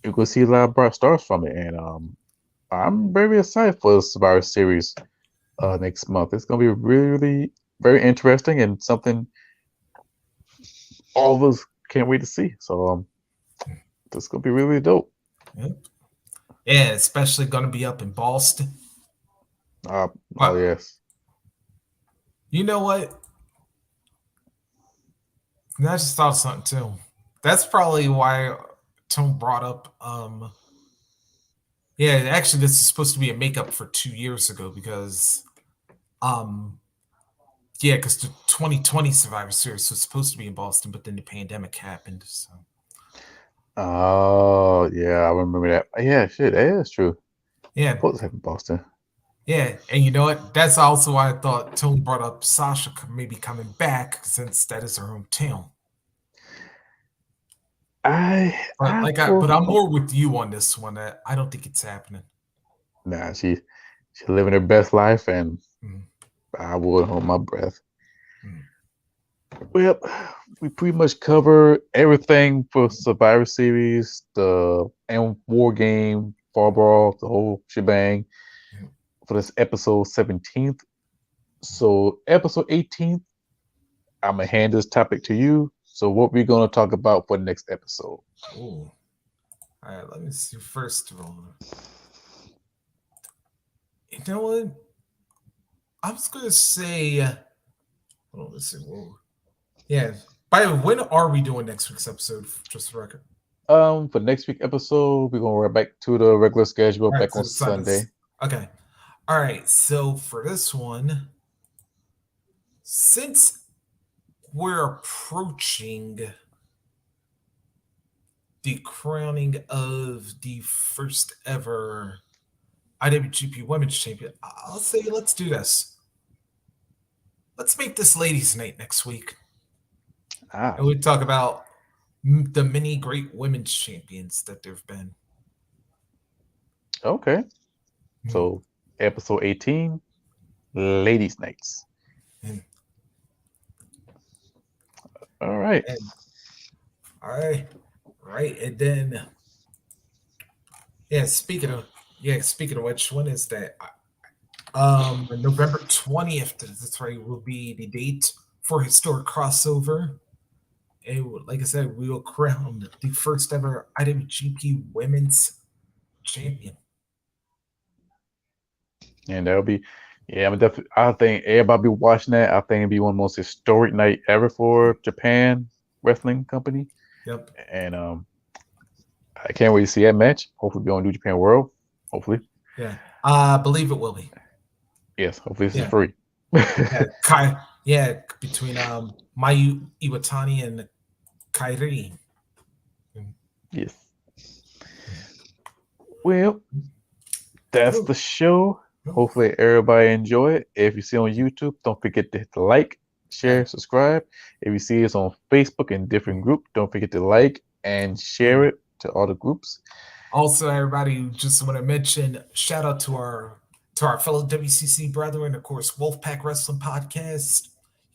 you will see a lot of bright stars from it. And I'm very excited for the Survivor Series next month. It's going to be really, really very interesting and something all of us can't wait to see. So this is going to be really dope. Yeah, especially going to be up in Boston. Oh, yes. You know what? I just thought of something too. That's probably why Tone brought up actually this is supposed to be a makeup for 2 years ago because because the 2020 Survivor Series was supposed to be in Boston, but then the pandemic happened. So oh yeah, I remember that. Yeah, shit, that's true. Yeah. What was happening in Boston? Yeah, and you know what? That's also why I thought Tone brought up Sasha maybe coming back since that is her hometown. But I'm more with you on this one. I don't think it's happening. Nah, she's living her best life, and I would hold my breath. Well, we pretty much cover everything for Survivor Series, and War Game, Fall Brawl, the whole shebang for this episode 17th. So episode 18th, I'm gonna hand this topic to you. So what we're gonna talk about for the next episode? Ooh. All right, let me see. First of all, you know what? I was gonna say. Hold on, let's see. Whoa. Yeah. By the way, when are we doing next week's episode? Just for the record. For next week episode, we're gonna go back to the regular schedule, back on Sunday. Okay. All right, so for this one, since we're approaching the crowning of the first ever IWGP Women's Champion, I'll say let's do this. Let's make this ladies' night next week. And we talk about the many great women's champions that there have been. Okay. So, episode 18, Ladies' Nights. All right. All right. And then, speaking of which, when is that? November 20th, that's right, will be the date for Historic Crossover. And like I said, we will crown the first ever IWGP Women's Champion. And that'll be, I think everybody be watching that. I think it'll be one of the most historic night ever for Japan Wrestling Company. Yep. And I can't wait to see that match. Hopefully, be on New Japan World. Hopefully. Yeah. I believe it will be. Yes. Hopefully, this is free. Between Mayu Iwatani and Kairi. Yes. Well, that's the show. Hopefully everybody enjoy it. If you see on YouTube, don't forget to hit the like, share, subscribe. If you see us on Facebook in different groups, don't forget to like and share it to all the groups. Also, everybody, just want to mention, shout out to our fellow WCC brethren, of course, Wolfpack Wrestling Podcast.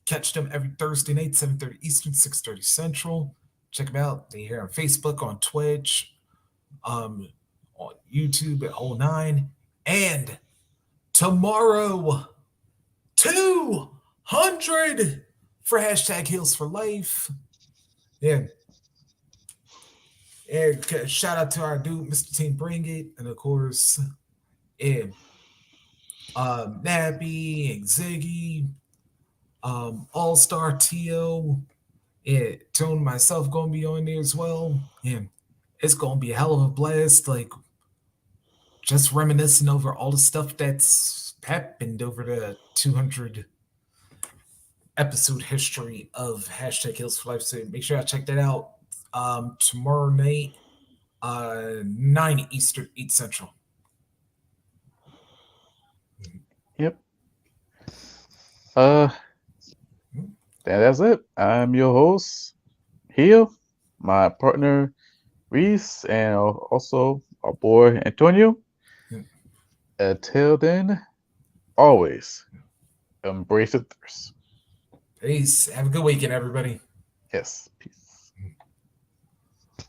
Catch them every Thursday night, 7:30 Eastern, 6:30 Central. Check them out. They're here on Facebook, on Twitch, on YouTube at whole 9. And tomorrow, 200 for hashtag Heels for Life. Yeah. And shout out to our dude, Mr. Team Bring It. And of course, Nabby and Ziggy, All-Star Tio, Tone, myself going to be on there as well. Yeah. It's going to be a hell of a blast. Like, just reminiscing over all the stuff that's happened over the 200 episode history of hashtag Heels for Life. So make sure I check that out tomorrow night, 9 Eastern, 8 Central. Yep. That's it. I'm your host, Heel, my partner, Reese, and also our boy, Antonio. Until then, always embrace the thirst. Peace. Have a good weekend, everybody. Yes. Peace.